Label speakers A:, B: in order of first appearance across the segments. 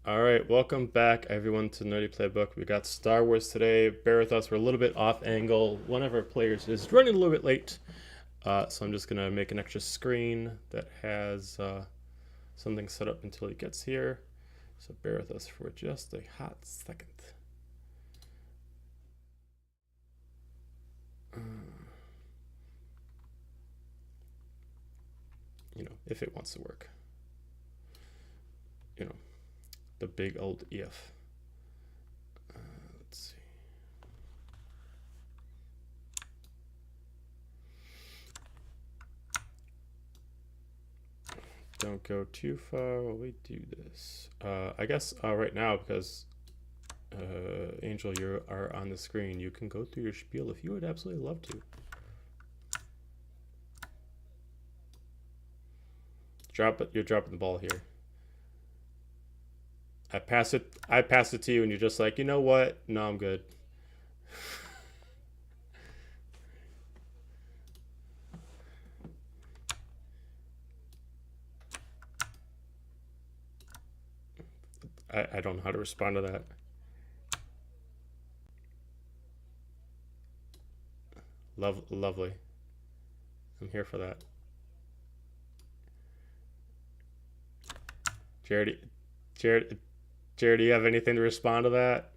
A: All right, welcome back everyone to Nerdy Playbook. We got Star Wars today. Bear with us, we're a little bit off angle. One of our players is running a little bit late, so I'm just gonna make an extra screen that has something set up until he gets here. So bear with us for just a hot second. If it wants to work. The big old if. Let's see. Don't go too far while we do this. I guess right now, because Angel, you are on the screen, you can go through your spiel if you would absolutely love to. You're dropping the ball here. I pass it to you and you're just like, you know what? No, I'm good. I don't know how to respond to that. Lovely. I'm here for that. Jared, do you have anything to respond to that?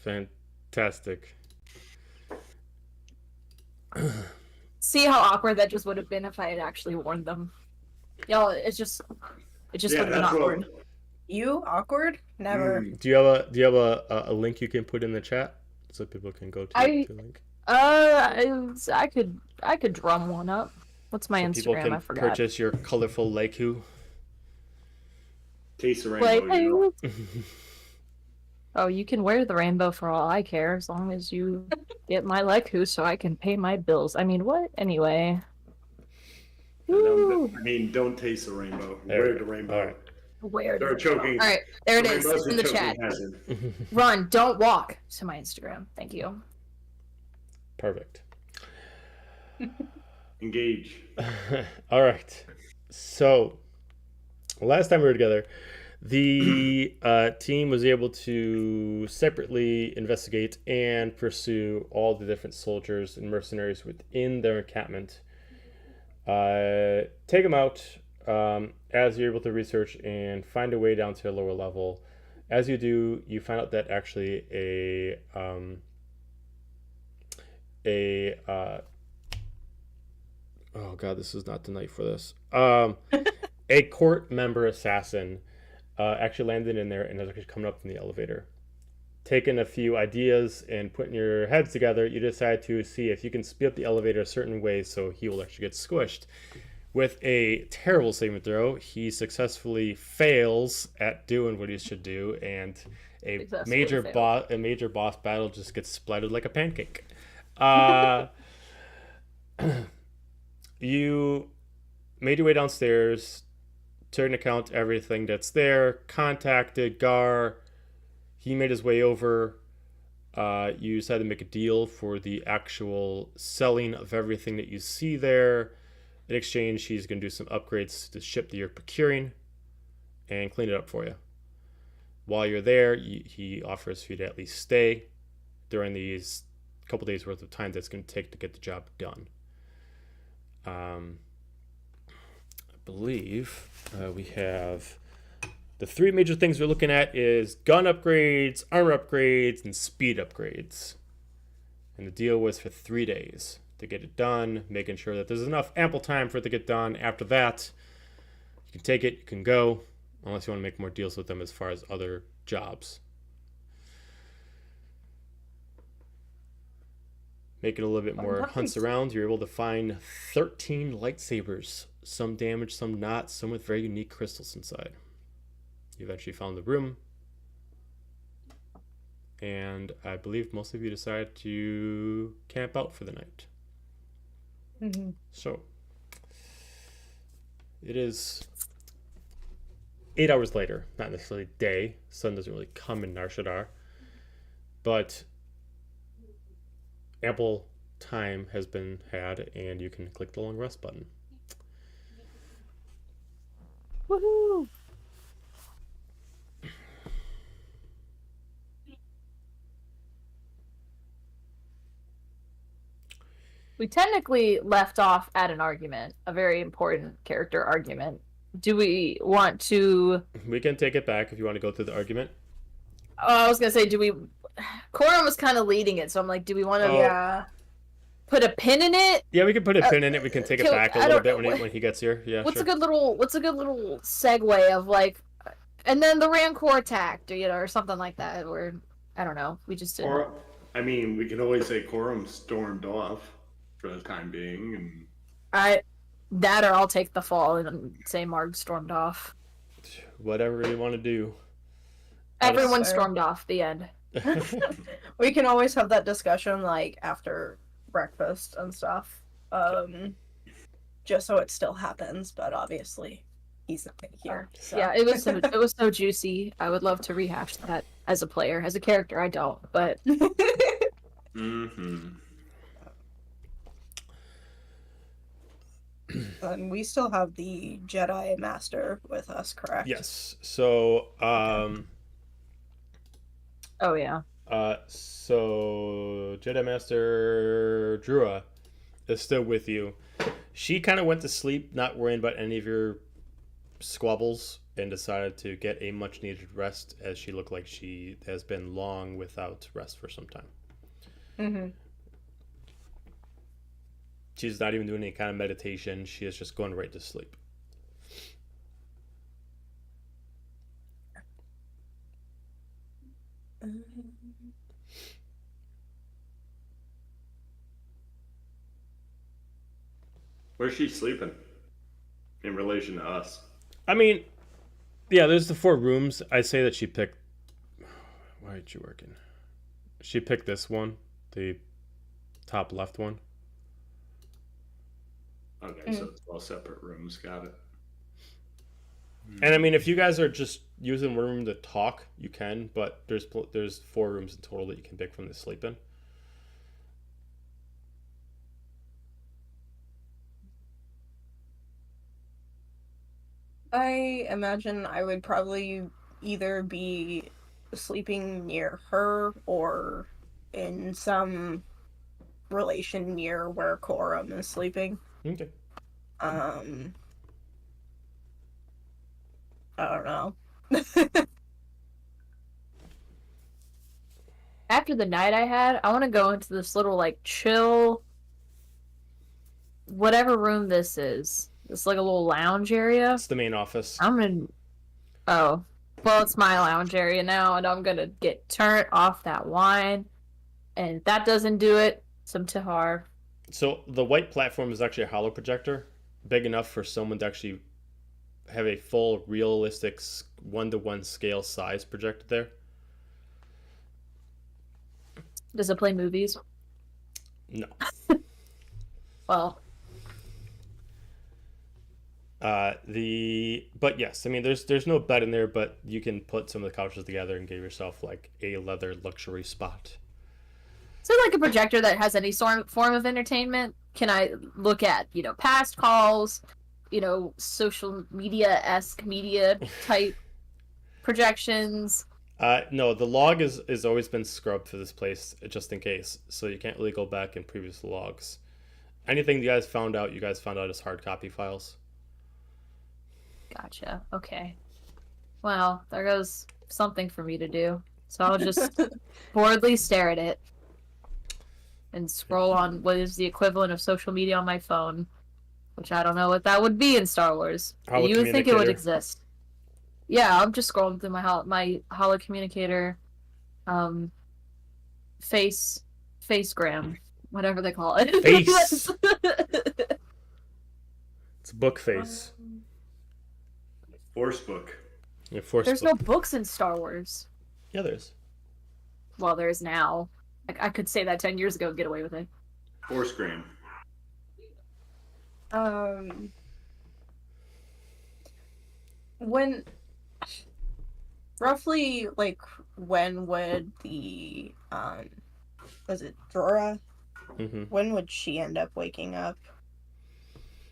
A: Fantastic.
B: See how awkward that just would have been if I had actually warned them. Y'all, it just would have been awkward. You awkward? Never.
A: Do you have a link you can put in the chat so people can go to the link?
B: I could drum one up. What's my Instagram?
A: People can
B: I forgot.
A: Purchase your colorful Laiku.
C: Taste the rainbow.
B: Oh, you can wear the rainbow for all I care, as long as you get my Laiku so I can pay my bills. I mean, what? Anyway.
C: Don't taste the rainbow. Wear the rainbow. All right.
B: Wear the
C: rainbow. Choking.
B: All right, there it is in the chat. Run, don't walk to my Instagram. Thank you.
A: Perfect.
C: Engage.
A: All right. So, last time we were together, the team was able to separately investigate and pursue all the different soldiers and mercenaries within their encampment. Take them out as you're able to research and find a way down to a lower level. As you do, you find out that actually oh god, this is not the night for this. A court member assassin actually landed in there and is actually coming up in the elevator. Taking a few ideas and putting your heads together, you decide to see if you can speed up the elevator a certain way so he will actually get squished. With a terrible saving throw, he successfully fails at doing what he should do, and a major boss battle just gets splattered like a pancake. You made your way downstairs, took into account everything that's there, contacted Gar. He made his way over. You decided to make a deal for the actual selling of everything that you see there. In exchange, he's going to do some upgrades to ship that you're procuring and clean it up for you. While you're there, he offers for you to at least stay during these couple days worth of time that's going to take to get the job done. I believe we have the three major things we're looking at is gun upgrades, armor upgrades, and speed upgrades. And the deal was for 3 days to get it done, making sure that there's enough ample time for it to get done. After that, you can take it, you can go, unless you want to make more deals with them as far as other jobs. Making a little bit more hunts around, you're able to find 13 lightsabers. Some damaged, some not, some with very unique crystals inside. You eventually found the room. And I believe most of you decided to camp out for the night.
B: Mm-hmm.
A: So, it is 8 hours later, not necessarily day. Sun doesn't really come in Nar Shaddaa. But ample time has been had, and you can click the long rest button.
B: Woohoo! We technically left off at an argument, a very important character argument. Do we want to...
A: We can take it back if you want to go through the argument.
B: I was going to say, do we... Kor'um was kind of leading it, so I'm like, do we want to put a pin in it?
A: Yeah, we can put a pin in it. We can take it back a little bit when he gets here. Yeah,
B: what's a good little segue of like, and then the Rancor attacked, or something like that, or I don't know. We just didn't.
C: Or, I mean, we can always say Kor'um stormed off for the time being, and
B: or I'll take the fall and say Marg stormed off.
A: Whatever you want to do.
B: Everyone stormed off. The end.
D: We can always have that discussion like after breakfast and stuff, just so it still happens. But obviously, he's not here. So.
B: Yeah, it was so juicy. I would love to rehash that as a player, as a character. I don't, but.
C: Mm-hmm.
D: And we still have the Jedi Master with us, correct?
A: Yes. So.
B: Oh yeah.
A: So Jedi Master Drua is still with you. She kind of went to sleep, not worrying about any of your squabbles, and decided to get a much needed rest, as she looked like she has been long without rest for some time.
D: Mm-hmm.
A: She's not even doing any kind of meditation. She is just going right to sleep.
C: Where's she sleeping in relation to us?
A: I mean, yeah, there's the 4 rooms. I'd say that she picked... Why aren't you working? She picked this one, the top left one.
C: Okay, so it's all separate rooms. Got it.
A: And I mean, if you guys are just using one room to talk, you can, but there's 4 rooms in total that you can pick from to sleep in.
D: I imagine I would probably either be sleeping near her or in some relation near where Kor'um is sleeping.
A: Okay.
D: I don't know.
B: After the night I had, I want to go into this little like chill, whatever room this is. It's like a little lounge area.
A: It's the main office.
B: I'm gonna. Oh. Well, it's my lounge area now, and I'm gonna get turned off that wine. And if that doesn't do it, some Tahar.
A: So the white platform is actually a hollow projector, big enough for someone to actually have a full realistic 1-to-1 scale size projected there.
B: Does it play movies?
A: No.
B: Well,
A: But yes, I mean there's no bed in there, but you can put some of the couches together and give yourself like a leather luxury spot.
B: is it like a projector that has any form of entertainment? Can I look at, past calls, social media-esque media type projections?
A: No, the log is always been scrubbed for this place just in case, so you can't really go back in previous logs. Anything you guys found out as hard copy files.
B: Gotcha. Okay. Well, there goes something for me to do. So I'll just boredly stare at it and scroll on what is the equivalent of social media on my phone, which I don't know what that would be in Star Wars. You would think it would exist. Yeah, I'm just scrolling through my holo communicator, facegram, whatever they call it.
A: Face. It's book face.
C: Force book.
A: Yeah, force
B: There's
A: book.
B: no books in Star Wars.
A: Yeah, there's.
B: Well, there is now. I could say that 10 years ago and get away with it.
C: Forcegram.
D: When roughly when would the was it Drora?
A: Mm-hmm.
D: When would she end up waking up?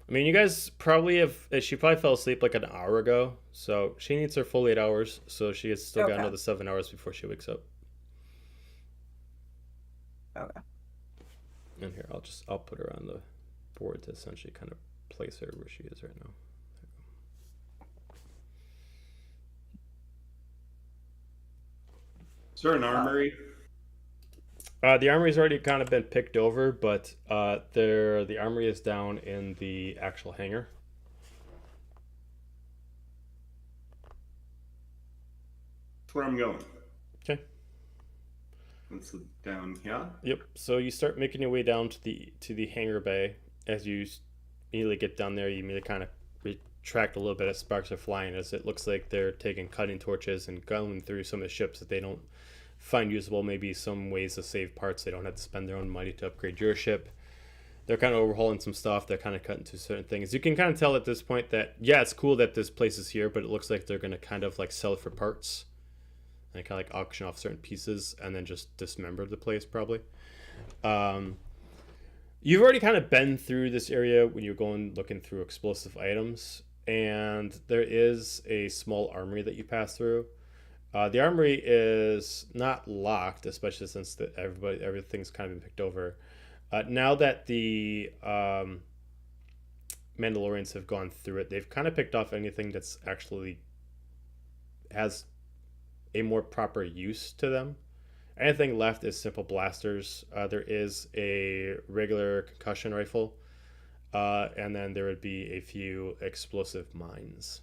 A: I mean, you guys probably she probably fell asleep like an hour ago, so she needs her full 8 hours, so she has still got another 7 hours before she wakes up.
D: Okay.
A: And here, I'll put her on the board to essentially kind of place her where she is right now.
C: Is there an armory?
A: The armory's already kind of been picked over, but the armory is down in the actual hangar.
C: That's where I'm going.
A: Okay.
C: It's down here.
A: Yep. So you start making your way down to the hangar bay. As you immediately get down there, you immediately kind of retract a little bit as sparks are flying, as it looks like they're taking cutting torches and going through some of the ships that they don't find usable, maybe some ways to save parts. They don't have to spend their own money to upgrade your ship. They're kind of overhauling some stuff. They're kind of cutting to certain things. You can kind of tell at this point that, yeah, it's cool that this place is here, but it looks like they're going to kind of like sell it for parts and kind of like auction off certain pieces and then just dismember the place probably. You've already kind of been through this area when you're going looking through explosive items, and there is a small armory that you pass through. The armory is not locked, especially since everything's kind of been picked over. Now that the Mandalorians have gone through it, they've kind of picked off anything that's actually has a more proper use to them. Anything left is simple blasters. There is a regular concussion rifle, and then there would be a few explosive mines.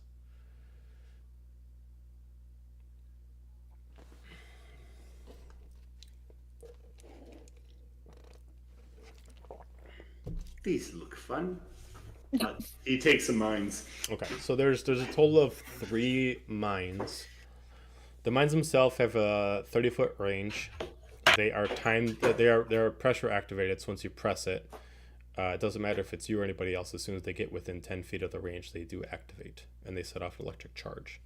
C: These look fun. He takes some mines.
A: Okay, so there's a total of 3 mines. The mines themselves have a 30-foot range. They are timed. They are pressure activated. So once you press it, it doesn't matter if it's you or anybody else. As soon as they get within 10 feet of the range, they do activate and they set off an electric charge.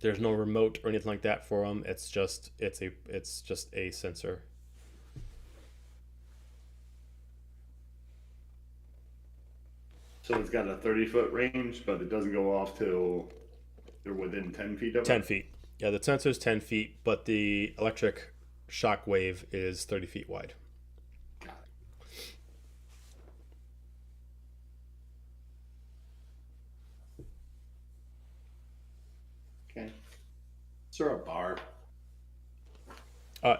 A: There's no remote or anything like that for them. It's just a sensor.
C: So it's got a 30-foot range, but it doesn't go off till they're within 10 feet of it?
A: 10 feet. Yeah, the sensor's 10 feet, but the electric shock wave is 30 feet wide.
C: Got it. Okay. Is there a bar?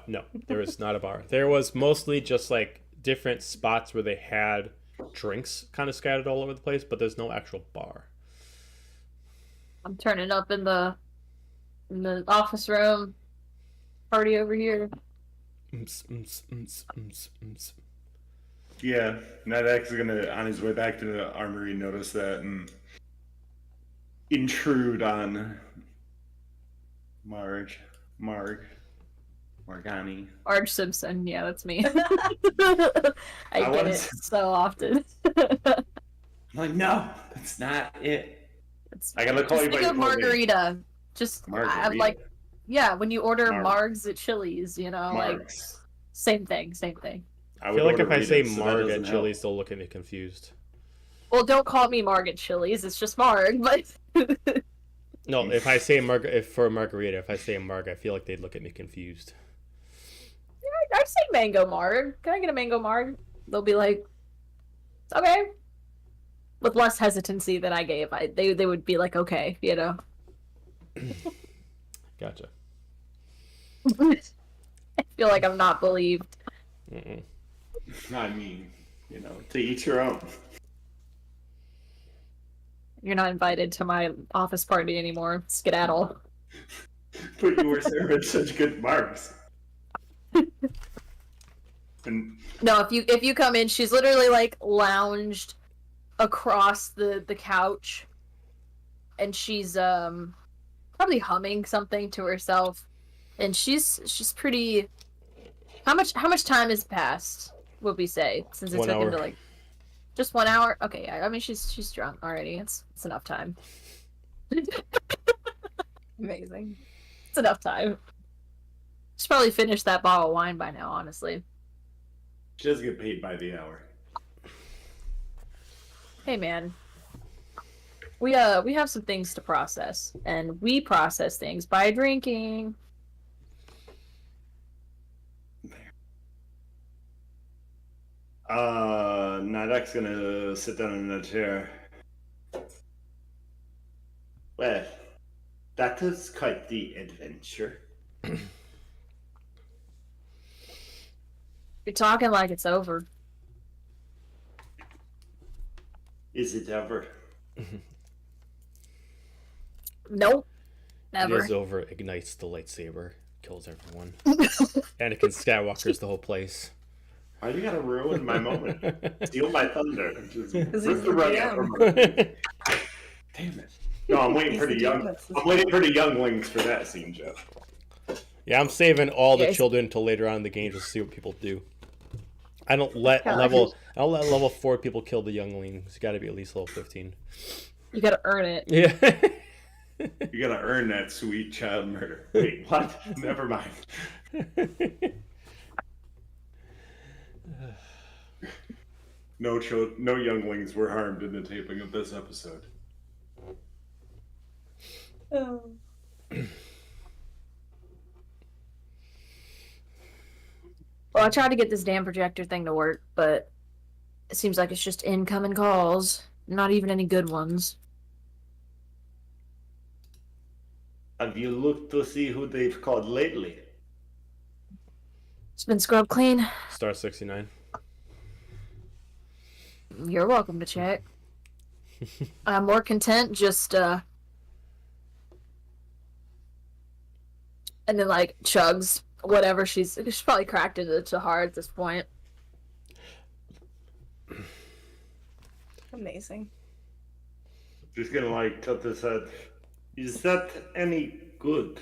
A: No, there is not a bar. There was mostly just like different spots where they had drinks kind of scattered all over the place, but there's no actual bar.
B: I'm turning up in the office room. Party over here.
C: Yeah, Nydak is gonna, on his way back to the armory, notice that and intrude on Marg'ani.
B: Marge Simpson, yeah, that's me. I get it so often.
C: I'm like, no, that's not it. I gotta call you by
B: think
C: your
B: of
C: full name.
B: margarita. Just I'm
C: Margarita.
B: like, yeah, when you order
C: Marg.
B: Margs at Chili's, you know, like
C: Margs.
B: same thing.
A: I feel like if I say Marg at Chili's, they'll look at me confused.
B: Well, don't call me Marg at Chili's. It's just Marg, but.
A: No, if I say for margarita, if I say Marg, I feel like they'd look at me confused.
B: Yeah, I say mango Marg. Can I get a mango Marg? They'll be like, okay. With less hesitancy than I gave, they would be like, okay, you know.
A: Gotcha.
B: I feel like I'm not believed.
C: I mean, you know, to each your own.
B: You're not invited to my office party anymore. Skedaddle.
C: But you were serving such good marks. And
B: No, if you come in, she's literally like lounged across the couch, and she's probably humming something to herself, and she's pretty. How much time has passed? Would we say since it
A: 1
B: took
A: hour.
B: into like just 1 hour? Okay, yeah. I mean she's drunk already. It's enough time.
D: Amazing.
B: It's enough time. She's probably finished that bottle of wine by now, honestly.
C: she doesn't get paid by the hour.
B: Hey man. We have some things to process, and we process things by drinking.
C: Nydak's gonna sit down in a chair. Well, that is quite the adventure.
B: You're talking like it's over.
C: Is it ever?
B: Nope.
A: It
B: Never.
A: is over. Ignites the lightsaber, kills everyone. Anakin Skywalker's the whole place.
C: Why you gotta ruin my moment? Steal my thunder. Just rip
D: he's
C: the
D: the
C: rug
D: DM.
C: out from her. Damn it. No, I'm waiting for the young. I'm waiting for the younglings for that scene, Jeff.
A: Yeah, I'm saving all the
B: Yes.
A: children until later on in the game just to see what people do. I don't let
B: Yeah.
A: level 4 people kill the younglings. It's got to be at least level 15.
B: You gotta earn it.
A: Yeah.
C: You gotta earn that sweet child murder. Wait, what? Never mind. No younglings were harmed in the taping of this episode.
D: Oh.
B: Well, I tried to get this damn projector thing to work, but it seems like it's just incoming calls. Not even any good ones.
C: Have you looked to see who they've called lately?
B: It's been scrubbed clean.
A: Star 69.
B: You're welcome to check. I'm more content just, and then, like, chugs whatever she's probably cracked it to hard at this point.
D: Amazing.
C: Just gonna like cut this head. Is that any good?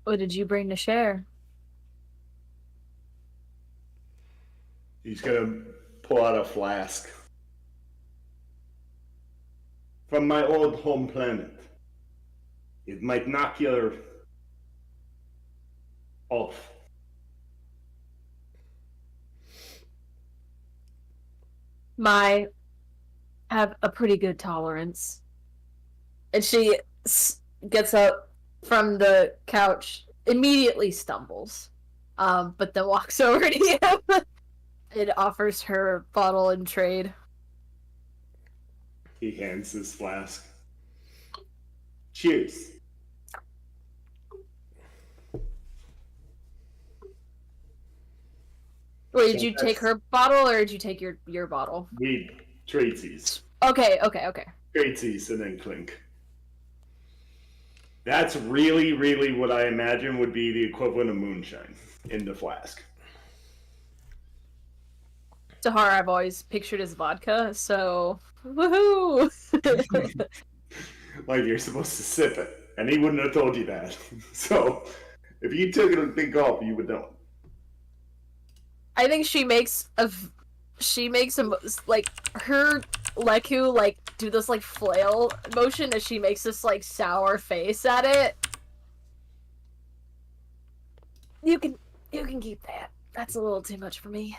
B: What did you bring to share?
C: He's gonna pull out a flask. From my old home planet. It might knock you off.
B: My have a pretty good tolerance. And she gets up from the couch, immediately stumbles, but then walks over to him and offers her bottle in trade.
C: He hands his flask. Cheers.
B: Wait, did you take her bottle or did you take your bottle?
C: We Straightsies.
B: Okay.
C: Straightsies and then clink. That's really, really what I imagine would be the equivalent of moonshine in the flask.
B: Tahara, I've always pictured as vodka, so woohoo!
C: Like you're supposed to sip it, and he wouldn't have told you that. So if you took it a big gulp, you would know.
B: I think she makes a like her Leku like do this like flail motion as she makes this like sour face at it. You can keep that. That's a little too much for me.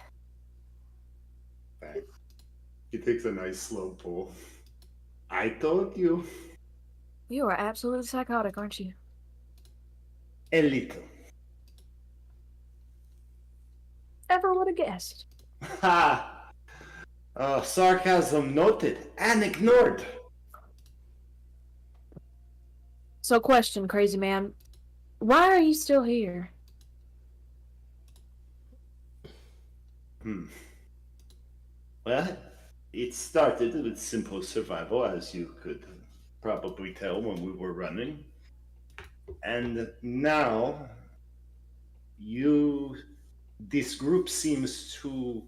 C: He takes a nice slow pull. I told you.
B: You are absolutely psychotic, aren't you?
C: A little.
B: Ever would have guessed.
C: Ha! Sarcasm noted and ignored.
B: So, question, crazy man. Why are you still here?
C: Well, it started with simple survival, as you could probably tell when we were running. And now, this group seems to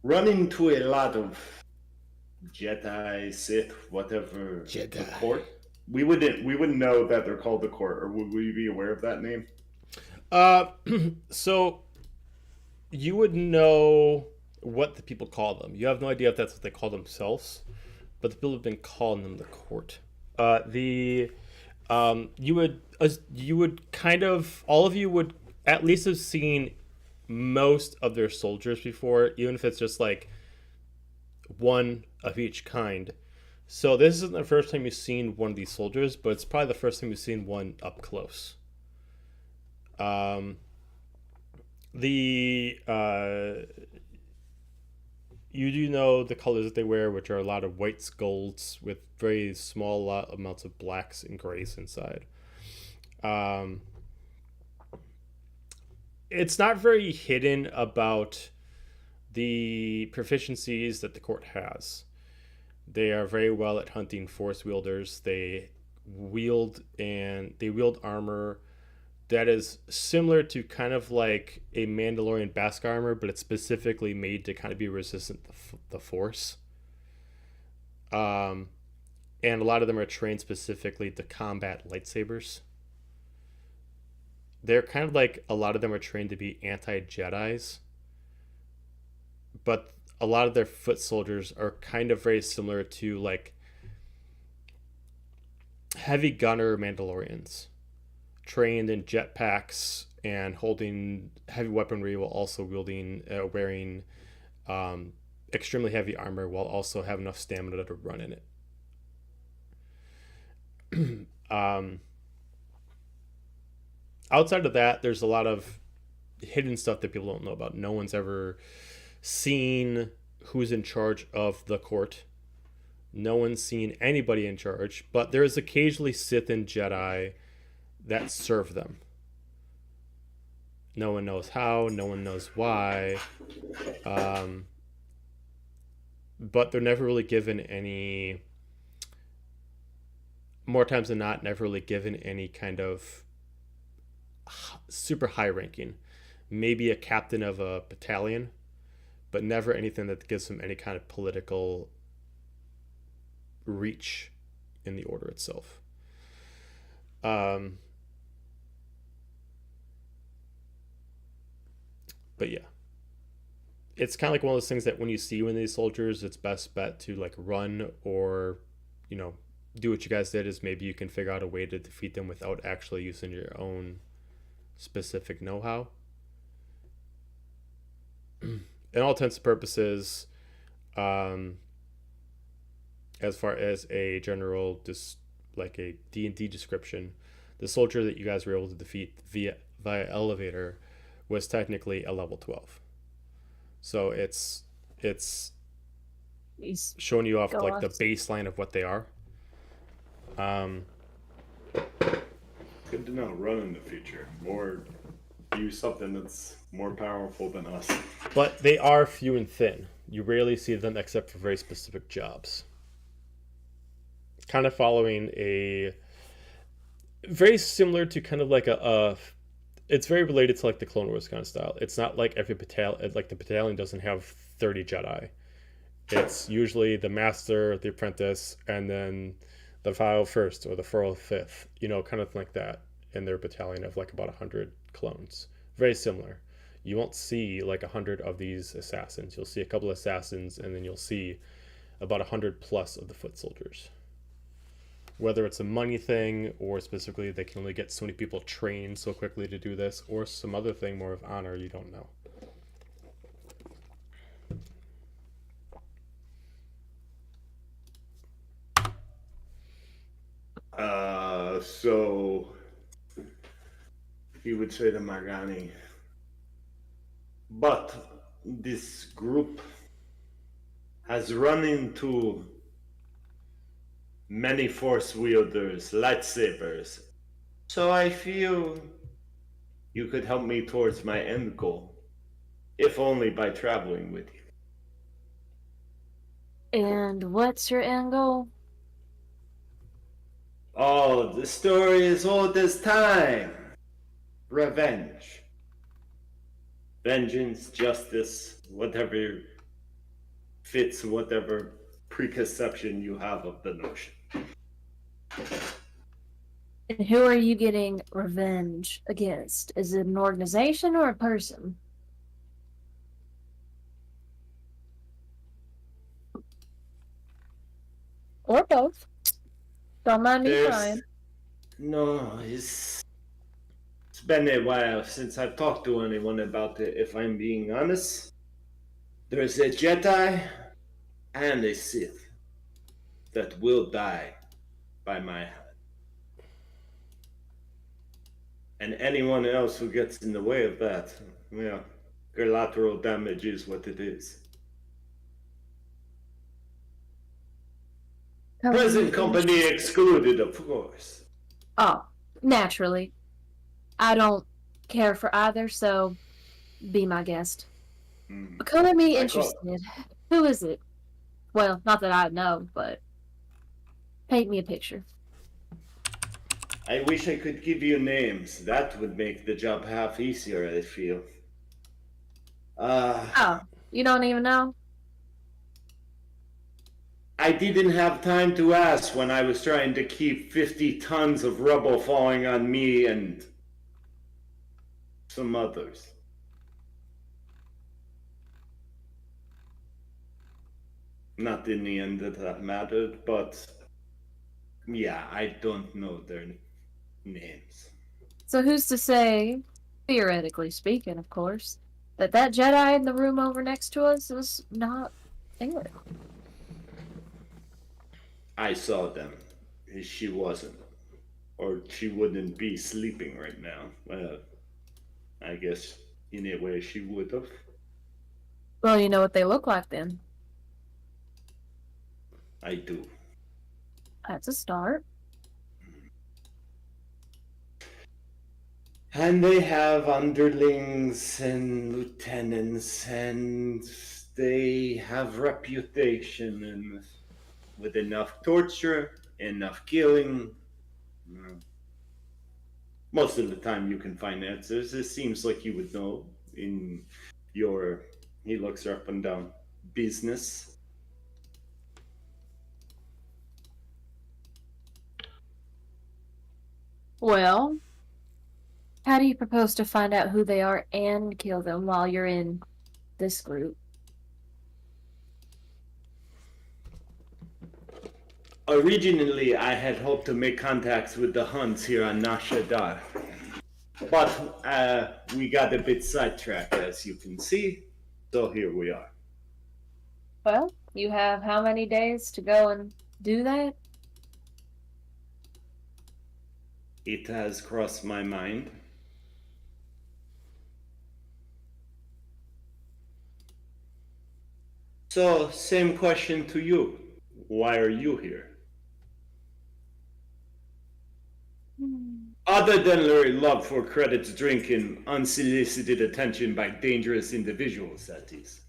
C: run into a lot of Jedi, Sith, whatever.
A: Jedi.
C: The court. We wouldn't know that they're called the court, or would we be aware of that name?
A: So you would know what the people call them. You have no idea if that's what they call themselves, but the people have been calling them the court. You would kind of, all of you would at least have seen most of their soldiers before, even if it's just like one of each kind. So this isn't the first time you've seen one of these soldiers, but it's probably the first time you've seen one up close. You do know the colors that they wear, which are a lot of whites, golds, with very small amounts of blacks and grays inside. It's not very hidden about the proficiencies that the court has. They are very well at hunting force wielders. They wield armor that is similar to kind of like a Mandalorian Beskar armor, but it's specifically made to kind of be resistant to the Force. And a lot of them are trained specifically to combat lightsabers. They're kind of like, a lot of them are trained to be anti-Jedis, but a lot of their foot soldiers are kind of very similar to like heavy gunner Mandalorians, trained in jetpacks and holding heavy weaponry while also wearing extremely heavy armor while also having enough stamina to run in it. Outside of that, there's a lot of hidden stuff that people don't know about. No one's ever seen who's in charge of the court. No one's seen anybody in charge, but there is occasionally Sith and Jedi that serve them. No one knows how, no one knows why, but they're never really given any, more times than not, never really given any kind of super high ranking. Maybe a captain of a battalion, but never anything that gives them any kind of political reach in the order itself. But yeah, it's kind of like one of those things that when you see one of these soldiers, it's best bet to like run, or, you know, do what you guys did, is maybe you can figure out a way to defeat them without actually using your own specific know-how. In all intents and purposes, as far as a general, like a D&D description, the soldier that you guys were able to defeat via elevator was technically a level 12. So it's showing you off like the baseline of what they are.
C: Good to know. Run in the future. Or use something that's more powerful than us.
A: But they are few and thin. You rarely see them except for very specific jobs. Kind of following a very similar to kind of like it's very related to like the Clone Wars kind of style. It's not like every battalion, like the battalion doesn't have 30 Jedi. It's usually the master, the apprentice, and then the 501st or the 405th, kind of like that, in their battalion of like about 100 clones. Very similar. You won't see like 100 of these assassins. You'll see a couple of assassins, and then you'll see about 100 plus of the foot soldiers. Whether it's a money thing, or specifically they can only get so many people trained so quickly to do this, or some other thing more of honor, you don't know.
C: So he would say to Marg'ani, but this group has run into many force wielders, lightsabers. So I feel you could help me towards my end goal, if only by traveling with you.
B: And what's your end goal?
C: Oh, the story is old as time. Revenge. Vengeance, justice, whatever fits whatever preconception you have of the notion.
B: And who are you getting revenge against? Is it an organization or a person? Or both. Don't mind me trying.
C: No, it's been a while since I've talked to anyone about it, if I'm being honest. There's a Jedi and a Sith that will die by my hand. And anyone else who gets in the way of that, collateral damage is what it is. Present company excluded, of course.
B: Oh, naturally. I don't care for either, so be my guest. Color me interested. Who is it? Well, not that I know, but paint me a picture.
C: I wish I could give you names. That would make the job half easier, I feel.
B: Oh, you don't even know?
C: I didn't have time to ask when I was trying to keep 50 tons of rubble falling on me and some others. Not in the end that mattered, but yeah, I don't know their names.
B: So who's to say, theoretically speaking, of course, that Jedi in the room over next to us is not English?
C: I saw them. She wasn't. Or she wouldn't be sleeping right now. Well, I guess in a way she would have.
B: Well, you know what they look like then.
C: I do.
B: That's a start.
C: And they have underlings and lieutenants, and they have reputation, and with enough torture, enough killing, most of the time you can find answers. It seems like you would know in your, he looks her up and down, business.
B: Well, how do you propose to find out who they are and kill them while you're in this group?
C: Originally, I had hoped to make contacts with the Huns here on Nashadar. But we got a bit sidetracked, as you can see. So here we are.
B: Well, you have how many days to go and do that?
C: It has crossed my mind. So, same question to you. Why are you here? Other than your love for credits, drinking, unsolicited attention by dangerous individuals, that is.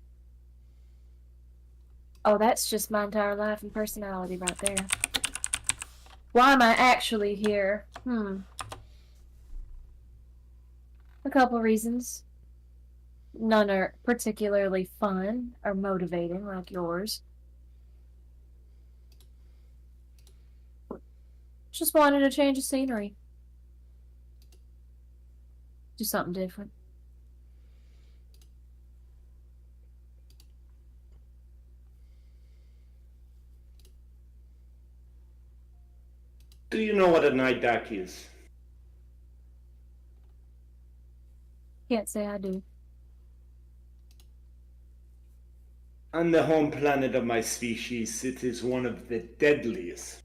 B: Oh, that's just my entire life and personality right there. Why am I actually here? A couple reasons. None are particularly fun or motivating like yours. Just wanted to change the scenery. Do something different.
C: Do you know what a Nydak is?
B: Can't say I do.
C: On the home planet of my species, it is one of the deadliest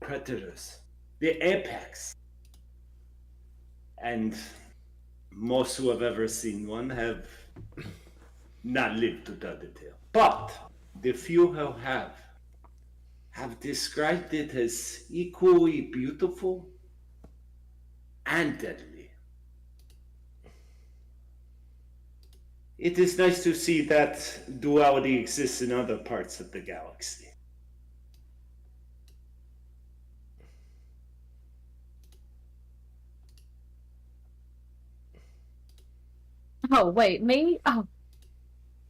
C: predators, the apex. And most who have ever seen one have not lived to tell the tale. But the few who have described it as equally beautiful and deadly. It is nice to see that duality exists in other parts of the galaxy.
B: Oh, wait, me? Oh,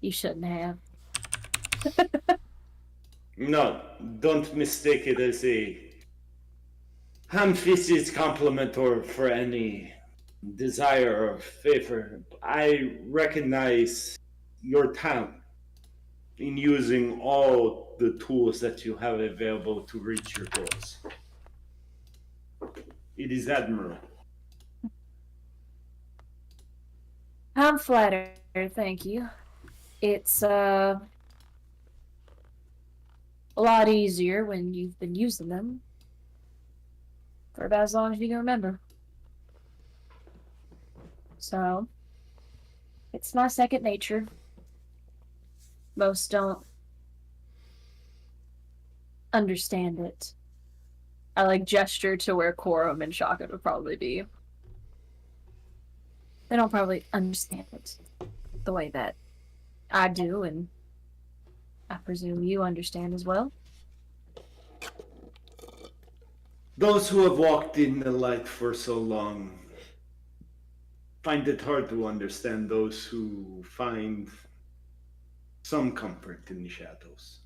B: you shouldn't have.
C: No, don't mistake it as a ham-fisted compliment or for any desire or favor. I recognize your talent in using all the tools that you have available to reach your goals. It is admirable.
B: I'm flattered, thank you. It's, a lot easier when you've been using them for about as long as you can remember. So, it's my second nature. Most don't understand it. I gesture to where Kor'um and Shaka would probably be. They don't probably understand it the way that I do, and I presume you understand as well.
C: Those who have walked in the light for so long find it hard to understand those who find some comfort in the shadows.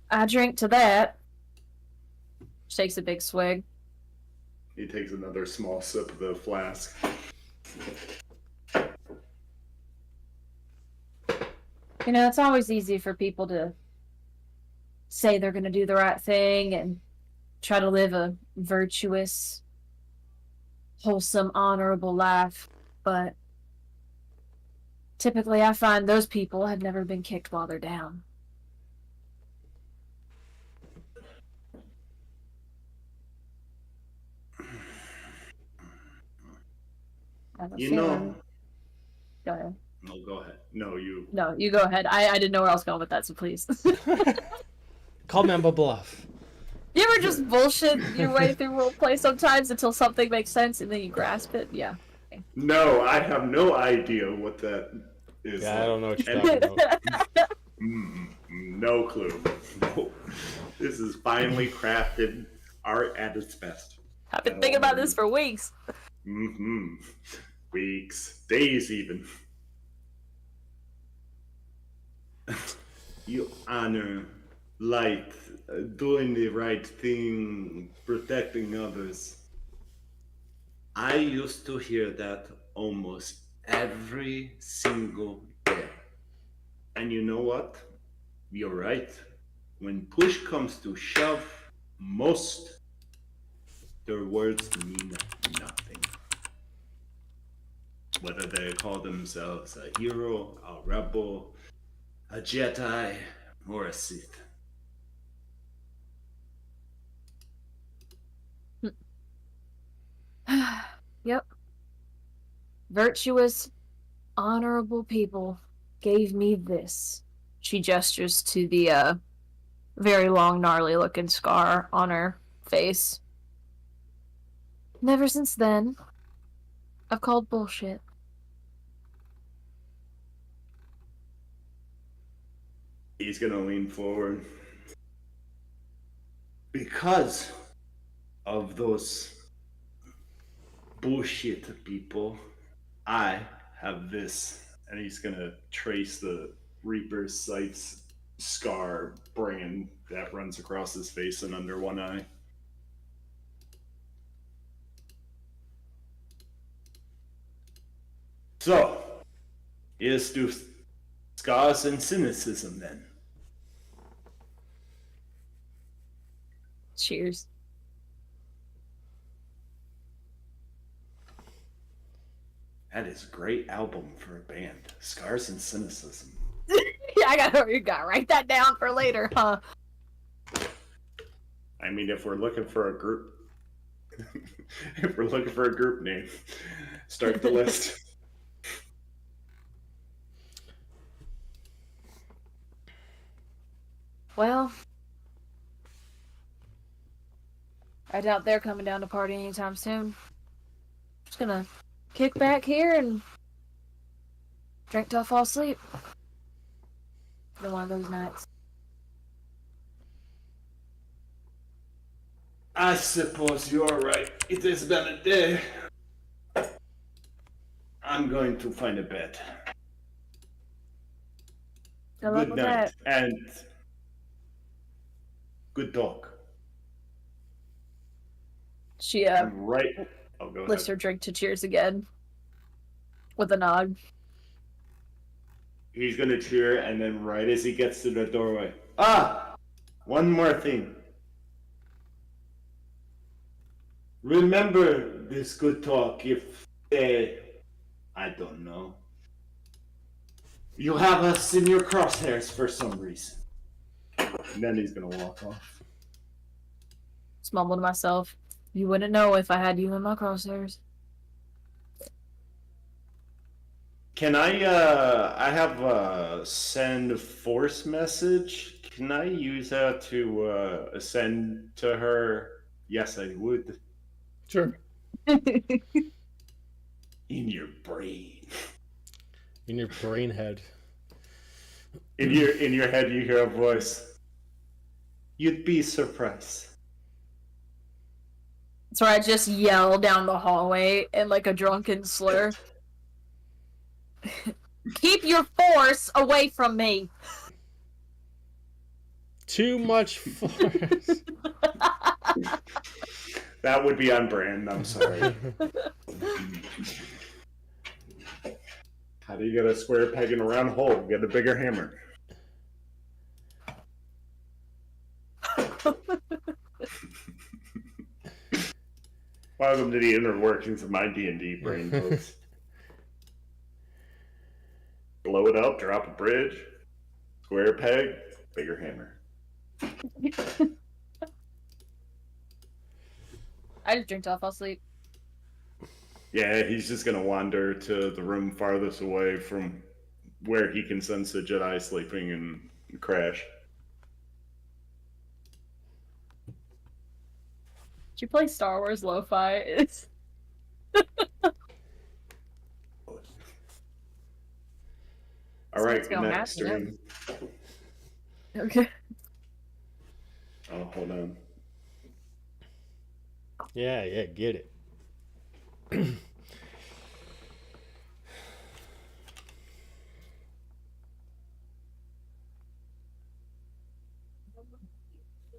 B: I drink to that. She takes a big swig.
C: He takes another small sip of the flask.
B: You know, it's always easy for people to say they're going to do the right thing and try to live a virtuous, wholesome, honorable life, but typically I find those people have never been kicked while they're down. I have a
C: You
B: feeling-
C: know...
B: Go ahead.
C: No, go ahead. No, you...
B: No, you go ahead. I didn't know where I was going with that, so please.
A: Call me a bluff.
B: You ever just bullshit your way through roleplay sometimes until something makes sense and then you grasp it? Yeah.
C: No, I have no idea what that is.
A: Yeah, I don't know what you're talking about.
C: No clue. No. This is finely crafted art at its best.
B: I've been thinking about this for weeks.
C: Weeks, days even. You honor light, doing the right thing, protecting others. I used to hear that almost every single day. And you know what? You're right. When push comes to shove, most their words mean nothing. Whether they call themselves a hero, a rebel, a Jedi, or a Sith.
B: Yep. Virtuous, honorable people gave me this. She gestures to the very long, gnarly looking scar on her face. And ever since then, I've called bullshit.
C: He's gonna lean forward. Because of those bullshit people, I have this. And he's gonna trace the Reaper's Sight's scar brand that runs across his face and under one eye. So, here's to scars and cynicism then.
B: Cheers.
C: That is a great album for a band. Scars and Cynicism.
B: Yeah, you got write that down for later, huh?
C: I mean, if we're looking for a group, if we're looking for a group name, start the list.
B: Well, I doubt they're coming down to party anytime soon. Just gonna kick back here and drink till I fall asleep. Been one of those nights.
C: I suppose you're right. It has been a day. I'm going to find a bed.
B: Good luck
C: Good
B: with
C: night
B: that.
C: and good talk.
B: She
C: I'm right. Oh, go
B: lifts
C: ahead.
B: her drink to cheers again. With a nod.
C: He's gonna cheer, and then right as he gets to the doorway, one more thing. Remember this good talk if I don't know. You have us in your crosshairs for some reason. And then he's gonna walk off.
B: Just mumble to myself. You wouldn't know if I had you in my crosshairs.
C: Can I have a send force message? Can I use that to send to her? Yes, I would.
A: Sure.
C: In your brain.
A: In your brain head.
C: In your head, you hear a voice. You'd be surprised.
B: So I just yell down the hallway in like a drunken slur. Keep your force away from me.
A: Too much force.
C: That would be on brand. I'm sorry. How do you get a square peg in a round hole? Get a bigger hammer. Welcome to the inner workings of my D&D brain, folks. Blow it up, drop a bridge, square peg, bigger hammer.
B: I just drink till I fall asleep.
C: Yeah, he's just gonna wander to the room farthest away from where he can sense the Jedi sleeping and crash.
B: Did you play Star Wars Lo-Fi? It's...
C: All right,
B: Let's go,
C: next
B: Matt.
C: room.
B: Okay.
C: Oh, hold on.
A: Yeah, get it.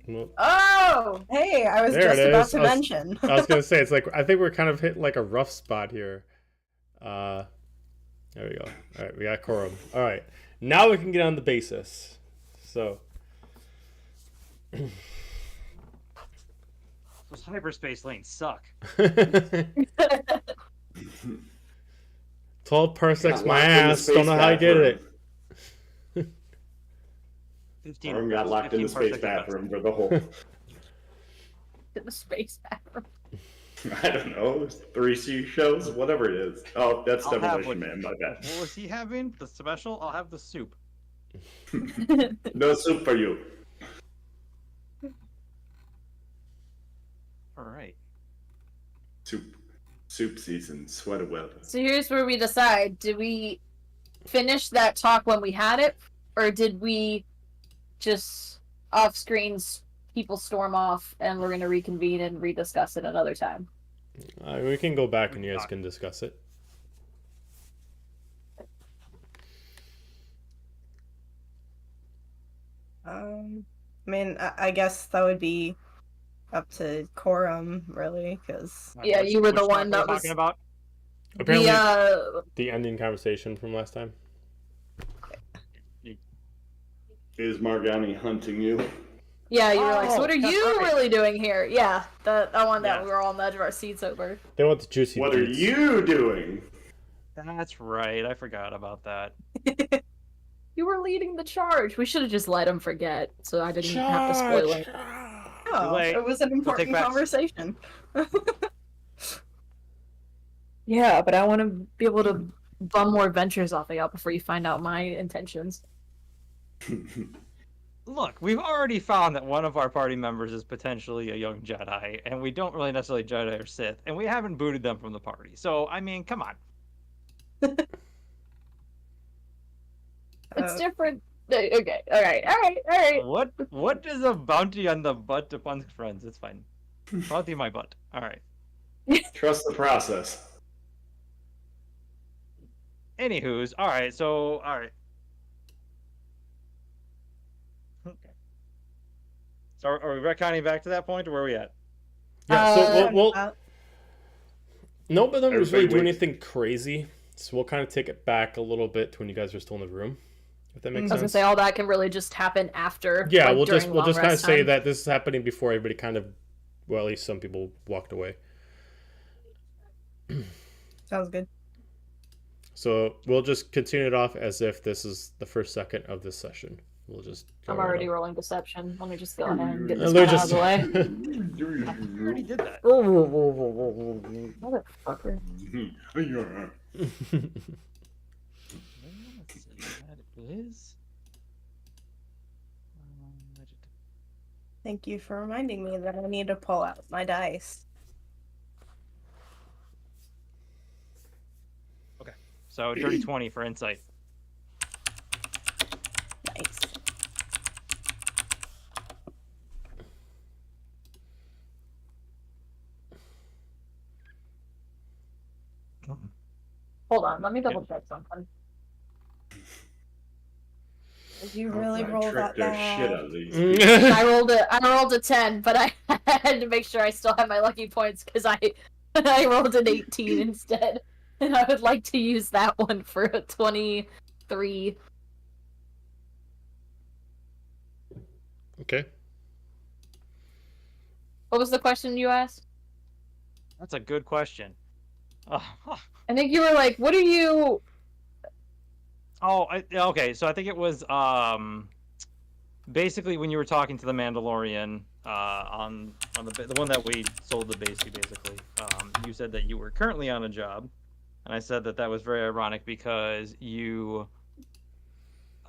A: Well,
D: Oh, hey, I was
A: There
D: just
A: it
D: about
A: is.
D: to mention.
A: I was gonna say it's like I think we're kind of hitting like a rough spot here. There we go. All right, we got Kor'um. All right, now we can get on the basis. So,
E: Those hyperspace lanes suck.
A: 12 parsecs
C: Got
A: my
C: locked in the
A: ass. Don't
C: space
A: know how I did
C: bathroom.
A: it.
E: 15.
C: Kor'um got locked in the
E: 15
C: space
E: parsecs
C: bathroom for the whole.
B: In the space bathroom.
C: I don't know, 3 seashells, whatever it is. Oh, that's
E: I'll have
C: Demolition
E: what-
C: Man, my bad.
E: What was he having? The special? I'll have the soup.
C: No soup for you.
E: All right.
C: Soup. Soup season, sweater weather.
B: So here's where we decide: did we finish that talk when we had it, or did we just off screens people storm off and we're gonna reconvene and rediscuss it another time?
A: We can go back and you guys can discuss it.
D: I mean, I guess that would be up to Kor'um, really, because
B: Yeah, you were the
E: Which
B: one
E: talk
B: that
E: we're
B: was
E: talking about.
A: Apparently,
B: the
A: the ending conversation from last time.
C: Is Marg'ani hunting you?
B: yeah. You were like, so
E: Oh,
B: what are
E: that's
B: you
E: right.
B: really doing here? Yeah, that one that
E: Yeah.
B: we were all on the edge of our seats over.
A: They want the juicy
C: What are
A: deets.
C: you doing?
E: That's right. I forgot about that.
B: You were leading the charge. We should have just let him forget, so I didn't have to spoil it.
D: oh,
E: late.
D: it was an important
E: back-
D: conversation.
B: Yeah, but I want to be able to bum more adventures off of y'all before you find out my intentions.
E: Look, we've already found that one of our party members is potentially a young Jedi, and we don't really necessarily Jedi or Sith, and we haven't booted them from the party. So, I mean, come on.
B: It's different. Okay, alright.
E: What is a bounty on the butt of one's friends? It's fine. Bounty my butt. All right.
C: Trust the process.
E: Anywho's, all right. So, all right. Okay. So, are we retconning back to that point, or where are we at?
A: Yeah, so we'll
D: Uh,
A: no, but then was really
C: Everybody
A: doing
C: waits.
A: anything crazy. So we'll kind of take it back a little bit to when you guys are still in the room, if that makes
B: I was gonna
A: sense.
B: say all that can really just happen after.
A: Yeah,
B: like,
A: we'll just
B: during long
A: kind of
B: rest
A: say
B: time.
A: that this is happening before everybody kind of, well, at least some people walked away.
D: sounds good.
A: So we'll just continue it off as if this is the first second of this session. We'll just. Go
B: I'm
A: right
B: already
A: on.
B: rolling deception. Let me just go ahead and get
A: And
B: this
A: they're
B: guy out of the way.
E: We already did that.
B: Motherfucker.
E: Let's see. That is.
D: Thank you for reminding me that I need to pull out my dice.
E: So, dirty 20 for insight.
D: Nice.
B: Hold on, let me double check something.
D: Did you
C: I'll
D: really
C: try to
D: roll
C: trick
D: that
C: their
D: bad?
C: shit out of these people.
B: I rolled a 10, but I had to make sure I still had my lucky points because I rolled an 18 instead. And I would like to use that one for a 23.
A: Okay.
B: What was the question you asked?
E: That's a good question.
B: I think you were like, what are you...
E: Okay. So I think it was basically when you were talking to the Mandalorian on the one that we sold the base to. Basically, you said that you were currently on a job, and I said that that was very ironic because I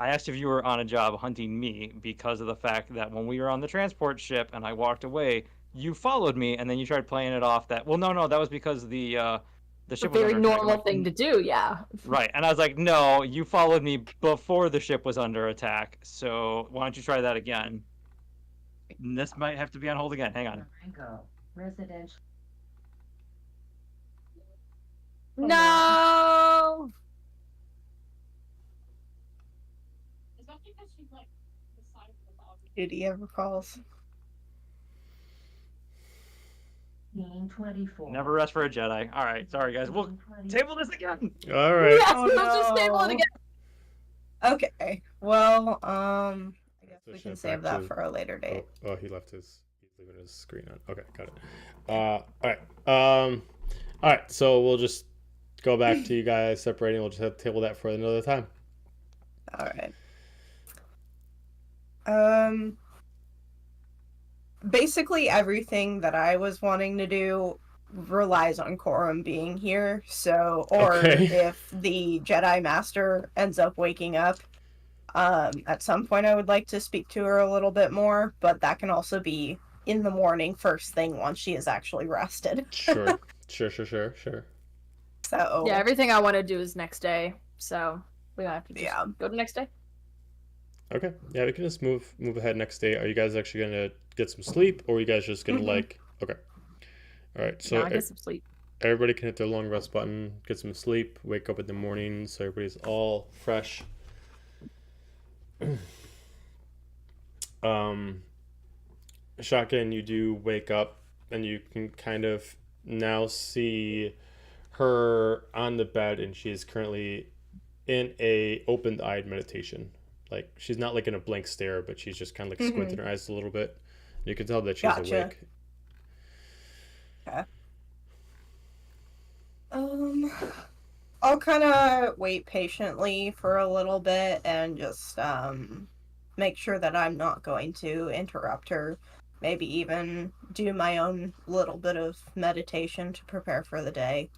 E: asked if you were on a job hunting me because of the fact that when we were on the transport ship and I walked away, you followed me, and then you tried playing it off that that was because the
B: It's a
E: ship was
B: very
E: under attack. I'm
B: normal
E: like,
B: thing to do, yeah.
E: Right, and I was like, no, you followed me before the ship was under attack, so why don't you try that again? And this might have to be on hold again. Hang on.
F: Residential.
B: No!
D: Duty ever calls.
F: 24.
E: Never rest for a Jedi. All right, sorry guys. We'll table this again.
A: All right.
B: Yes,
D: Oh,
B: let's just table it
D: no.
B: again.
D: Okay. Well, I guess we
A: Switch
D: can
A: it
D: save
A: back
D: that
A: to-
D: for a later date.
A: Oh, he left his. He's leaving his screen on. Okay, got it. All right. All right. So we'll just go back to you guys separating. We'll just have to table that for another time.
D: All right. Basically everything that I was wanting to do relies on Kor'um being here. So, or
A: Okay.
D: if the Jedi Master ends up waking up, at some point I would like to speak to her a little bit more, but that can also be in the morning, first thing, once she is actually rested.
A: Sure. Sure.
D: So
B: Yeah, everything I want to do is next day, so we don't have to just go to next day.
A: Okay. Yeah, we can just move ahead next day. Are you guys actually gonna get some sleep, or are you guys just gonna Okay. All right. So
B: No, I get some sleep.
A: everybody can hit their long rest button, get some sleep, wake up in the morning, so everybody's all fresh. Shotgun, you do wake up, and you can kind of now see her on the bed, and she is currently in a open-eyed meditation. Like, she's not like in a blank stare, but she's just kind of like squinting her eyes a little bit. You can tell that she's awake.
D: Okay. I'll kind of wait patiently for a little bit and just make sure that I'm not going to interrupt her. Maybe even do my own little bit of meditation to prepare for the day.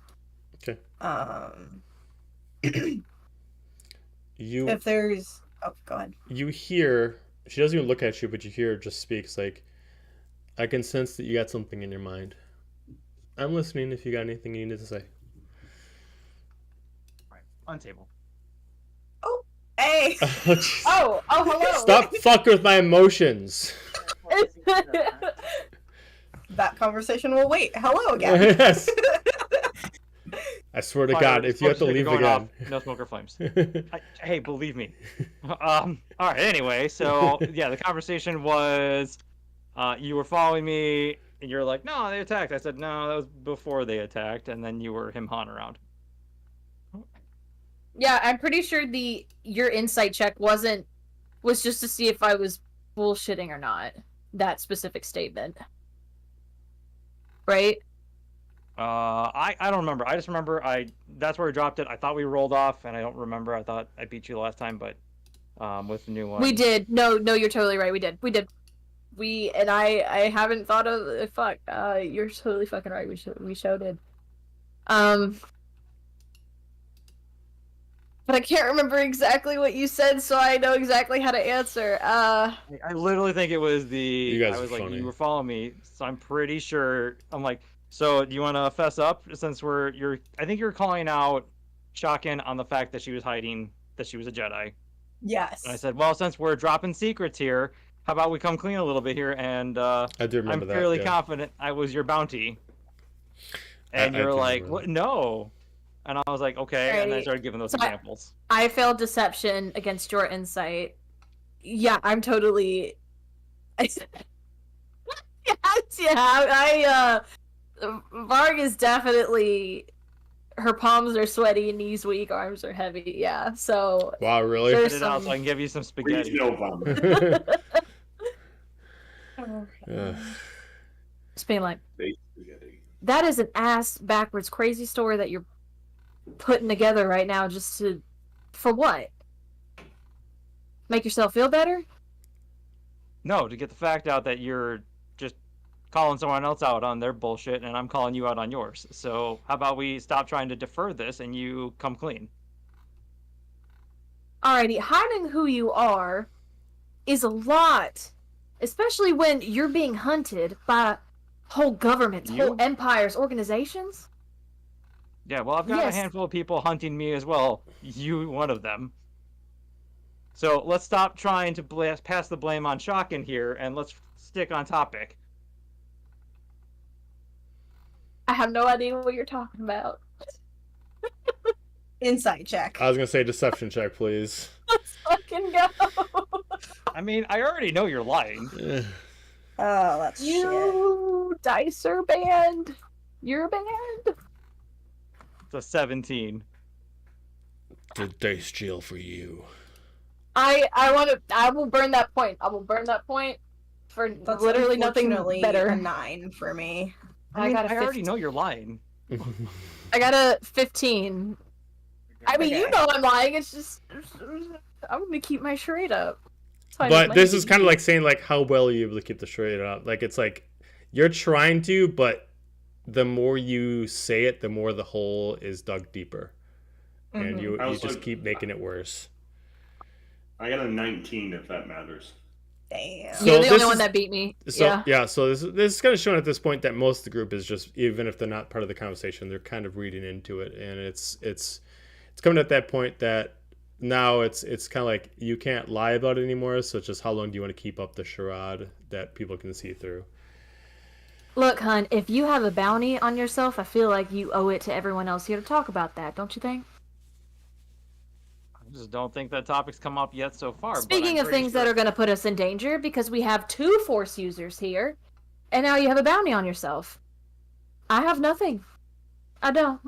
A: Okay.
D: If there's... Oh, go ahead.
A: You hear... She doesn't even look at you, but you hear her just speaks like, I can sense that you got something in your mind. I'm listening if you got anything you need to say.
E: Right. On table.
D: Oh, hey!
B: Oh, hello!
A: Stop fucking with my emotions!
D: That conversation will wait. Hello again.
A: Yes! I swear to
E: Fire,
A: God, if you have to leave again.
E: Off, no smoker flames. Hey, believe me. All right, anyway, so, yeah, the conversation was, you were following me, and you're like, no, they attacked. I said, no, that was before they attacked, and then you were him-hawing around.
B: Yeah, I'm pretty sure your insight check was just to see if I was bullshitting or not. That specific statement. Right?
E: I don't remember. I just remember that's where I dropped it. I thought we rolled off, and I don't remember. I thought I beat you the last time, but with the new one.
B: We did. No, you're totally right. We did. And I haven't thought of fuck. You're totally fucking right. We so did. But I can't remember exactly what you said, so I know exactly how to answer.
E: I literally think it was
A: You guys
E: I was
A: are
E: like,
A: funny.
E: you were following me, so I'm pretty sure. I'm like, so do you want to fess up since I think you're calling out Shotgun on the fact that she was hiding that she was a Jedi.
D: Yes.
E: And I said, well, since we're dropping secrets here, how about we come clean a little bit here? And
A: I do remember
E: I'm
A: that.
E: fairly
A: Yeah.
E: confident I was your bounty. And you're
A: do
E: like,
A: remember
E: what? No. And I was like, okay. And then I
B: Right.
E: started giving those
B: So
E: examples.
B: I failed deception against your insight. Yeah, I'm totally. Varg is definitely. Her palms are sweaty, knees weak, arms are heavy. Yeah, so.
A: Wow, really?
B: There's
E: Spit it out
B: some-
E: so I can give you some
C: Please
E: spaghetti.
C: no vomit.
A: Ugh.
B: Just being like,
C: Baked spaghetti.
B: that is an ass backwards crazy story that you're putting together right now just to. For what? Make yourself feel better?
E: No, to get the fact out that you're just calling someone else out on their bullshit and I'm calling you out on yours. So how about we stop trying to defer this and you come clean?
B: Alrighty, hiding who you are is a lot. Especially when you're being hunted by whole governments,
E: You?
B: whole empires, organizations.
E: Yeah, well, I've got
B: Yes.
E: a handful of people hunting me as well. You, one of them. So let's stop trying to pass the blame on Shotgun here and let's stick on topic.
B: I have no idea what you're talking about.
D: Insight check.
A: I was gonna say deception check, please.
B: Let's fucking go.
E: I mean, I already know you're lying.
A: Ugh.
D: Oh, that's shit.
B: You dicer band. You're a band.
E: It's a 17.
A: The dice jail for you.
B: I will burn that point. I will burn that point for
D: That's
B: literally nothing
D: unfortunately
B: better.
D: a 9 for me.
E: I mean,
B: got a
E: I already
B: 15.
E: know you're lying.
B: I got a 15. I mean, you
D: Okay.
B: know I'm lying. It's just I'm gonna keep my charade up. That's why I
A: But
B: make
A: this
B: my
A: is kind of like saying like how well are you able to keep the charade up. Like it's like you're trying to, but the more you say it, the more the hole is dug deeper, and
C: I
A: you
C: was
A: just
C: like-
A: keep making it worse.
C: I got a 19 if that matters.
D: Damn.
A: So
B: You're the
A: this
B: only one
A: is-
B: that beat me.
A: So
B: yeah.
A: so this is kind of showing at this point that most of the group is just, even if they're not part of the conversation, they're kind of reading into it, and it's coming at that point that now it's kind of like you can't lie about it anymore. So it's just, how long do you want to keep up the charade that people can see through?
B: Look, hun, if you have a bounty on yourself, I feel like you owe it to everyone else here to talk about that, don't you think?
E: I just don't think that topic's come up yet so far.
B: Speaking of things that are going to put us in danger, because we have 2 Force users here, and now you have a bounty on yourself. I have nothing. I don't.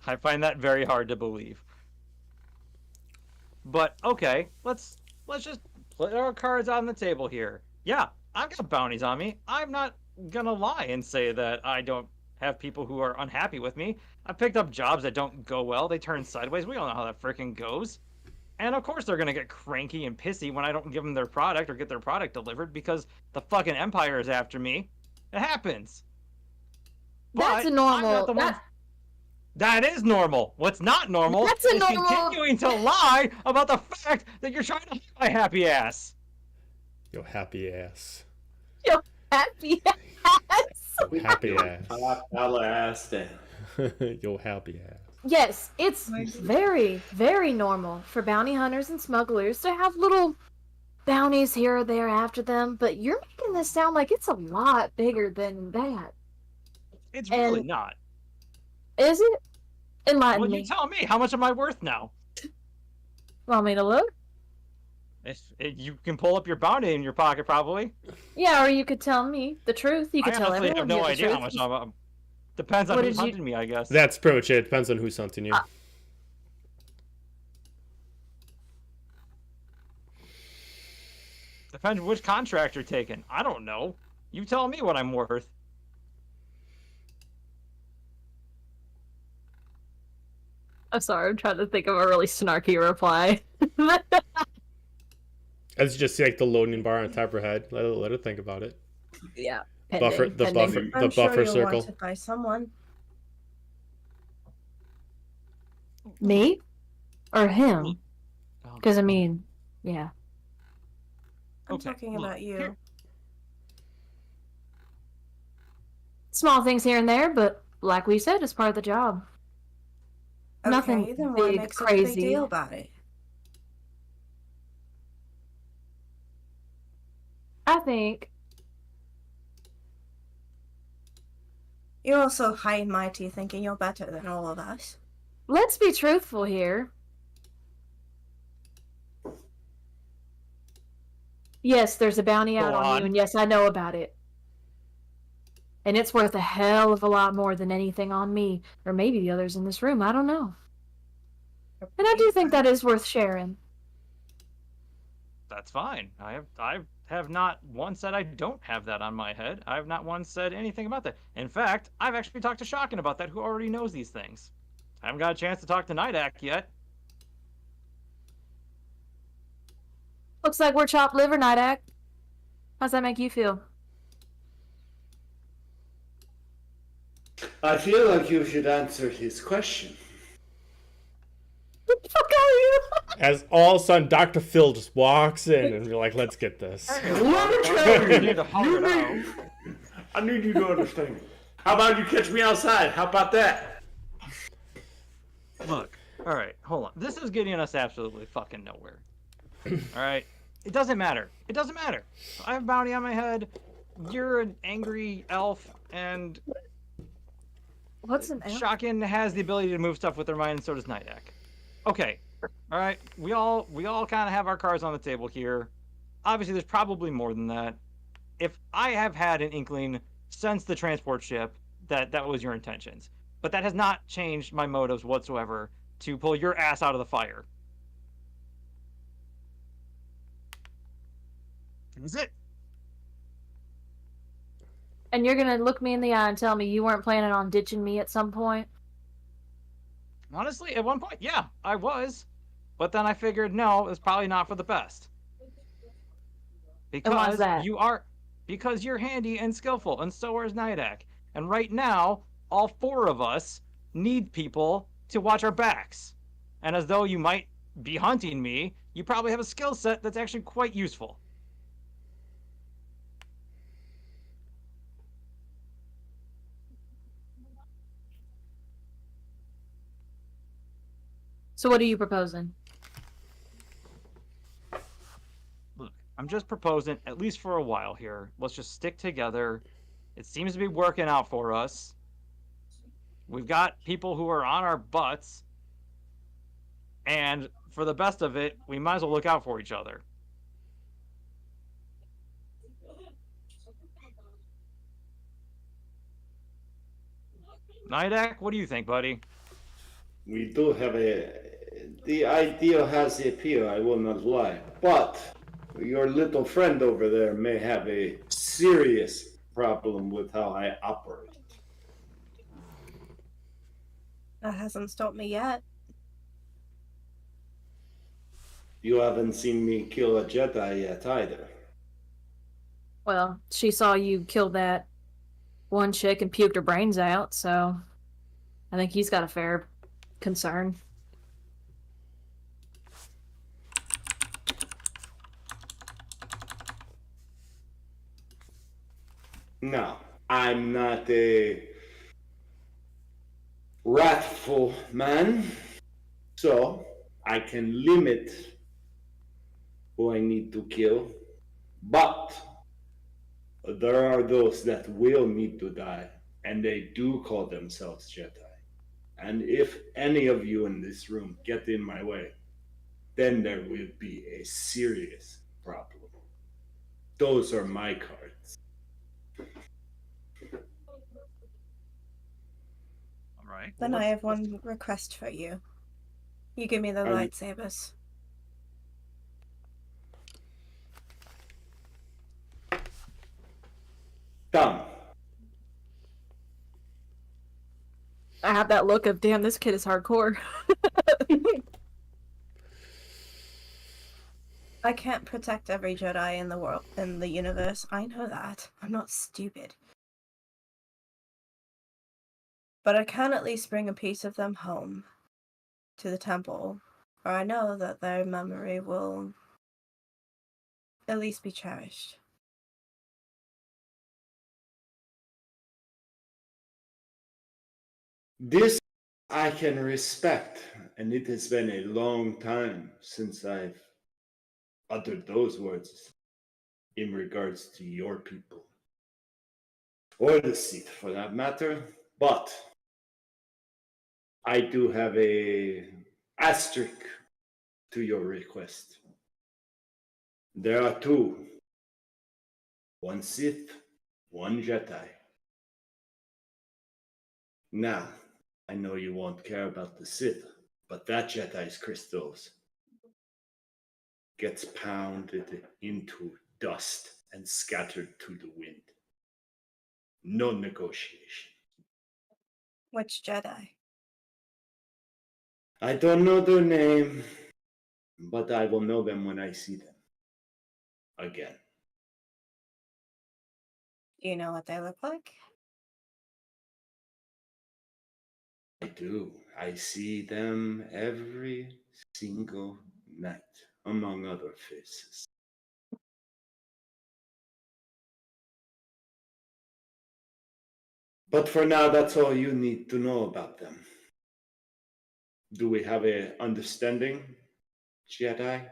E: I find that very hard to believe. But okay, let's just put our cards on the table here. Yeah, I've got bounties on me. I'm not gonna lie and say that I don't have people who are unhappy with me. I picked up jobs that don't go well. They turn sideways. We all know how that freaking goes. And of course they're gonna get cranky and pissy when I don't give them their product or get their product delivered because the fucking Empire is after me. It happens.
B: That's
E: But
B: a normal.
E: I'm not the one. That is normal. What's not normal
B: That's a
E: is
B: normal-
E: continuing to lie about the fact that you're trying to hide my happy ass.
A: Yo, happy ass.
B: Happy ass.
A: Yo, happy ass.
C: $5 ass down.
A: Yo, happy ass.
B: Yes, it's very, very normal for bounty hunters and smugglers to have little bounties here or there after them, but you're making this sound like it's a lot bigger than that.
E: It's really
B: And-
E: not.
B: Is it? Enlighten
E: Well,
B: me.
E: you tell me. How much am I worth now?
B: Want me to look?
E: If you can pull up your bounty in your pocket, probably.
B: Yeah, or you could tell me the truth. You could
E: I
B: tell
E: honestly
B: everyone
E: have no
B: here the
E: idea how
B: truth.
E: much I'm. Depends on
B: What
E: who's
B: did you-
E: hunting me, I guess.
A: That's pretty much it. Depends on who's hunting you.
E: Depends which contract you're taking. I don't know. You tell me what I'm worth.
B: I'm sorry, I'm trying to think of a really snarky reply.
A: As you just see, like, the loading bar on top of her head. Let her think about it.
B: Yeah.
A: Buffer- the buffer-
D: I'm
A: the
D: sure
A: buffer
D: you'll
A: circle.
D: want it by someone.
B: Me? Or him?
E: Oh,
B: Because, I mean, yeah.
D: I'm
E: Okay,
D: talking
E: look,
D: about you.
E: here-
B: Small things here and there, but like we said, it's part of the job.
D: Okay,
B: Nothing
D: then why
B: big,
D: make such a big
B: crazy.
D: deal about it?
B: I think
D: You're also high and mighty, thinking you're better than all of us.
B: let's be truthful here. Yes, there's a bounty out
E: Go
B: on
E: on.
B: you, and yes, I know about it. And it's worth a hell of a lot more than anything on me, or maybe the others in this room. I don't know. And I do think that is worth sharing.
E: That's fine. I have not once said I don't have that on my head. I have not once said anything about that. In fact, I've actually talked to Shockin about that, who already knows these things. I haven't got a chance to talk to Nydak yet.
B: Looks like we're chopped liver, Nydak. How's that make you feel?
C: I feel like you should answer his question.
B: What the fuck are you?
A: As all of a sudden, Dr. Phil just walks in, and you're like, let's get this.
C: Let me tell
E: You need to holler it out.
C: I need you to understand. How about you catch me outside? How about that?
E: Look, all right, hold on. This is getting us absolutely fucking nowhere. All right, it doesn't matter. It doesn't matter. I have a bounty on my head. You're an angry elf, and
B: What's an elf?
E: Shockin has the ability to move stuff with their mind, and so does Nydak. Okay, all right. We all kind of have our cards on the table here. Obviously, there's probably more than that. If I have had an inkling since the transport ship that was your intentions, but that has not changed my motives whatsoever to pull your ass out of the fire. That's it.
B: And you're gonna look me in the eye and tell me you weren't planning on ditching me at some point?
E: Honestly, at one point, yeah, I was. But then I figured, no, it's probably not for the best.
B: And why is
E: Because
B: that?
E: because you're handy and skillful, and so is Nydak. And right now, all 4 of us need people to watch our backs. And as though you might be hunting me, you probably have a skill set that's actually quite useful.
B: So what are you proposing?
E: Look, I'm just proposing, at least for a while here, let's just stick together. It seems to be working out for us. We've got people who are on our butts. And for the best of it, we might as well look out for each other. Nydak, what do you think, buddy?
C: We do have the idea has the appeal, I will not lie. But your little friend over there may have a serious problem with how I operate.
D: That hasn't stopped me yet.
C: You haven't seen me kill a Jedi yet either.
B: Well, she saw you kill that one chick and puked her brains out, so I think he's got a fair concern.
C: No, I'm not a wrathful man, so I can limit who I need to kill, but there are those that will need to die, and they do call themselves Jedi. And if any of you in this room get in my way, then there will be a serious problem. Those are my cards.
E: All right.
D: Then
E: well,
D: I have
E: let's-
D: one request for you. You give me the lightsabers.
C: Done.
B: I have that look of, damn, this kid is hardcore.
D: I can't protect every Jedi in the world, in the universe. I know that. I'm not stupid. But I can at least bring a piece of them home to the temple, where I know that their memory will at least be cherished.
C: This I can respect, and it has been a long time since I've uttered those words in regards to your people. Or the Sith, for that matter. But I do have a asterisk to your request. There are two. One Sith, one Jedi. Now, I know you won't care about the Sith, but that Jedi's crystals gets pounded into dust and scattered to the wind. No negotiation.
D: Which Jedi?
C: I don't know their name, but I will know them when I see them. Again.
D: Do you know what they look like?
C: I do. I see them every single night, among other faces. But for now, that's all you need to know about them. Do we have an understanding, Jedi?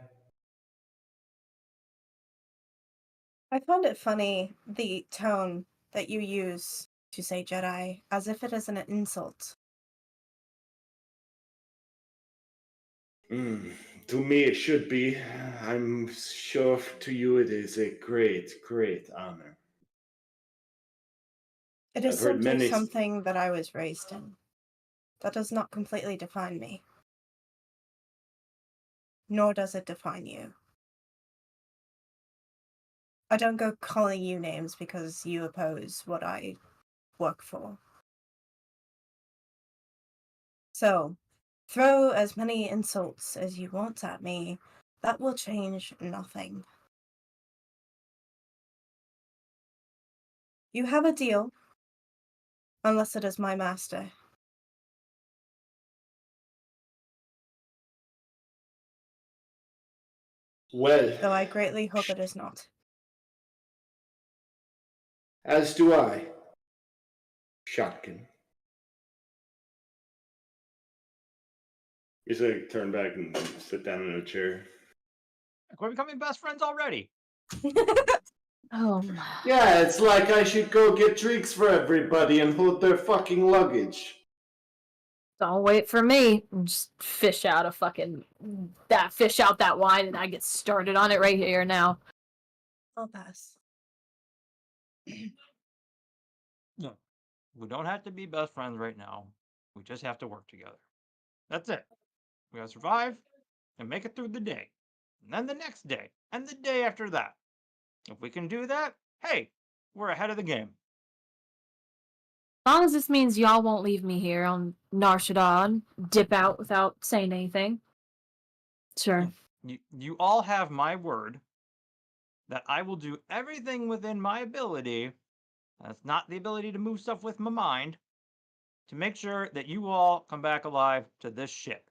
D: I found it funny, the tone that you use to say Jedi, as if it is an insult.
C: To me, it should be. I'm sure to you it is a great, great honor.
D: It is
C: I've heard
D: simply
C: many-
D: something that I was raised in. That does not completely define me. Nor does it define you. I don't go calling you names because you oppose what I work for. So, throw as many insults as you want at me. That will change nothing. You have a deal, unless it is my master.
C: Well,
D: Though I greatly hope it is not.
C: as do I, Shotgun. He's like turn back and sit down in a chair.
E: We're becoming best friends already.
B: Oh,
C: Yeah, it's like I should go get drinks for everybody and hold their fucking luggage.
B: don't wait for me. Just fish out that wine, and I get started on it right here now.
D: I'll pass.
E: No, we don't have to be best friends right now. We just have to work together. That's it. We gotta survive and make it through the day, and then the next day, and the day after that. If we can do that, hey, we're ahead of the game.
B: As long as this means y'all won't leave me here on Nar Shaddaa and dip out without saying anything. Sure.
E: You all have my word that I will do everything within my ability, that's not the ability to move stuff with my mind, to make sure that you all come back alive to this ship.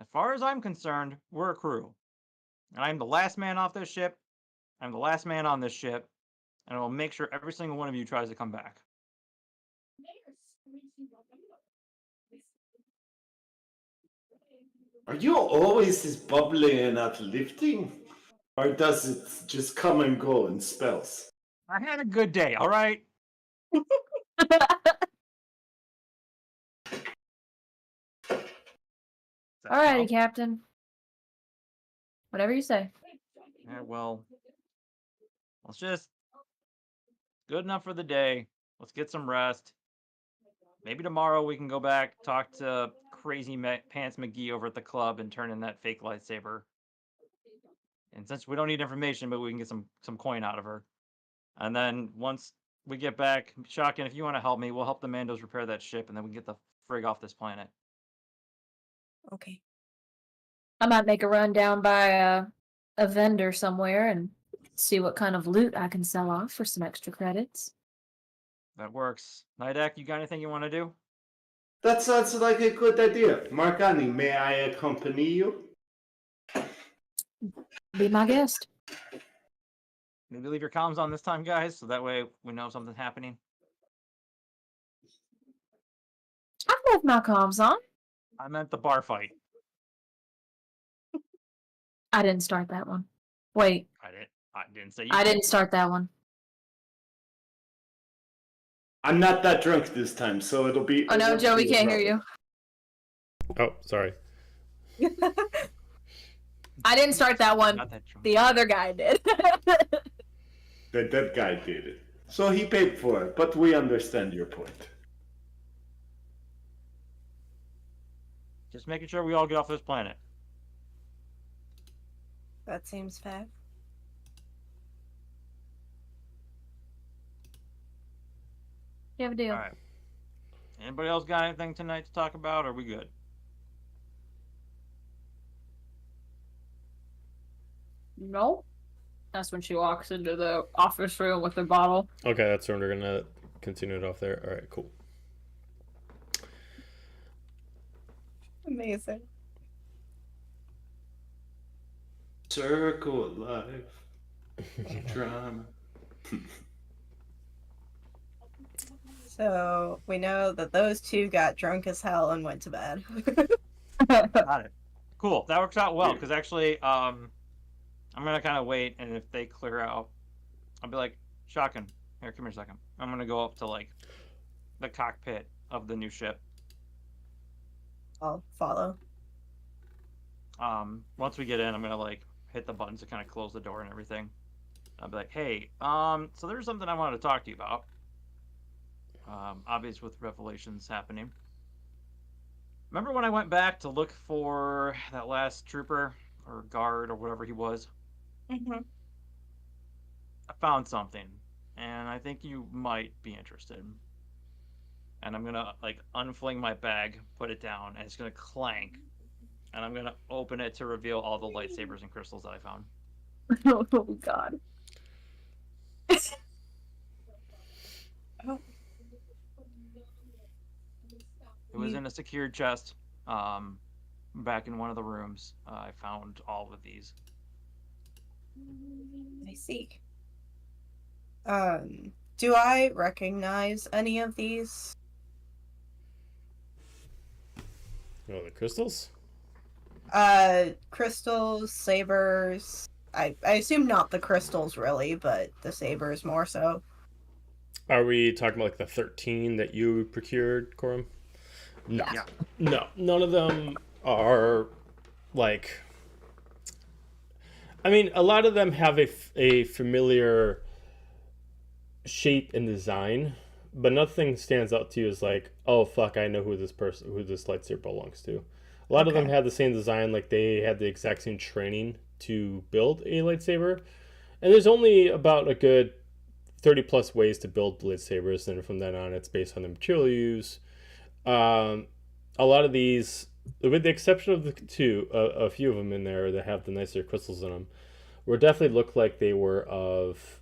E: As far as I'm concerned, we're a crew. And I'm the last man off this ship. I'm the last man on this ship. And I will make sure every single one of you tries to come back.
C: Are you always this bubbly and uplifting? Or does it just come and go in spells?
E: I had a good day, all right?
B: Alrighty, Captain. Whatever you say.
E: Yeah, well, let's just good enough for the day. Let's get some rest. Maybe tomorrow we can go back, talk to Crazy Pants McGee over at the club and turn in that fake lightsaber. And since we don't need information, but we can get some coin out of her. And then once we get back, Shotgun, if you want to help me, we'll help the Mandos repair that ship, and then we can get the frig off this planet.
D: Okay.
B: I might make a run down by a vendor somewhere and see what kind of loot I can sell off for some extra credits.
E: That works. Nydak, you got anything you want to do?
C: That sounds like a good idea. Marg'ani, may I accompany you?
B: Be my guest.
E: Maybe leave your comms on this time, guys, so that way we know something's happening.
B: I've left my comms on.
E: I meant the bar fight.
B: I didn't start that one. Wait,
E: I didn't say you
B: I
E: did.
B: didn't start that one.
C: I'm not that drunk this time, so it'll be...
B: Oh no, Joe, we can't hear you.
A: Oh, sorry.
B: I didn't start that one.
E: Not that drunk.
B: The other guy did.
C: That guy did it. So he paid for it, but we understand your point.
E: Just making sure we all get off this planet.
D: That seems fair.
B: You have a deal.
E: All right. Anybody else got anything tonight to talk about? Or are we good?
B: No. That's when she walks into the office room with her bottle.
A: Okay, that's when we're gonna continue it off there. All right, cool.
D: Amazing.
C: Circle of life. Drama.
D: So we know that those two got drunk as hell and went to bed.
E: Got it. Cool. That works out well, because actually, I'm going to kind of wait, and if they clear out, I'll be like, Shotgun, here, come here a second. I'm going to go up to, like, the cockpit of the new ship.
D: I'll follow.
E: Once we get in, I'm going to, like, hit the buttons to kind of close the door and everything. I'll be like, hey, so there's something I wanted to talk to you about. Obvious with revelations happening. Remember when I went back to look for that last trooper or guard or whatever he was?
D: Mm-hmm.
E: I found something, and I think you might be interested. And I'm gonna like unfling my bag, put it down, and it's gonna clank. And I'm gonna open it to reveal all the lightsabers and crystals that I found.
B: Oh God.
D: Oh.
E: It was in a secured chest, back in one of the rooms. I found all of these.
D: I see. Do I recognize any of these?
A: Oh, the crystals?
D: Crystals, sabers. I assume not the crystals really, but the sabers more so.
A: Are we talking about like the 13 that you procured, Kor'um? No.
E: Yeah.
A: No, none of them are like. I mean, a lot of them have a familiar shape and design, but nothing stands out to you as like, oh fuck, I know who this lightsaber belongs to. A lot of them
D: Okay.
A: have the same design, like they had the exact same training to build a lightsaber, and there's only about a good 30 plus ways to build lightsabers, and from then on, it's based on the material you use. A lot of these, with the exception of a few of them in there that have the nicer crystals in them, were definitely look like they were of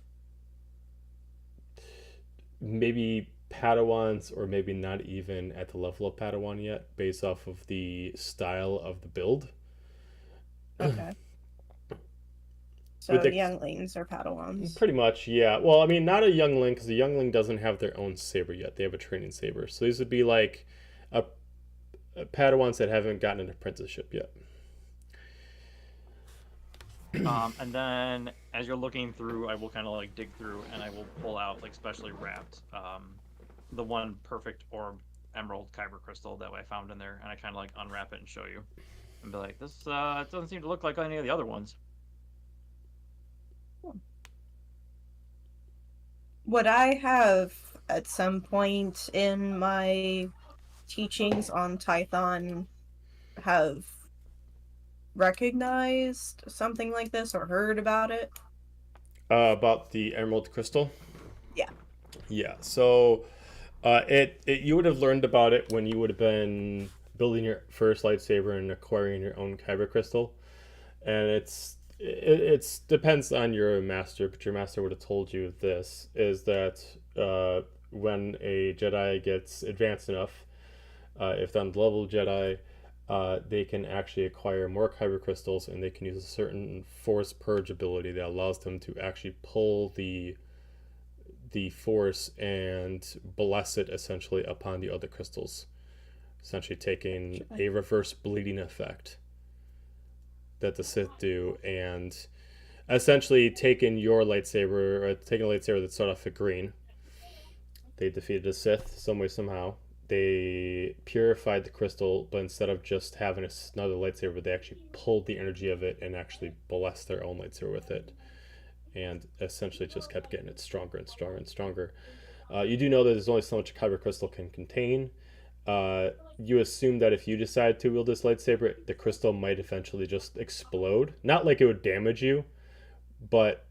A: maybe Padawans, or maybe not even at the level of Padawan yet, based off of the style of the build.
D: Okay. So
A: With the-
D: younglings or Padawans.
A: Pretty much, yeah. Well, I mean, not a youngling, because the youngling doesn't have their own saber yet. They have a training saber. So these would be like a Padawans that haven't gotten an apprenticeship yet.
E: And then as you're looking through, I will kind of like dig through, and I will pull out like specially wrapped the one perfect orb emerald kyber crystal that I found in there, and I kind of like unwrap it and show you, and be like, this doesn't seem to look like any of the other ones.
D: Would I have at some point in my teachings on Tython have recognized something like this or heard about it?
A: About the emerald crystal?
D: Yeah.
A: Yeah. So you would have learned about it when you would have been building your first lightsaber and acquiring your own kyber crystal. And it depends on your master, but your master would have told you this, is that when a Jedi gets advanced enough, if they're on the level Jedi, they can actually acquire more kyber crystals, and they can use a certain force purge ability that allows them to actually pull the force and bless it essentially upon the other crystals, essentially taking a reverse bleeding effect that the Sith do, and essentially taking a lightsaber that started off at green. They defeated the Sith some way, somehow. They purified the crystal, but instead of just having another lightsaber, they actually pulled the energy of it and actually blessed their own lightsaber with it, and essentially just kept getting it stronger and stronger and stronger. You do know that there's only so much a kyber crystal can contain. You assume that if you decide to wield this lightsaber, the crystal might eventually just explode. Not like it would damage you, but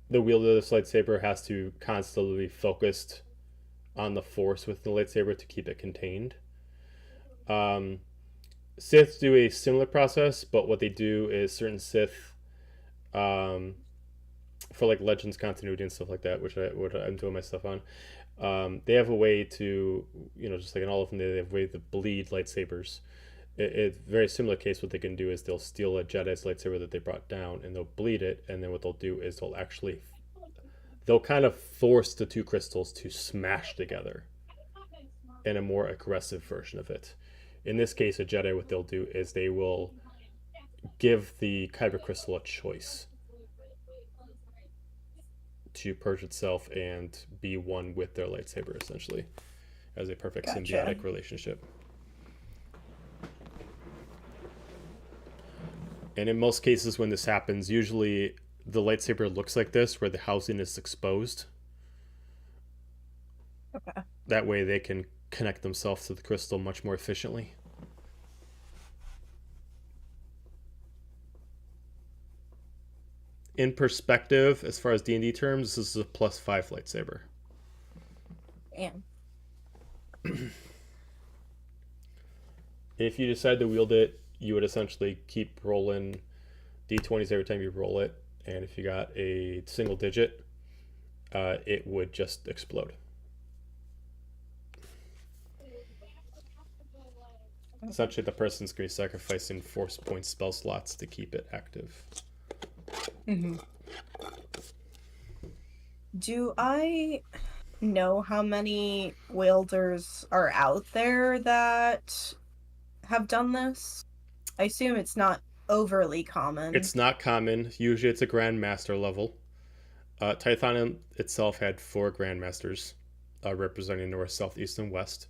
A: the wielder of this lightsaber has to constantly be focused on the force with the lightsaber to keep it contained. Sith do a similar process, but what they do is certain Sith, for like Legends continuity and stuff like that, which I'm doing my stuff on, they have a way to, just like in all of them, they have a way to bleed lightsabers. It's a very similar case. What they can do is they'll steal a Jedi's lightsaber that they brought down, and they'll bleed it, and then what they'll do is they'll kind of force the two crystals to smash together in a more aggressive version of it. In this case, a Jedi, what they'll do is they will give the kyber crystal a choice to purge itself and be one with their lightsaber, essentially, as a perfect symbiotic relationship. And in most cases when this happens, usually the lightsaber looks like this, where the housing is exposed.
D: Okay.
A: That way they can connect themselves to the crystal much more efficiently. In perspective, as far as D&D terms, this is a +5 lightsaber.
D: Damn.
A: If you decide to wield it, you would essentially keep rolling d20s every time you roll it, and if you got a single digit, it would just explode. Essentially, the person's going to be sacrificing force point spell slots to keep it active.
D: Mm-hmm. Do I know how many wielders are out there that have done this? I assume it's not overly common.
A: It's not common. Usually it's a Grandmaster level. Tython itself had 4 Grandmasters representing North, South, East, and West.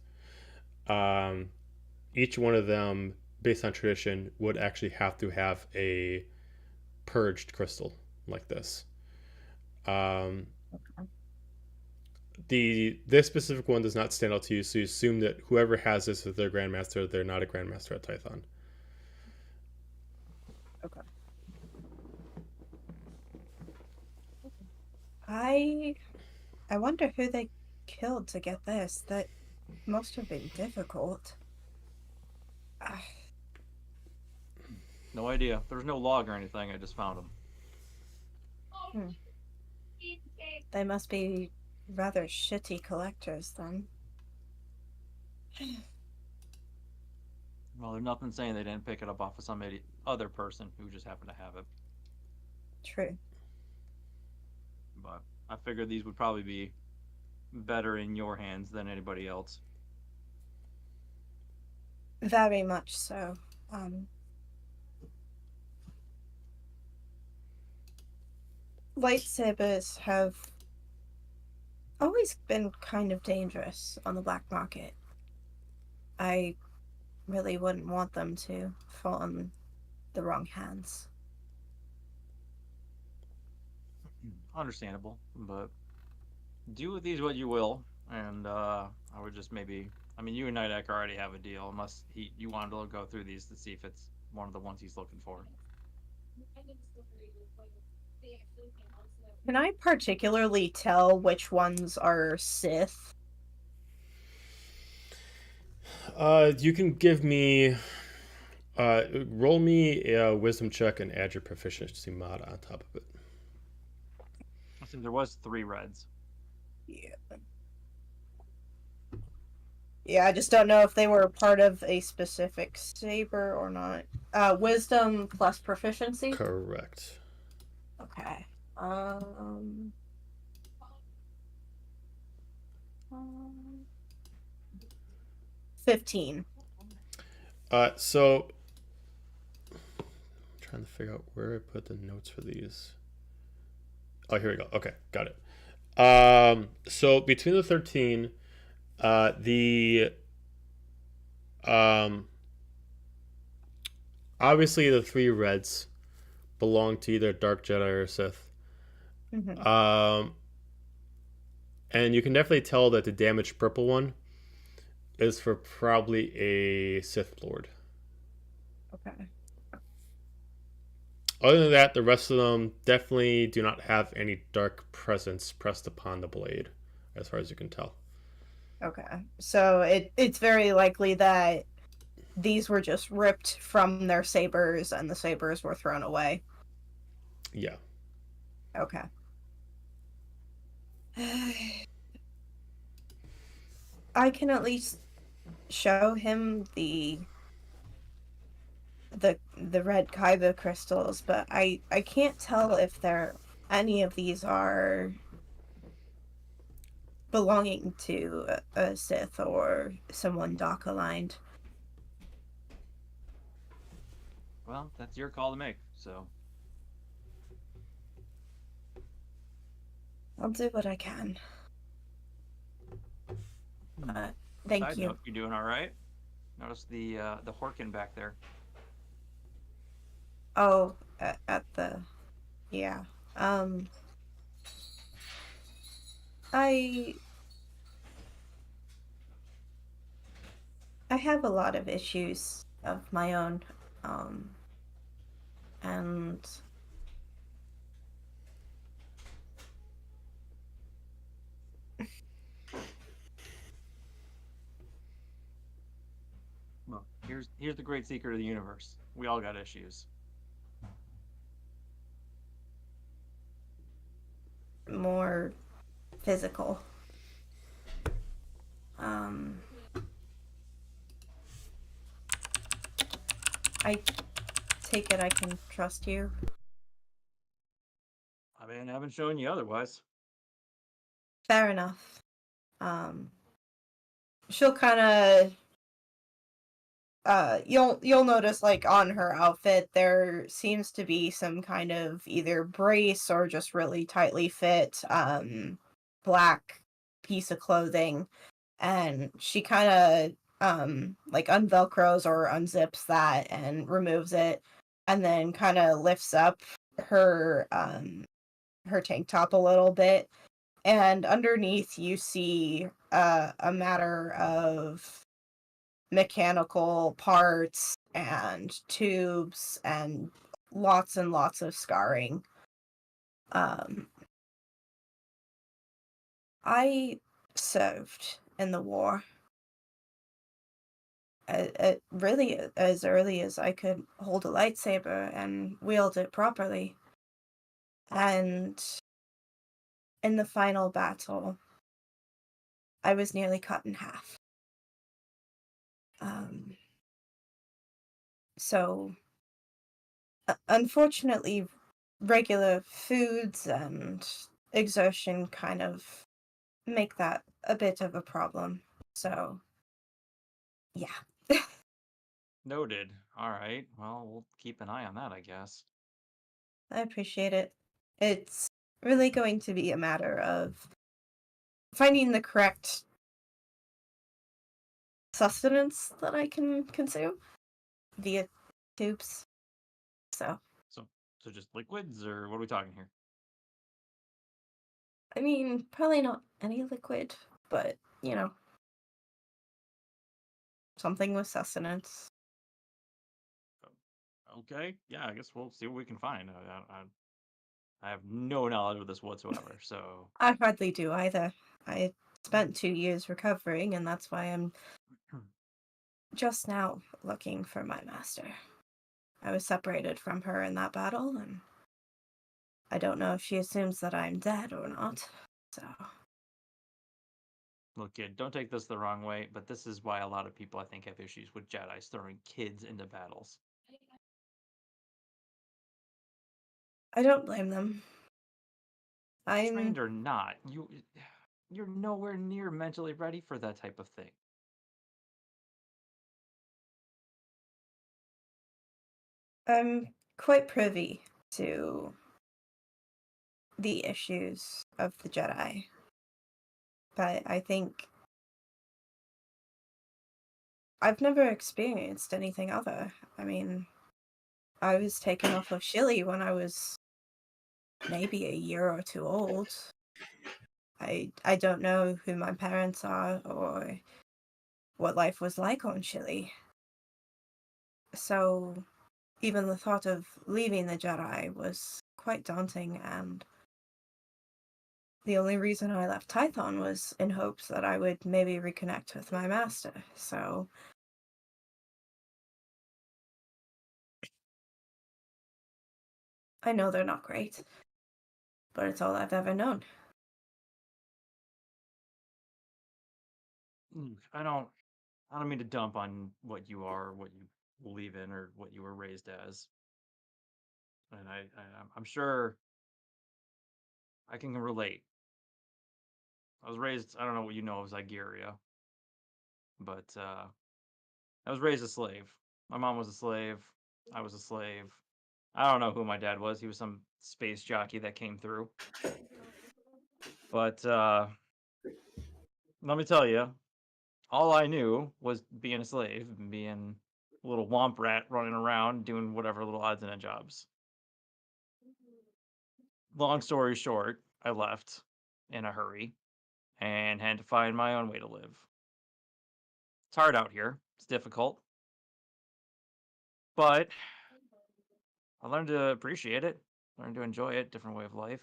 A: Each one of them, based on tradition, would actually have to have a purged crystal like this. This specific one does not stand out to you, so you assume that whoever has this is their Grandmaster. They're not a Grandmaster at Tython.
D: Okay. I wonder who they killed to get this. That must have been difficult.
E: No idea. There's no log or anything. I just found them.
D: They must be rather shitty collectors then.
E: Well, there's nothing saying they didn't pick it up off of some other person who just happened to have it.
D: True.
E: But I figured these would probably be better in your hands than anybody else.
D: Very much so. Lightsabers have always been kind of dangerous on the black market. I really wouldn't want them to fall in the wrong hands.
E: Understandable, but do with these what you will, and I would just maybe... I mean, you and Nydak already have a deal, unless you wanted to go through these to see if it's one of the ones he's looking for.
D: Can I particularly tell which ones are Sith?
A: You can give me... roll me a wisdom check and add your proficiency mod on top of it.
E: I think there was 3 reds.
D: Yeah. Yeah, I just don't know if they were part of a specific saber or not. Wisdom plus proficiency?
A: Correct.
D: Okay. 15.
A: So... I'm trying to figure out where I put the notes for these. Oh, here we go. Okay, got it. So between the 13... obviously the 3 reds belong to either Dark Jedi or Sith.
D: Mm-hmm.
A: And you can definitely tell that the damaged purple one is for probably a Sith Lord.
D: Okay.
A: Other than that, the rest of them definitely do not have any dark presence pressed upon the blade, as far as you can tell.
D: Okay. So it's very likely that these were just ripped from their sabers and the sabers were thrown away.
A: Yeah.
D: Okay. I can at least show him the red Kyber crystals, but I can't tell if any of these are belonging to a Sith or someone dark aligned.
E: Well, that's your call to make, so...
D: I'll do what I can. Thank
E: Side
D: you.
E: note, you doing all right? Notice the Horkin back there.
D: Oh, at the... Yeah. I have a lot of issues of my own, and
E: Well, here's the great secret of the universe. We all got issues.
D: more physical. I take it I can trust you.
E: I mean, I haven't shown you otherwise.
D: Fair enough. She'll kind of you'll notice like on her outfit there seems to be some kind of either brace or just really tightly fit black piece of clothing, and she kind of like unvelcros or unzips that and removes it, and then kind of lifts up her her tank top a little bit, and underneath you see a matter of mechanical parts and tubes and lots of scarring. I served in the war. Really as early as I could hold a lightsaber and wield it properly. And in the final battle, I was nearly cut in half. So, unfortunately, regular foods and exertion kind of make that a bit of a problem. So, yeah.
E: Noted. All right. Well, we'll keep an eye on that, I guess.
D: I appreciate it. It's really going to be a matter of finding the correct sustenance that I can consume via tubes. So,
E: So just liquids, or what are we talking here?
D: I mean, probably not any liquid, but, you know, something with sustenance.
E: Okay. Yeah, I guess we'll see what we can find. I have no knowledge of this whatsoever, so
D: I hardly do either. I spent 2 years recovering, and that's why I'm just now looking for my master. I was separated from her in that battle, and I don't know if she assumes that I'm dead or not, so...
E: look, kid, don't take this the wrong way, but this is why a lot of people, I think, have issues with Jedi's throwing kids into battles.
D: I don't blame them.
E: Trained or not, you're nowhere near mentally ready for that type of thing.
D: I'm quite privy to the issues of the Jedi, but I think I've never experienced anything other. I mean, I was taken off of Shilly when I was maybe a year or two old. I don't know who my parents are or what life was like on Shilly. So even the thought of leaving the Jedi was quite daunting, and the only reason I left Tython was in hopes that I would maybe reconnect with my master. So I know they're not great, but it's all I've ever known.
E: I don't mean to dump on what you are, what you believe in, or what you were raised as. And I'm sure I can relate. I was raised, I don't know what you know of Zygeria, but I was raised a slave. My mom was a slave. I was a slave. I don't know who my dad was. He was some space jockey that came through. But let me tell you, all I knew was being a slave and being a little womp rat running around doing whatever little odds and end jobs. Long story short, I left in a hurry and had to find my own way to live. It's hard out here. It's difficult. But I learned to appreciate it, learned to enjoy it, different way of life.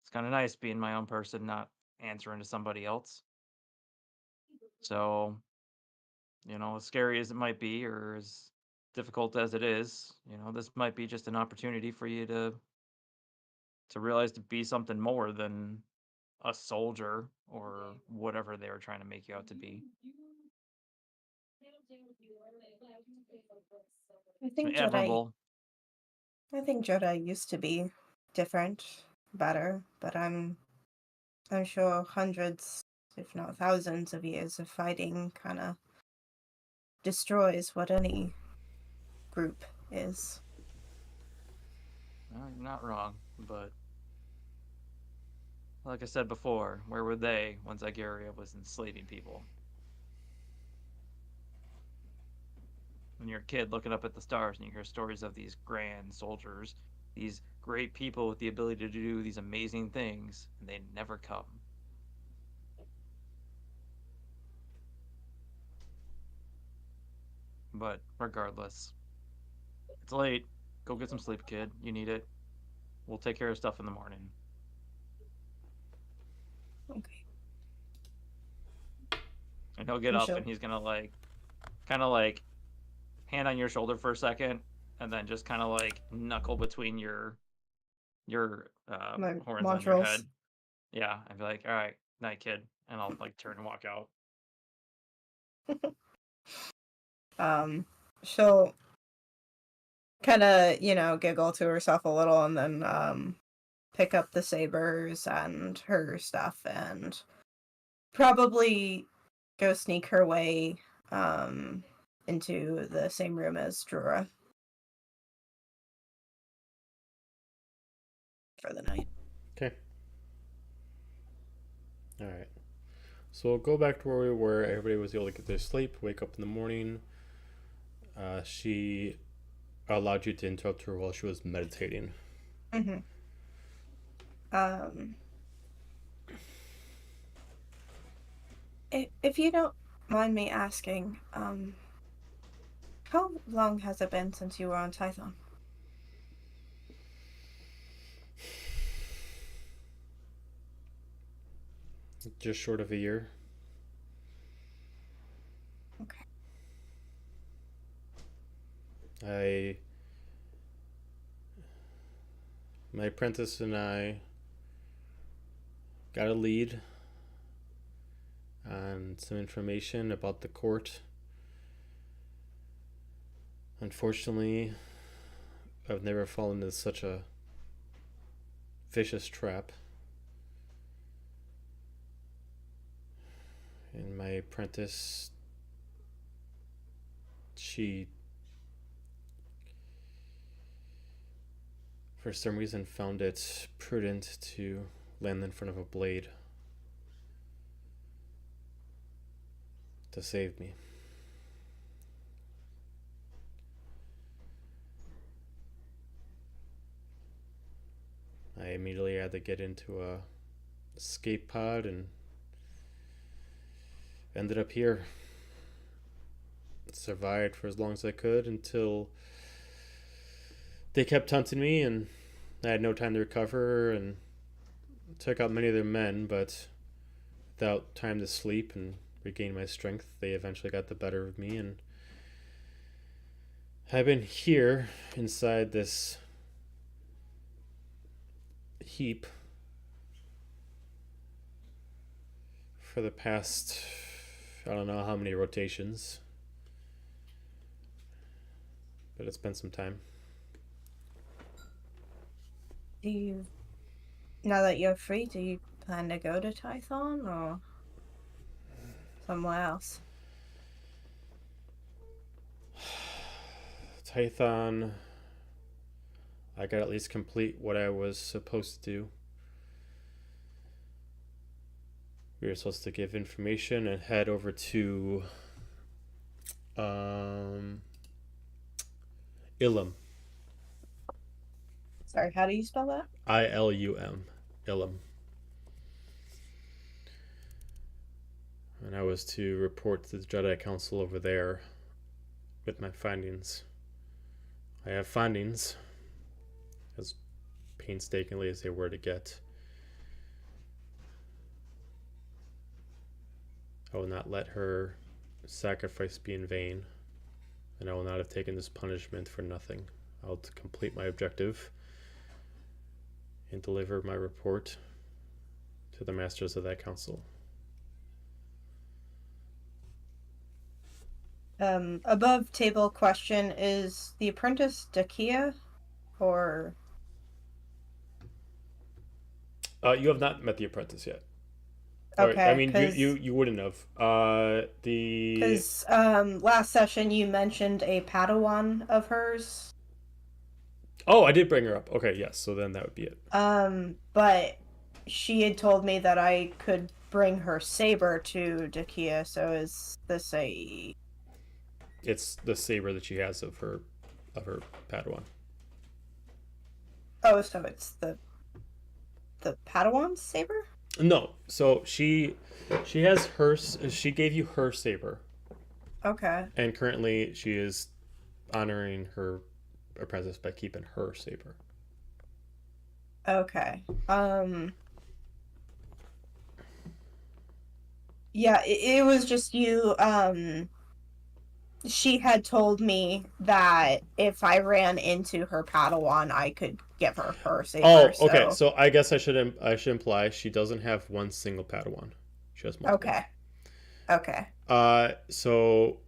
E: It's kind of nice being my own person, not answering to somebody else. So, as scary as it might be, or as difficult as it is, this might be just an opportunity for you to realize to be something more than a soldier or whatever they were trying to make you out to be.
D: I think Jedi
E: Admirable.
D: I think Jedi used to be different, better, but I'm sure hundreds, if not thousands of years of fighting kind of destroys what any group is.
E: No, you're not wrong, but like I said before, where were they when Zygeria was enslaving people? When you're a kid looking up at the stars and you hear stories of these grand soldiers, these great people with the ability to do these amazing things, and they never come. But regardless, it's late. Go get some sleep, kid. You need it. We'll take care of stuff in the morning.
D: Okay.
E: And he'll get
D: You
E: up
D: shall.
E: and he's gonna kind of hand on your shoulder for a second, and then just kind of knuckle between your
D: My
E: horns on your
D: montrals.
E: head. Yeah, I'd be like, all right, night, kid, and I'll turn and walk out.
D: She'll kind of, giggle to herself a little and then pick up the sabers and her stuff and probably go sneak her way into the same room as Drura for the night.
A: Okay. All right. So we'll go back to where we were. Everybody was able to get their sleep, wake up in the morning. She allowed you to interrupt her while she was meditating.
D: Mm-hmm. If you don't mind me asking, how long has it been since you were on Tython?
A: Just short of a year.
D: Okay.
A: My apprentice and I got a lead on some information about the court. Unfortunately, I've never fallen into such a vicious trap. And my apprentice, she, for some reason, found it prudent to land in front of a blade to save me. I immediately had to get into a escape pod and ended up here. Survived for as long as I could until they kept hunting me, and I had no time to recover and took out many of their men, but without time to sleep and regain my strength, they eventually got the better of me, and I've been here inside this heap for the past, I don't know how many rotations, but it's been some time.
D: Now that you're free, do you plan to go to Tython or somewhere else?
A: Tython, I gotta at least complete what I was supposed to do. We were supposed to give information and head over to Ilum.
D: Sorry, how do you spell that?
A: ILUM. Ilum. And I was to report to the Jedi Council over there with my findings. I have findings, as painstakingly as they were to get. I will not let her sacrifice be in vain, and I will not have taken this punishment for nothing. I'll complete my objective and deliver my report to the masters of that council.
D: Above table question, is the apprentice Dakia or...
A: You have not met the apprentice yet. Or,
D: Okay,
A: I mean, you wouldn't have.
D: Because last session you mentioned a Padawan of hers.
A: Oh, I did bring her up. Okay, yes. So then that would be it.
D: But she had told me that I could bring her saber to Dakia. So is this a?
A: It's the saber that she has of her Padawan.
D: Oh, so it's the Padawan's saber?
A: No, so she has her. She gave you her saber,
D: Okay.
A: and currently she is honoring her apprentice by keeping her saber.
D: Okay. Yeah, it was just you. She had told me that if I ran into her Padawan, I could give her her saber.
A: Oh, okay.
D: So
A: So I guess I should imply she doesn't have one single Padawan. She has multiple.
D: okay. Okay.
A: So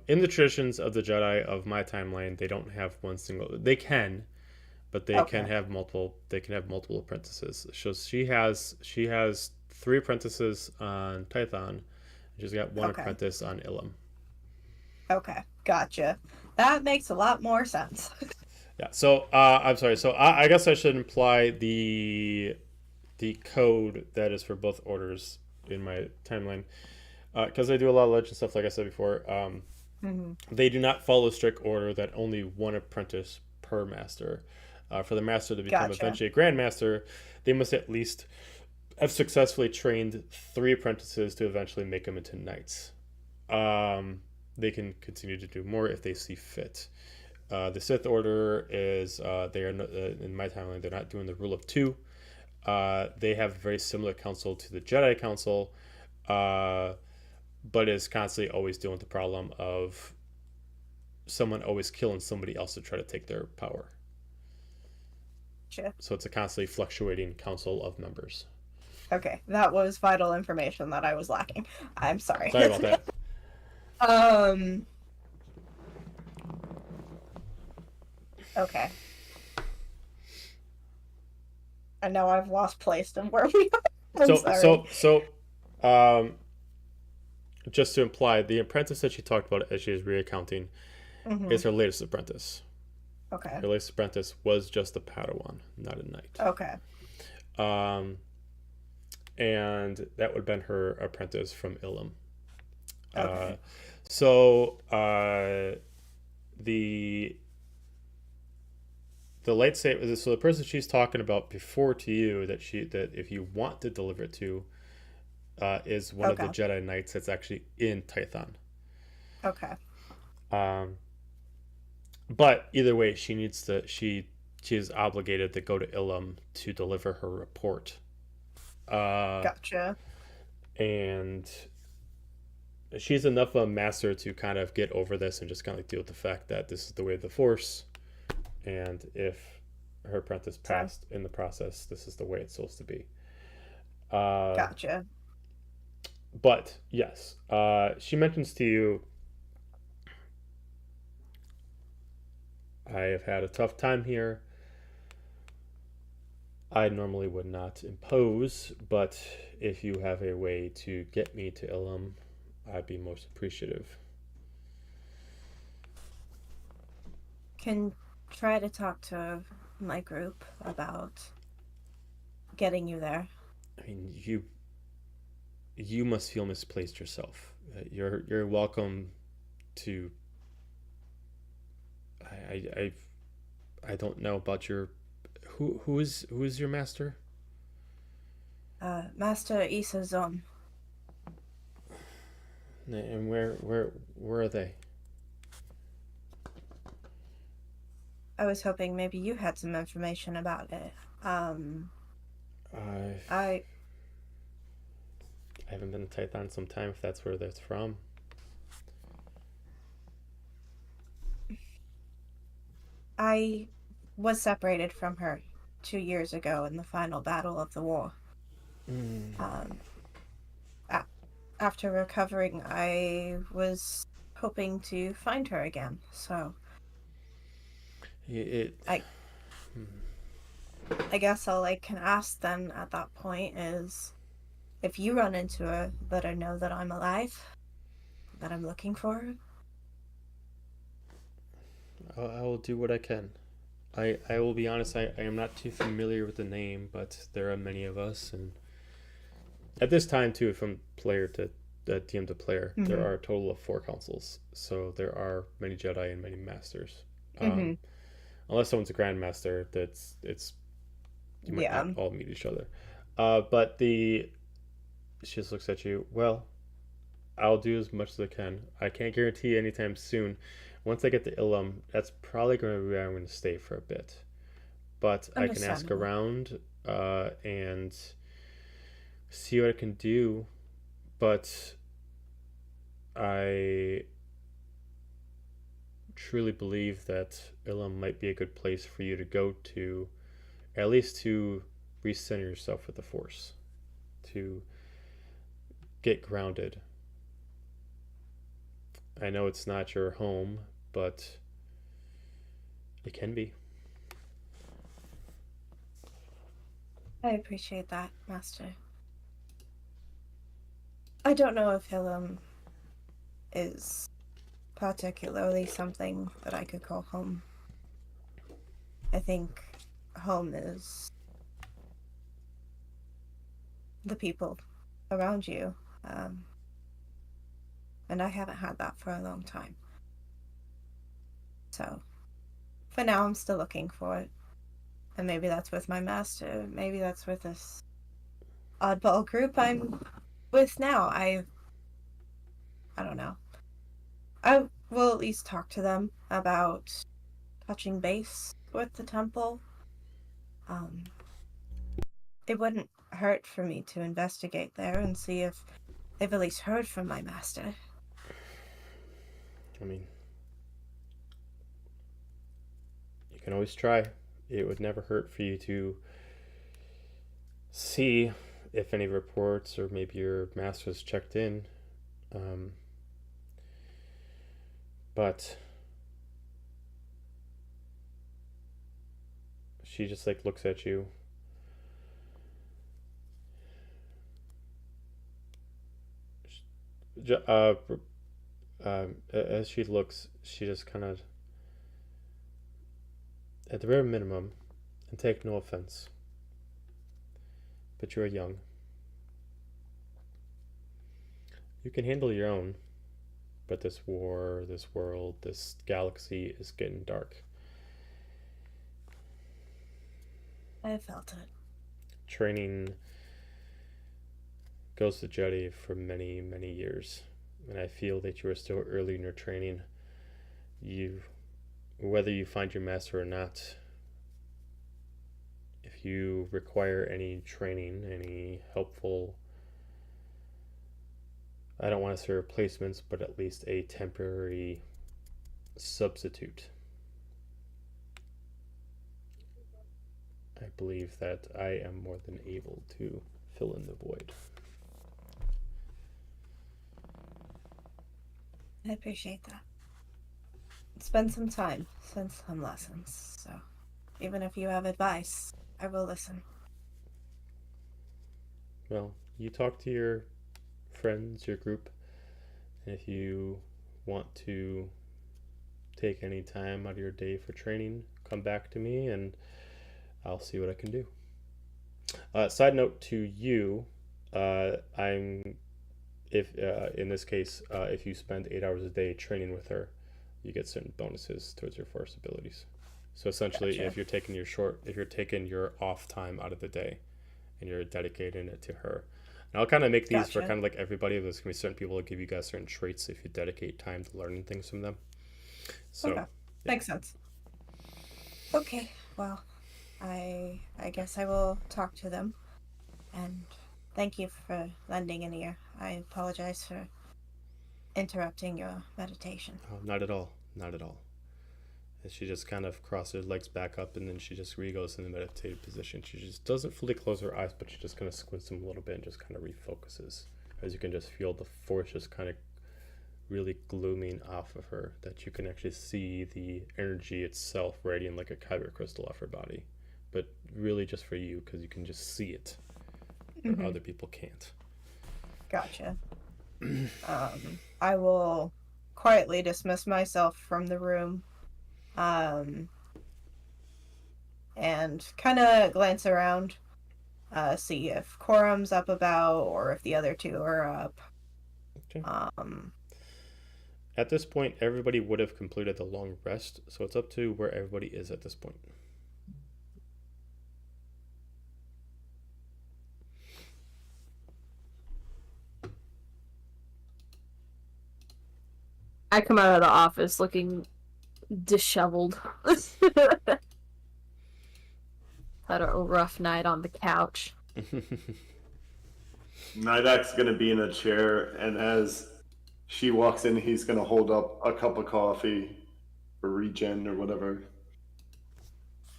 A: in the traditions of the Jedi of my timeline, they don't have one single. They can, but they can
D: Okay.
A: have multiple. They can have multiple apprentices. So she has 3 apprentices on Tython. She's got 1
D: Okay.
A: apprentice on Ilum.
D: Okay. Gotcha. That makes a lot more sense.
A: Yeah. So I'm sorry. So I guess I should imply the code that is for both orders in my timeline, because I do a lot of legend stuff. Like I said before, they do not follow strict order that only 1 apprentice per master. For the master to become
D: Gotcha.
A: eventually a grandmaster, they must at least have successfully trained 3 apprentices to eventually make them into knights. They can continue to do more if they see fit. The Sith Order is they are in my timeline, they're not doing the rule of 2. They have a very similar council to the Jedi Council, but is constantly always dealing with the problem of someone always killing somebody else to try to take their power.
D: Gotcha.
A: So it's a constantly fluctuating council of members.
D: Okay, that was vital information that I was lacking. I'm sorry.
A: Sorry about that.
D: Okay. I know I've lost place in where we are. I'm sorry.
A: Just to imply, the apprentice that she talked about as she is reaccounting is her latest apprentice.
D: Okay.
A: Her latest apprentice was just a Padawan, not a knight.
D: Okay.
A: And that would have been her apprentice from Ilum.
D: Okay.
A: The lightsaber. So the person she's talking about before to you that if you want to deliver it to, is one of the Jedi Knights that's actually in Tython.
D: Okay.
A: But either way, she is obligated to go to Ilum to deliver her report.
D: Gotcha.
A: And she's enough of a master to kind of get over this and just kind of deal with the fact that this is the way of the Force, and if her apprentice passed in the process, this is the way it's supposed to be.
D: Gotcha.
A: But yes, she mentions to you, I have had a tough time here. I normally would not impose, but if you have a way to get me to Ilum, I'd be most appreciative.
D: Can try to talk to my group about getting you there.
A: I mean, you must feel misplaced yourself. You're welcome to. I don't know about your. Who is your master?
D: Master Issa Zom.
A: And where are they?
D: I was hoping maybe you had some information about it.
A: I haven't been to Tython some time, if that's where that's from.
D: I was separated from her 2 years ago in the final battle of the war. After recovering, I was hoping to find her again, so I guess all I can ask then at that point is if you run into her, let her know that I'm alive, that I'm looking for her.
A: I will do what I can. I will be honest, I am not too familiar with the name, but there are many of us, and at this time too, from player to DM to player, there are a total of 4 councils. So there are many Jedi and many masters. Unless someone's a grandmaster, it's you might not all meet each other. But she just looks at you. Well, I'll do as much as I can. I can't guarantee anytime soon. Once I get to Ilum, that's probably going to be where I'm going to stay for a bit. But I can ask around and see what I can do. But I truly believe that Ilum might be a good place for you to go to, at least to recenter yourself with the Force, to get grounded. I know it's not your home, but it can be.
D: I appreciate that, Master. I don't know if Ilum is particularly something that I could call home. I think home is the people around you. And I haven't had that for a long time. So, for now, I'm still looking for it. And maybe that's with my master. Maybe that's with this oddball group I'm with now. I don't know. I will at least talk to them about touching base with the temple. It wouldn't hurt for me to investigate there and see if they've at least heard from my master.
A: I mean, you can always try. It would never hurt for you to see if any reports or maybe your master's checked in. But she just like looks at you. As she looks, she just kind of, at the bare minimum, and take no offense, but you are young. You can handle your own, but this war, this world, this galaxy is getting dark.
D: I felt it.
A: Training goes to Jedi for many, many years. And I feel that you are still early in your training. Whether you find your master or not, if you require any training, any helpful, I don't want to say replacements, but at least a temporary substitute, I believe that I am more than able to fill in the void.
D: I appreciate that. It's been some time since some lessons, so even if you have advice, I will listen.
A: Well, you talk to your friends, your group, and if you want to take any time out of your day for training, come back to me and I'll see what I can do. Side note to you, in this case, if you spend 8 hours a day training with her, you get certain bonuses towards your Force abilities. So essentially,
D: Gotcha.
A: if you're taking your off time out of the day, and you're dedicating it to her, and I'll kind of make these for kind of like everybody. There's gonna be certain people that give you guys certain traits if you dedicate time to learning things from them. So,
D: okay. Makes sense. Okay, well, I guess I will talk to them, and thank you for lending an ear. I apologize for interrupting your meditation.
A: Oh, not at all, not at all. And she just kind of crosses her legs back up, and then she just goes in the meditative position. She just doesn't fully close her eyes, but she just kind of squints them a little bit and just kind of refocuses. As you can just feel the Force just kind of really glooming off of her, that you can actually see the energy itself radiating like a kyber crystal off her body, but really just for you, because you can just see it where other people can't.
D: Gotcha. I will quietly dismiss myself from the room. And kind of glance around, see if Kor'um's up about or if the other two are up.
A: Okay. At this point, everybody would have completed the long rest, so it's up to where everybody is at this point.
B: I come out of the office looking disheveled. Had a rough night on the couch.
F: Nydak's gonna be in a chair, and as she walks in, he's gonna hold up a cup of coffee or regen or whatever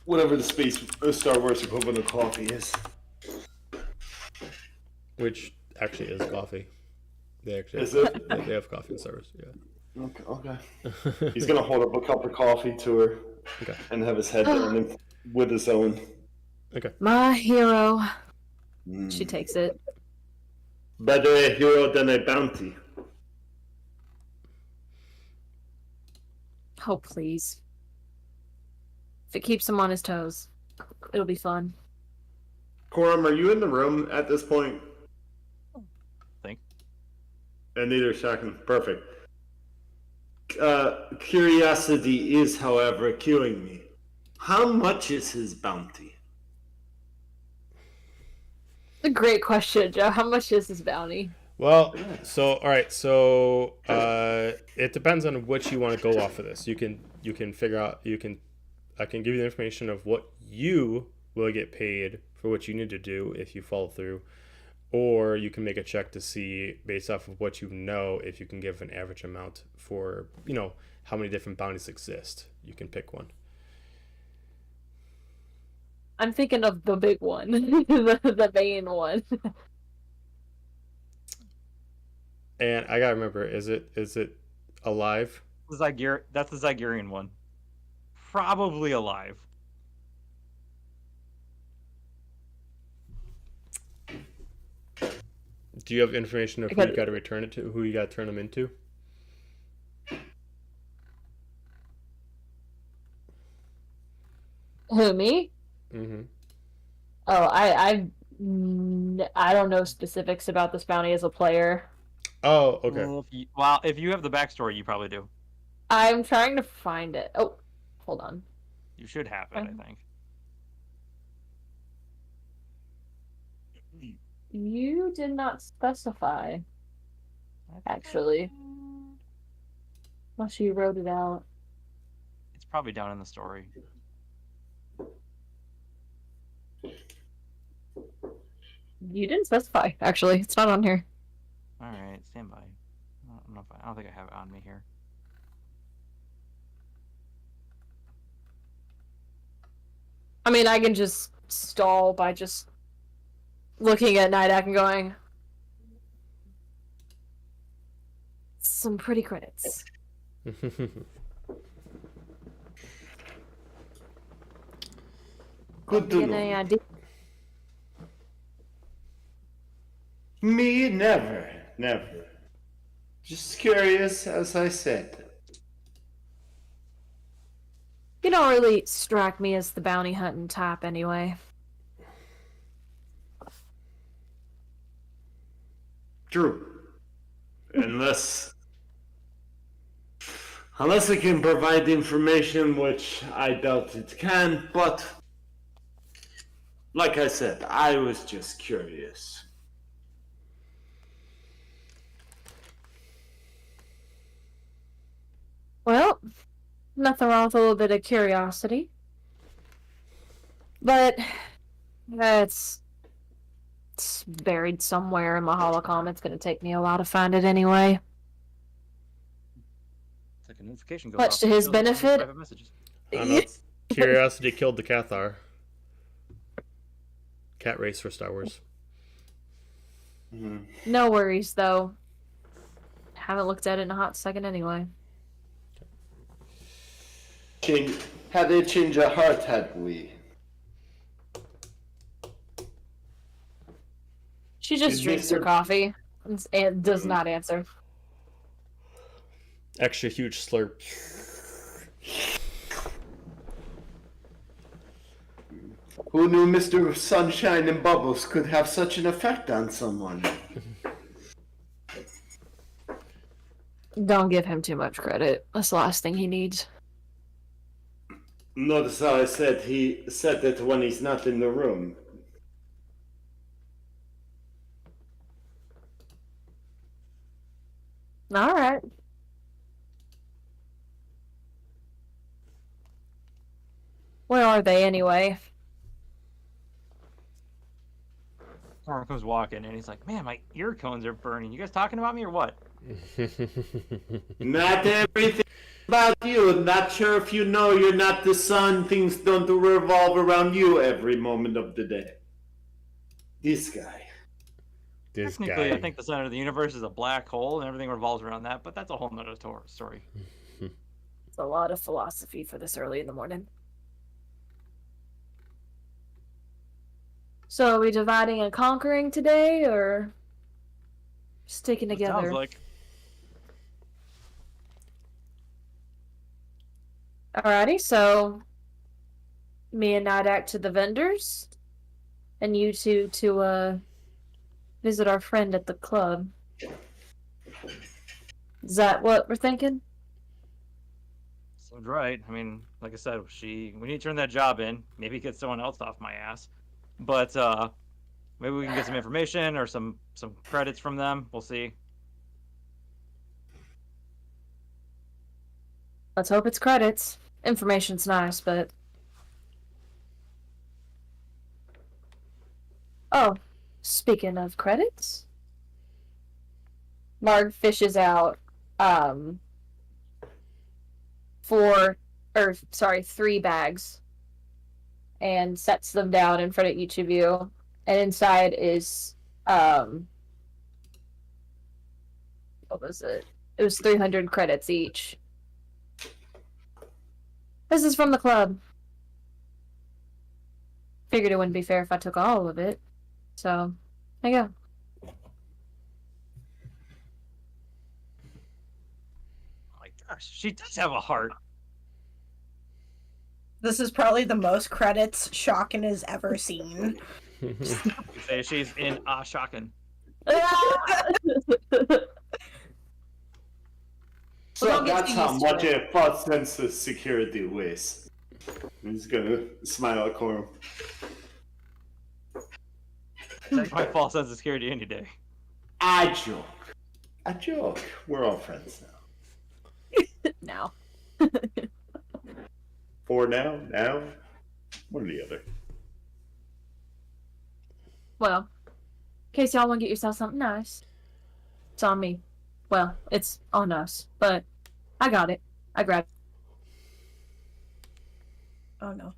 F: the Star Wars equivalent of coffee is.
A: Which actually is coffee. They actually
F: Is it?
A: they have coffee in service, yeah.
F: Okay. He's gonna hold up a cup of coffee to her,
A: Okay.
F: and have his head down with his own.
A: Okay.
B: My hero. She takes it.
C: Better a hero than a bounty.
B: Oh, please. If it keeps him on his toes, it'll be fun.
F: Kor'um, are you in the room at this point?
E: Think.
F: And neither is Shaken. Perfect.
C: Curiosity is, however, killing me. How much is his bounty?
B: A great question, Joe. How much is his bounty?
A: Well, all right. So it depends on what you want to go off of this. You can figure out. I can give you the information of what you will get paid for what you need to do if you follow through, or you can make a check to see based off of what you know if you can give an average amount for how many different bounties exist. You can pick one.
B: I'm thinking of the big one, the main one.
A: And I gotta remember, is it alive?
E: That's the Zygerian one. Probably alive.
A: Do you have information of who you got to return it to? Who you got to turn them into?
B: Who, me?
A: Mm-hmm.
B: Oh, I don't know specifics about this bounty as a player.
A: Oh, okay.
E: Well, if you have the backstory, you probably do.
B: I'm trying to find it. Oh, hold on.
E: You should have it, I think.
B: You did not specify, actually. Unless you wrote it out.
E: It's probably down in the story.
B: You didn't specify, actually. It's not on here.
E: Alright, stand by. I don't think I have it on me here.
B: I mean, I can just stall by just looking at Nydak and going, some pretty credits.
C: Good to
B: Get any
C: know.
B: idea?
C: Me, never. Just curious, as I said.
B: You don't really strike me as the bounty hunting type, anyway.
C: True. Unless it can provide information, which I doubt it can, but like I said, I was just curious.
B: Well, nothing wrong with a little bit of curiosity. But it's buried somewhere in my holocom. It's going to take me a while to find it anyway.
E: It's like a notification goes
B: Much
E: off.
B: to his
E: Those are
B: benefit.
E: private messages.
A: I don't know. Curiosity killed the Cathar. Cat race for Star Wars.
B: No worries, though. Haven't looked at it in a hot second anyway.
C: Had they changed our heart, had we?
B: She just
C: Is
B: drinks her
C: Mr.
B: coffee. And does not answer.
A: Extra huge slurp.
C: Who knew Mr. Sunshine and Bubbles could have such an effect on someone?
B: Don't give him too much credit. That's the last thing he needs.
C: Notice how I said he said that when he's not in the room.
B: All right. Where are they anyway?
E: Kor'um comes walking and he's like, "Man, my ear cones are burning. You guys talking about me or what?"
C: Not everything about you. Not sure if you know you're not the sun. Things don't revolve around you every moment of the day. This guy.
A: This
E: Technically,
A: guy.
E: I think the center of the universe is a black hole and everything revolves around that, but that's a whole nother story.
B: It's a lot of philosophy for this early in the morning. So are we dividing and conquering today, or sticking together?
E: Sounds like.
B: Alrighty, so me and Nydak to the vendors, and you two to visit our friend at the club. Is that what we're thinking?
E: Sounds right. I mean, like I said, we need to turn that job in. Maybe get someone else off my ass. But maybe we can get some information or some credits from them. We'll see.
B: Let's hope it's credits. Information's nice, but... Oh, speaking of credits... Marg fishes out, 3 bags. And sets them down in front of each of you. And inside is, what was it? It was 300 credits each. This is from the club. Figured it wouldn't be fair if I took all of it. So, there you go.
E: Oh my gosh, she does have a heart.
D: This is probably the most credits Shockin has ever seen.
E: Say she's in shocking.
C: So
B: Well, don't get
C: that's
B: too
C: how
B: used to
C: much a false sense of security weighs. He's gonna smile at Kor'um.
E: Take my false sense of security any day.
C: I joke. I joke. We're all friends now.
B: Now.
C: For now? Now? One or the other.
B: Well, in case y'all want to get yourself something nice, it's on me. Well, it's on us, but I got it. I grabbed it.
D: Oh no.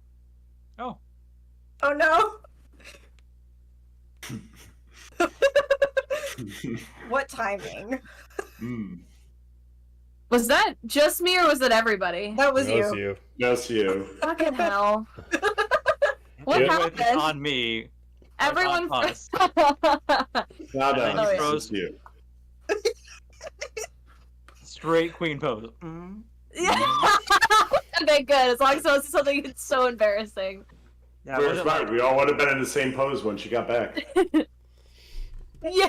E: Oh.
D: Oh no! What timing?
B: Was that just me or was it everybody?
D: That was
A: That was
D: you.
A: you.
C: That's you.
B: Fucking hell. What
A: Yeah.
E: It's
B: happened?
E: on me.
B: Everyone.
E: on us.
C: Not
E: And
C: us.
E: he
C: This
E: froze.
C: is you.
E: Straight queen pose.
B: Okay, good. As long as it wasn't something that's so embarrassing.
E: Yeah,
C: We're
E: was it
C: fine.
E: like,
C: We all would have been in the same pose when she got back.
B: Yeah.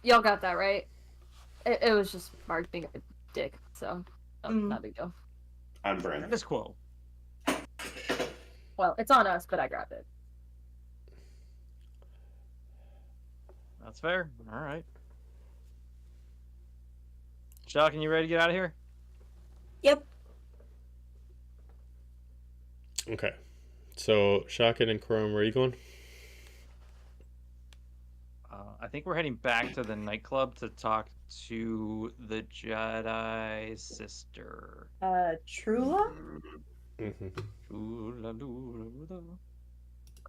B: Y'all got that right. It was just Mark being a dick, so not a big deal.
C: I'm Brandon.
E: status quo.
B: Well, it's on us, but I grabbed it.
E: That's fair. All right. Shocking, you ready to get out of here?
D: Yep.
A: Okay. So, Shocking and Kor'um, where are you going?
E: I think we're heading back to the nightclub to talk to the Jedi sister.
D: Trula?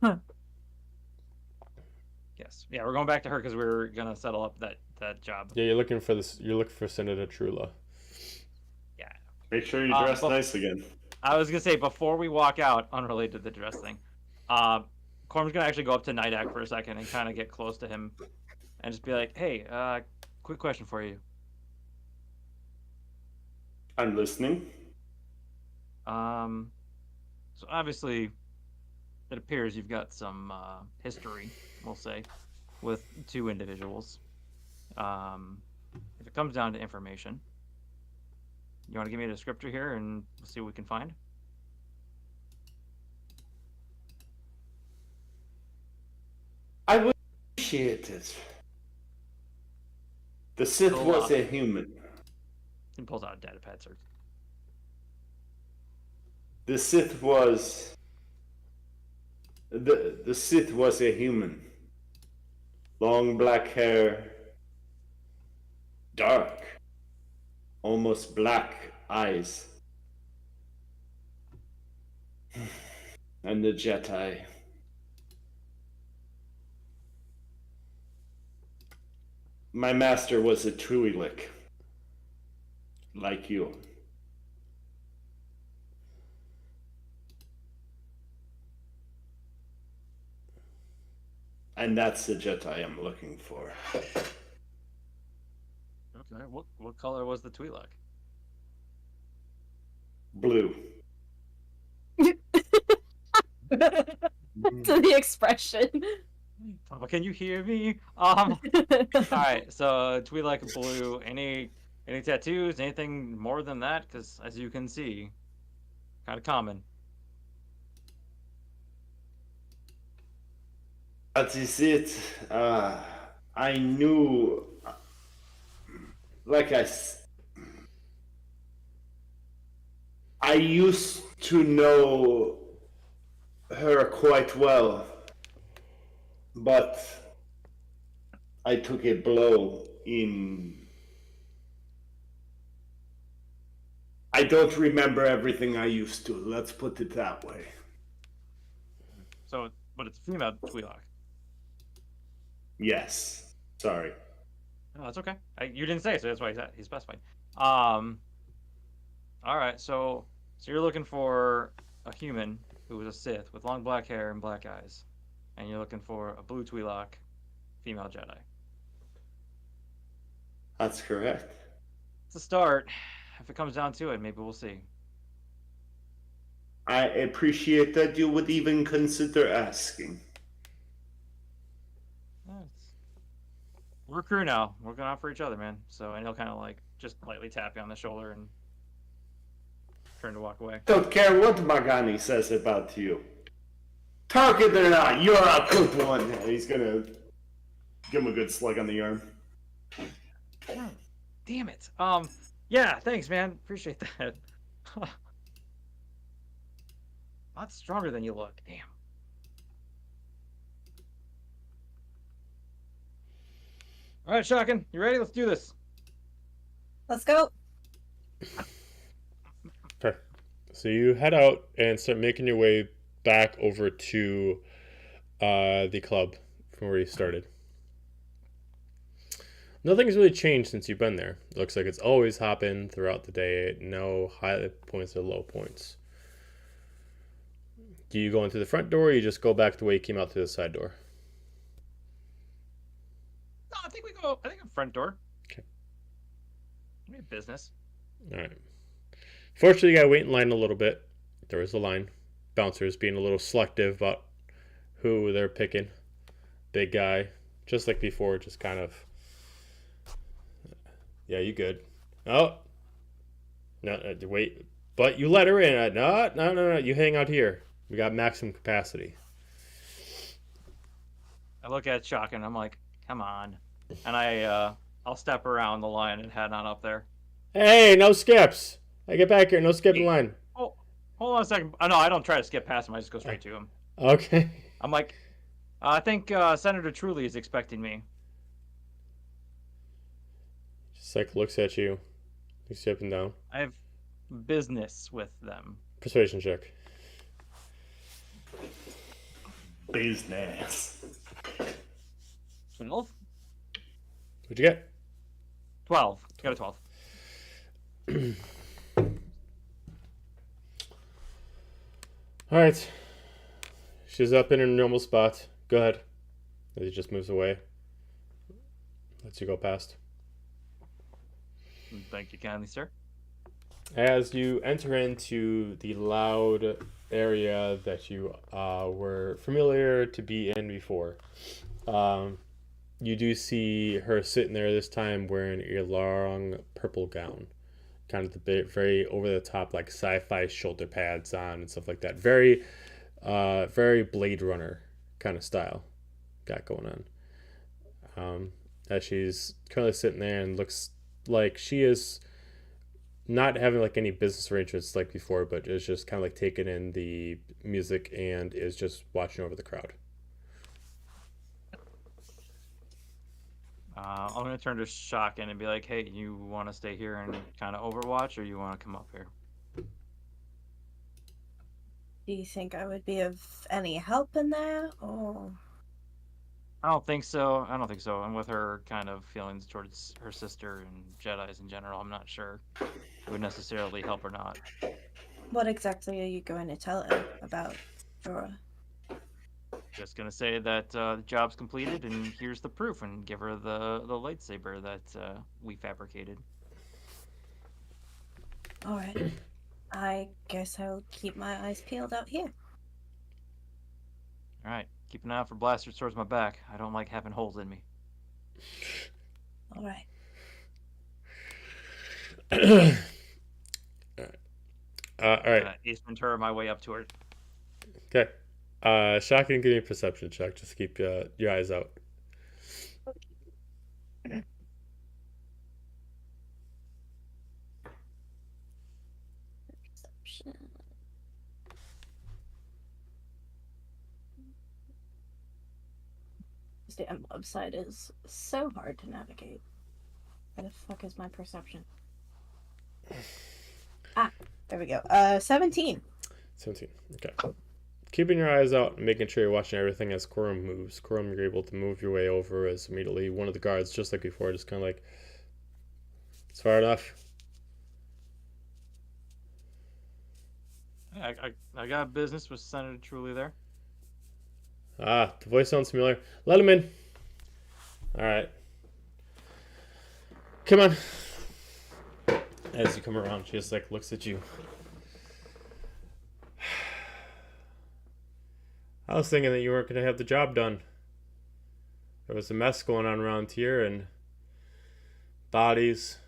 B: Huh.
E: Yes. Yeah, we're going back to her because we're gonna settle up that job.
A: Yeah, you're looking for this. You're looking for Senator Trula.
E: Yeah.
C: Make sure you dress
E: but-
C: nice again.
E: I was gonna say before we walk out, unrelated to the dress thing, Kor'um's gonna actually go up to Nydak for a second and kind of get close to him, and just be like, "Hey, quick question for you.
F: I'm listening.
E: So obviously, it appears you've got some history, we'll say, with two individuals. If it comes down to information, you want to give me a descriptor here, and we'll see what we can find."
C: I would appreciate it. The Sith
E: Oh,
C: was a human.
E: He pulls out a data pad search.
C: The Sith was the Sith was a human. Long black hair, dark, almost black eyes. And the Jedi. My master was a Tueday, like you. And that's the Jedi I'm looking for.
E: Okay. What color was the Twi'lek?
C: Blue.
B: To the expression.
E: Papa, can you hear me? All right. So Twi'lek blue. Any tattoos? Anything more than that? Because as you can see, kind of common.
C: That is it. I knew, like I used to know her quite well, but I took a blow in. I don't remember everything I used to. Let's put it that way.
E: So, but it's female Twi'lek.
C: Yes. Sorry.
E: No, that's okay. You didn't say, so that's why he specified. All right. So you're looking for a human who was a Sith with long black hair and black eyes, and you're looking for a blue Twi'lek, female Jedi.
C: That's correct.
E: It's a start. If it comes down to it, maybe we'll see.
C: I appreciate that you would even consider asking.
E: We're a crew now. We're going out for each other, man. So, and he'll kind of like just lightly tap you on the shoulder and turn to walk away.
C: Don't care what Marg'ani says about you. Target or not, you're a good one. And he's gonna give him a good slug on the arm.
E: Damn it. Yeah, thanks, man. Appreciate that. A lot stronger than you look. Damn. All right, Shotgun, you ready? Let's do this.
D: Let's go.
A: Okay. So you head out and start making your way back over to the club from where you started. Nothing's really changed since you've been there. It looks like it's always happened throughout the day. No high points or low points. Do you go into the front door or you just go back the way you came out through the side door?
E: No, I think front door.
A: Okay.
E: We have business.
A: All right. Fortunately, you got to wait in line a little bit. There was a line. Bouncers being a little selective about who they're picking. Big guy. Just like before, just kind of... Yeah, you good. Oh. No, wait. But you let her in. No. You hang out here. We got maximum capacity.
E: I look at Shotgun. I'm like, come on. And I'll step around the line and head on up there.
A: Hey, no skips. I get back here. No skipping line.
E: Oh, hold on a second. No, I don't try to skip past him. I just go straight to him.
A: Okay.
E: I'm like, I think Senator Truly is expecting me.
A: Just like looks at you. Looks you up and down.
E: I have business with them.
A: Persuasion check.
C: Business.
E: 12?
A: What'd you get?
E: 12. Got a 12.
A: All right. She's up in her normal spot. Go ahead. He just moves away. Lets you go past.
E: Thank you kindly, sir.
A: As you enter into the loud area that you were familiar to be in before, you do see her sitting there this time wearing a long purple gown. Kind of the very over-the-top, like sci-fi shoulder pads on and stuff like that. Very Blade Runner kind of style got going on. As she's currently sitting there and looks like she is not having like any business arrangements like before, but is just kind of like taking in the music and is just watching over the crowd.
E: I'm going to turn to Shotgun and be like, hey, you want to stay here and kind of overwatch, or you want to come up here?
D: Do you think I would be of any help in that, or?
E: I don't think so. And with her kind of feelings towards her sister and Jedis in general, I'm not sure it would necessarily help or not.
D: What exactly are you going to tell her about Jorah?
E: Just gonna say that the job's completed and here's the proof, and give her the lightsaber that we fabricated.
D: All right. I guess I'll keep my eyes peeled out here.
E: All right, keep an eye out for blasters towards my back. I don't like having holes in me.
D: All right.
A: All right.
E: Ace Ventura, my way up to her.
A: Okay. Shotgun, give me a perception check. Just keep your eyes out.
D: Perception. This damn website is so hard to navigate. Where the fuck is my perception? Ah, there we go. 17.
A: 17. Okay. Keeping your eyes out and making sure you're watching everything as Kor'um moves. Kor'um, you're able to move your way over as immediately one of the guards, just like before, just kind of like, it's far enough.
E: I got business with Senator Truly there.
A: Ah, the voice sounds familiar. Let him in. All right. Come on. As you come around, she just like looks at you. I was thinking that you weren't going to have the job done. There was a mess going on around here and bodies.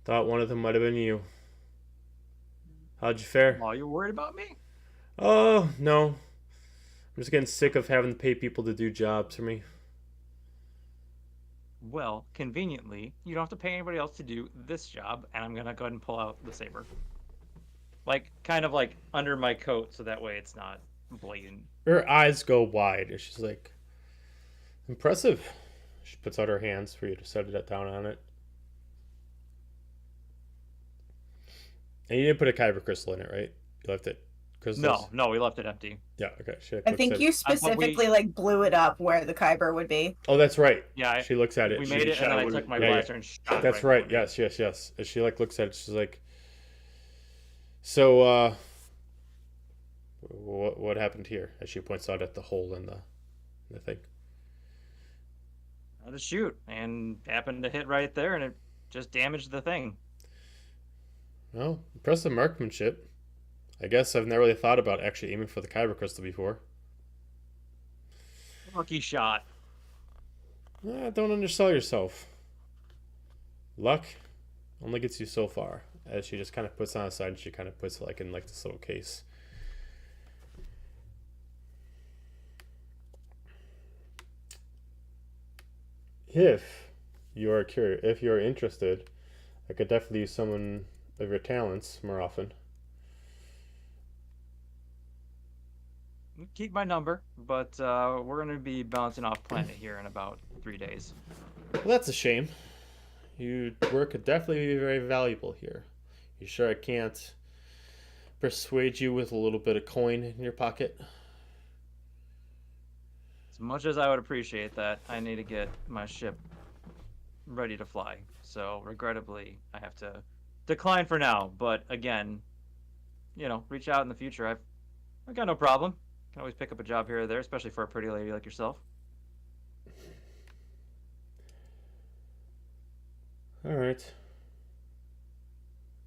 A: Thought one of them might have been you. How'd you fare?
E: Oh, you're worried about me?
A: Oh, no. I'm just getting sick of having to pay people to do jobs for me.
E: Well, conveniently, you don't have to pay anybody else to do this job, and I'm going to go ahead and pull out the saber. Like, kind of like under my coat, so that way it's not blatant.
A: Her eyes go wide, and she's like, impressive. She puts out her hands for you to set it down on it. And you didn't put a kyber crystal in it, right? You left it crystals?
E: No, we left it empty.
A: Yeah, okay. She
D: I think you specifically like blew it up where the kyber would be.
A: Oh, that's right.
E: Yeah,
A: she looks at it.
E: We made it, and then I took my blaster and shot.
A: That's right. Yes. As she like looks at it, she's like, so, what happened here? As she points out at the hole in the thing.
E: I just shoot, and happened to hit right there, and it just damaged the thing.
A: Well, impressive marksmanship. I guess I've never really thought about actually aiming for the kyber crystal before.
E: Lucky shot.
A: Don't undersell yourself. Luck only gets you so far. As she just kind of puts it on the side, and she kind of puts it like in like this little case. If you're interested, I could definitely use someone of your talents more often.
E: Keep my number, but we're going to be bouncing off planet here in about 3 days.
A: Well, that's a shame. Your work could definitely be very valuable here. You sure I can't persuade you with a little bit of coin in your pocket?
E: As much as I would appreciate that, I need to get my ship ready to fly. So, regrettably, I have to decline for now. But again, reach out in the future. I've got no problem. Can always pick up a job here or there, especially for a pretty lady like yourself.
A: All right.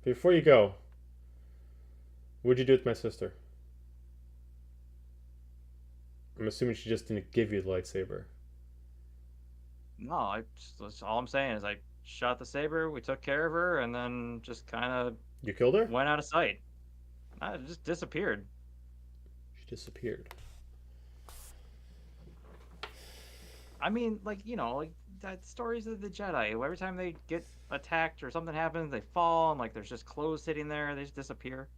A: Before you go, what'd you do with my sister? I'm assuming she just didn't give you the lightsaber.
E: No, that's all I'm saying is I shot the saber, we took care of her, and then just kind of
A: You killed her?
E: went out of sight. It just disappeared.
A: She disappeared.
E: I mean, like, you know, like that stories of the Jedi. Every time they get attacked or something happens, they fall, and like there's just clothes sitting there. They just disappear.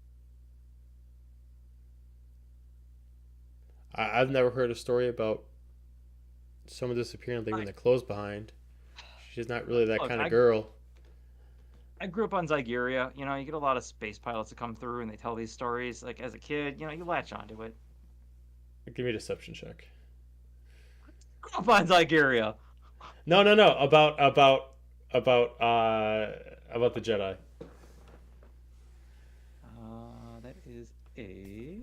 A: I've never heard a story about someone disappearing, leaving their clothes behind. She's not really that kind of girl.
E: I grew up on Zygeria. You know, you get a lot of space pilots that come through and they tell these stories. Like as a kid, you know, you latch onto it.
A: Give me a deception check.
E: Grew up on Zygeria.
A: No. About the Jedi.
E: That is a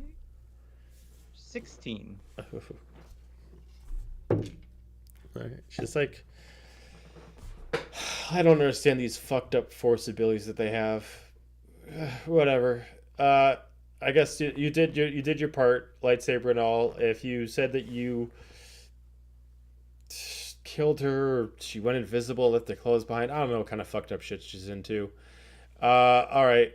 E: 16.
A: Alright. She's like, I don't understand these fucked up force abilities that they have. Whatever. I guess you did your part, lightsaber and all. If you said that you killed her, or she went invisible, left their clothes behind, I don't know what kind of fucked up shit she's into. All right,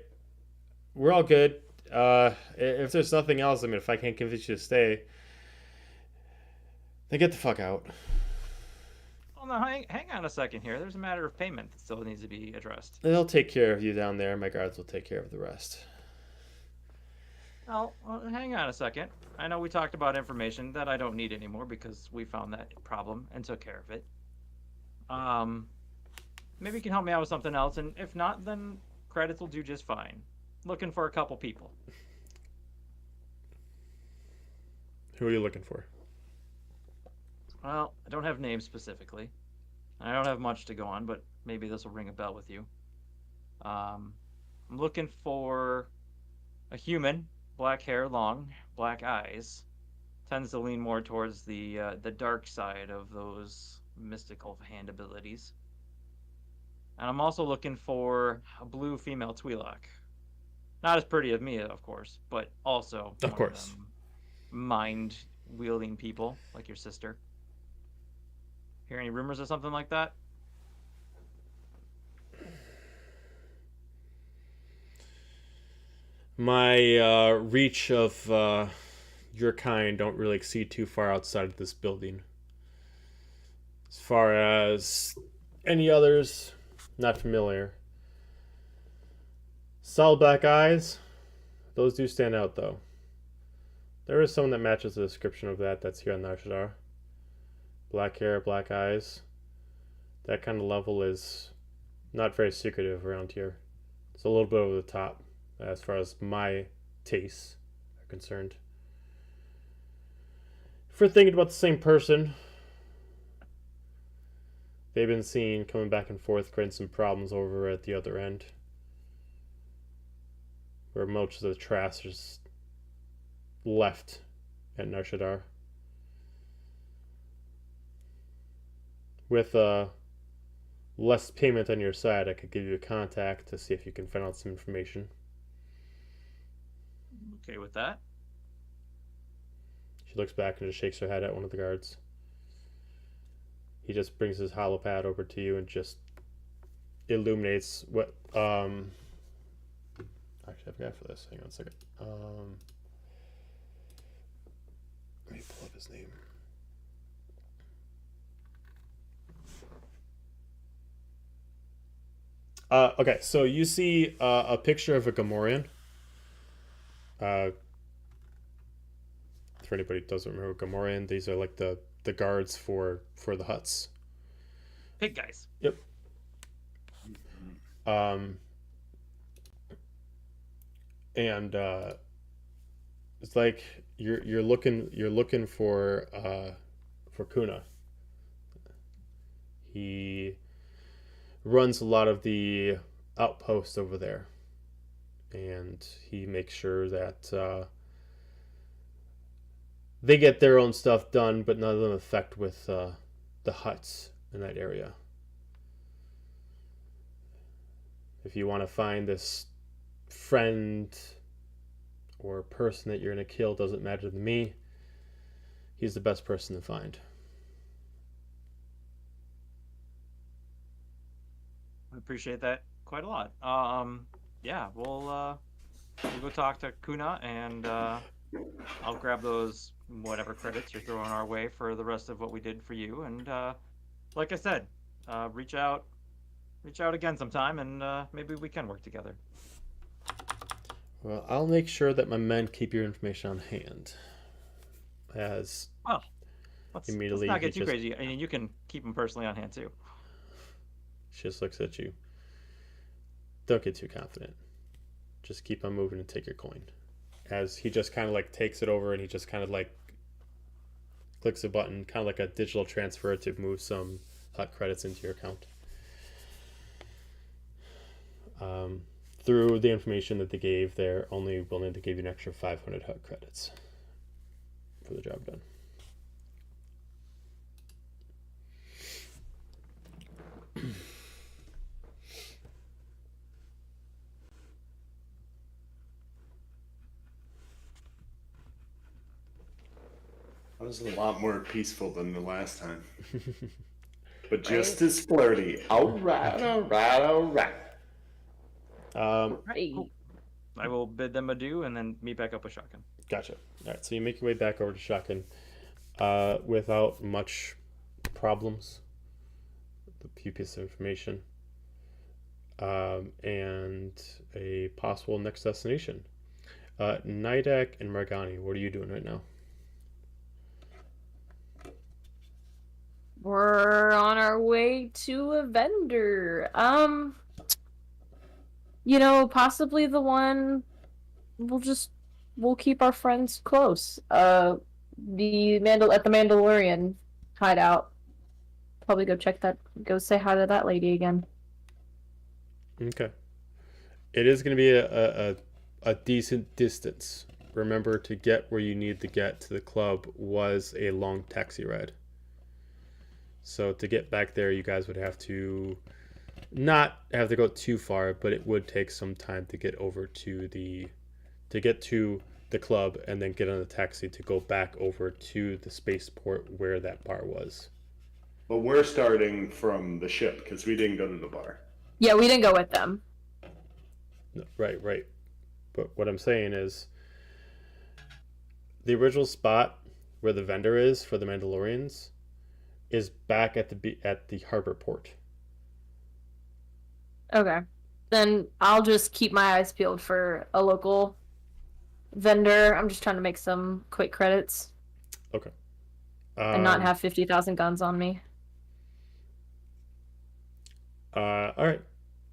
A: we're all good. If there's nothing else, I mean, if I can't convince you to stay, then get the fuck out.
E: Oh no, hang on a second here. There's a matter of payment that still needs to be addressed.
A: They'll take care of you down there. My guards will take care of the rest.
E: Oh, well, hang on a second. I know we talked about information that I don't need anymore because we found that problem and took care of it. Maybe you can help me out with something else, and if not, then credits will do just fine. Looking for a couple people.
A: Who are you looking for?
E: Well, I don't have names specifically. I don't have much to go on, but maybe this will ring a bell with you. I'm looking for a human, black hair, long, black eyes. Tends to lean more towards the dark side of those mystical hand abilities. And I'm also looking for a blue female Twi'lek. Not as pretty as me, of course, but also
A: of course,
E: mind-wielding people like your sister. Hear any rumors of something like that?
A: My reach of your kind don't really exceed too far outside of this building. As far as any others, not familiar. Solid black eyes, those do stand out though. There is someone that matches the description of that's here on Nar Shaddaa. Black hair, black eyes. That kind of level is not very secretive around here. It's a little bit over the top as far as my tastes are concerned. If we're thinking about the same person, they've been seen coming back and forth, creating some problems over at the other end, where most of the trash is left at Nar Shaddaa. With less payment on your side, I could give you a contact to see if you can find out some information.
E: Okay with that.
A: She looks back and just shakes her head at one of the guards. He just brings his holopad over to you and just illuminates what actually I forgot for this. Hang on a second. Let me pull up his name. Okay, so you see a picture of a Gamorrean. For anybody who doesn't remember Gamorrean, these are like the guards for the huts.
E: Pig guys.
A: Yep. And it's like you're looking for Kuna. He runs a lot of the outposts over there, and he makes sure that they get their own stuff done, but none of them affect with the huts in that area. If you want to find this friend or person that you're going to kill, doesn't matter to me. He's the best person to find.
E: I appreciate that quite a lot. Yeah, we'll go talk to Kuna, and I'll grab those whatever credits you're throwing our way for the rest of what we did for you. And like I said, reach out again sometime, and maybe we can work together.
A: Well, I'll make sure that my men keep your information on hand. As
E: well, let's not get too crazy. I mean, you can keep them personally on hand too.
A: She just looks at you. Don't get too confident. Just keep on moving and take your coin. As he just kind of like takes it over and he just kind of like clicks a button, kind of like a digital transfer to move some hut credits into your account. Through the information that they gave, they're only willing to give you an extra 500 hut credits for the job done.
F: That was a lot more peaceful than the last time. But just as flirty. All right.
B: Right.
E: I will bid them adieu and then meet back up with Shotgun.
A: Gotcha. All right, so you make your way back over to Shotgun without much problems. A few pieces of information and a possible next destination. Nydak and Marg'ani, what are you doing right now?
B: We're on our way to a vendor. Possibly the one we'll keep our friends close. At the Mandalorian hideout. Probably go say hi to that lady again.
A: Okay. It is going to be a decent distance. Remember, to get where you need to get to the club was a long taxi ride. So to get back there, you guys would have to not have to go too far, but it would take some time to get over to the club and then get on the taxi to go back over to the spaceport where that bar was.
F: But we're starting from the ship because we didn't go to the bar.
B: Yeah, we didn't go with them.
A: No, right. But what I'm saying is the original spot where the vendor is for the Mandalorians is back at the harbor port.
B: Okay. Then I'll just keep my eyes peeled for a local vendor. I'm just trying to make some quick credits.
A: Okay.
B: And not have 50,000 guns on me.
A: All right.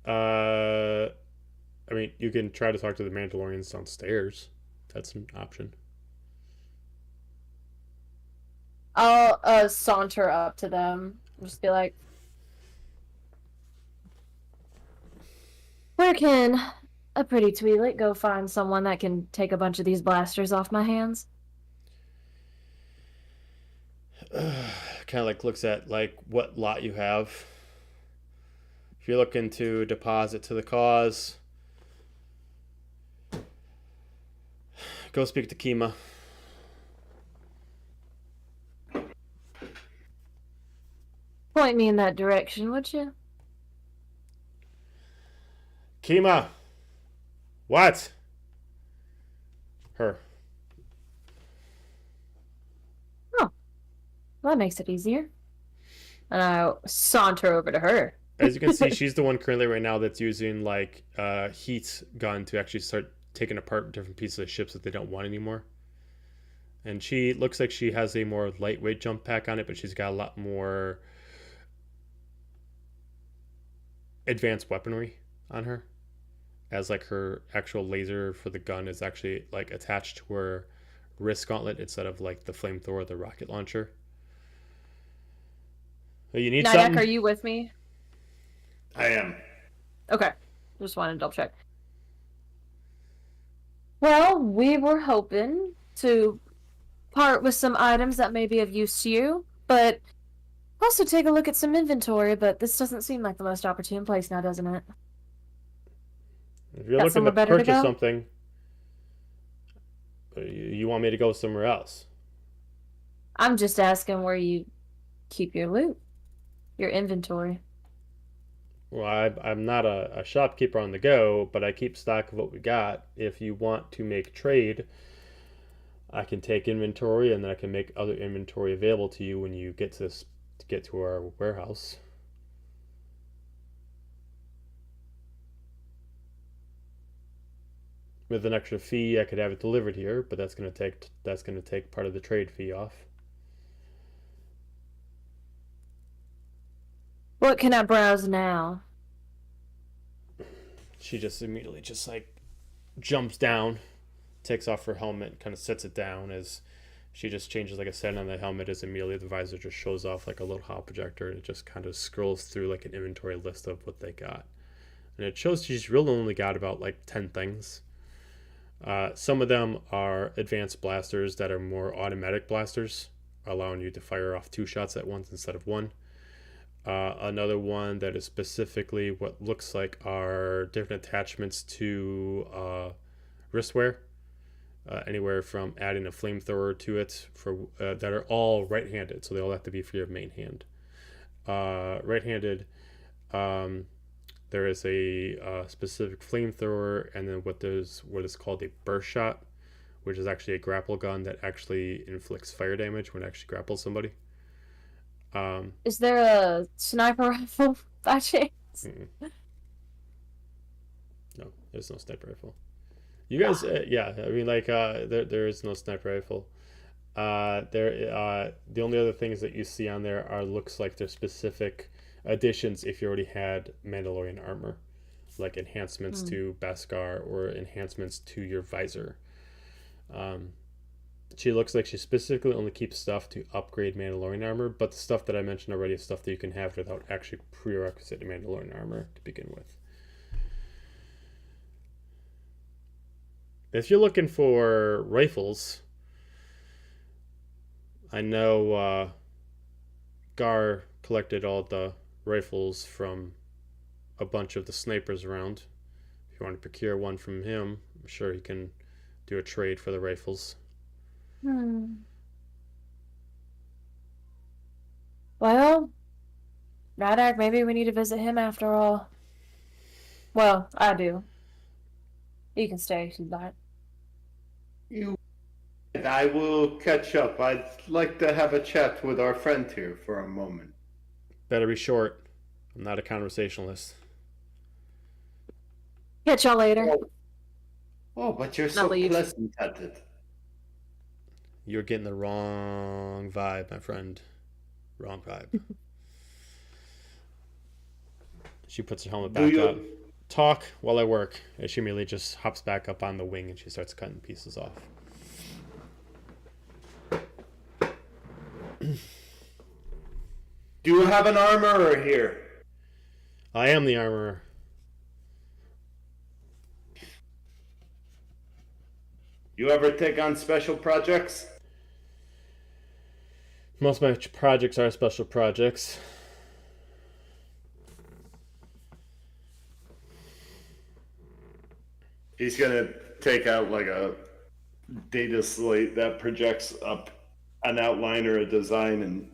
A: I mean, you can try to talk to the Mandalorians downstairs. That's an option.
B: I'll saunter up to them. Just be like, where can a pretty Twi'lek go find someone that can take a bunch of these blasters off my hands?
A: Kind of like looks at like what lot you have. If you're looking to deposit to the cause, go speak to Kima.
B: Point me in that direction, would you?
A: Kima! What? Her.
B: Oh. Well, that makes it easier. And I'll saunter over to her.
A: As you can see, she's the one currently right now that's using like heat gun to actually start taking apart different pieces of ships that they don't want anymore. And she looks like she has a more lightweight jump pack on it, but she's got a lot more advanced weaponry on her, as like her actual laser for the gun is actually like attached to her wrist gauntlet instead of like the flamethrower or the rocket launcher. You need
B: Nydak,
A: something?
B: are you with me?
F: I am.
B: Okay. Just wanted to double check. Well, we were hoping to part with some items that may be of use to you, but also take a look at some inventory, but this doesn't seem like the most opportune place now, doesn't it?
A: If you're
B: Got
A: looking
B: somewhere
A: to
B: better to
A: purchase
B: go?
A: something, you want me to go somewhere else.
B: I'm just asking where you keep your loot, your inventory.
A: Well, I'm not a shopkeeper on the go, but I keep stock of what we got. If you want to make trade, I can take inventory, and then I can make other inventory available to you when you get to our warehouse. With an extra fee, I could have it delivered here, but that's gonna take part of the trade fee off.
B: What can I browse now?
A: She just immediately jumps down, takes off her helmet, kind of sets it down as she just changes like a setting on the helmet. As immediately the visor just shows off like a little hot projector, and it just kind of scrolls through like an inventory list of what they got, and it shows she's really only got about like 10 things. Some of them are advanced blasters that are more automatic blasters, allowing you to fire off 2 shots at once instead of 1. Another one that is specifically what looks like are different attachments to wristwear, anywhere from adding a flamethrower to it for that are all right-handed, so they all have to be for your main hand. Right-handed, there is a specific flamethrower, and then what is called a burst shot, which is actually a grapple gun that actually inflicts fire damage when it actually grapples somebody.
B: Is there a sniper rifle by chance?
A: No, there's no sniper rifle. You guys, yeah, I mean, like, there is no sniper rifle. The only other things that you see on there looks like they're specific additions if you already had Mandalorian armor, like enhancements to Beskar or enhancements to your visor. She looks like she specifically only keeps stuff to upgrade Mandalorian armor, but the stuff that I mentioned already is stuff that you can have without actually prerequisite Mandalorian armor to begin with. If you're looking for rifles, I know Gar collected all the rifles from a bunch of the snipers around. If you want to procure one from him, I'm sure he can do a trade for the rifles.
B: Well, Nydak, maybe we need to visit him after all. Well, I do. You can stay if you'd like.
C: I will catch up. I'd like to have a chat with our friend here for a moment.
A: Better be short. I'm not a conversationalist.
B: Catch y'all later.
C: Oh, but you're so
B: leave.
C: pleasant at it.
A: You're getting the wrong vibe, my friend. Wrong vibe. She puts her helmet back up. Talk while I work. And she immediately just hops back up on the wing and she starts cutting pieces off.
C: Do you have an armorer here?
A: I am the armorer.
C: You ever take on special projects?
A: Most of my projects are special projects.
F: He's gonna take out like a data slate that projects up an outline or a design and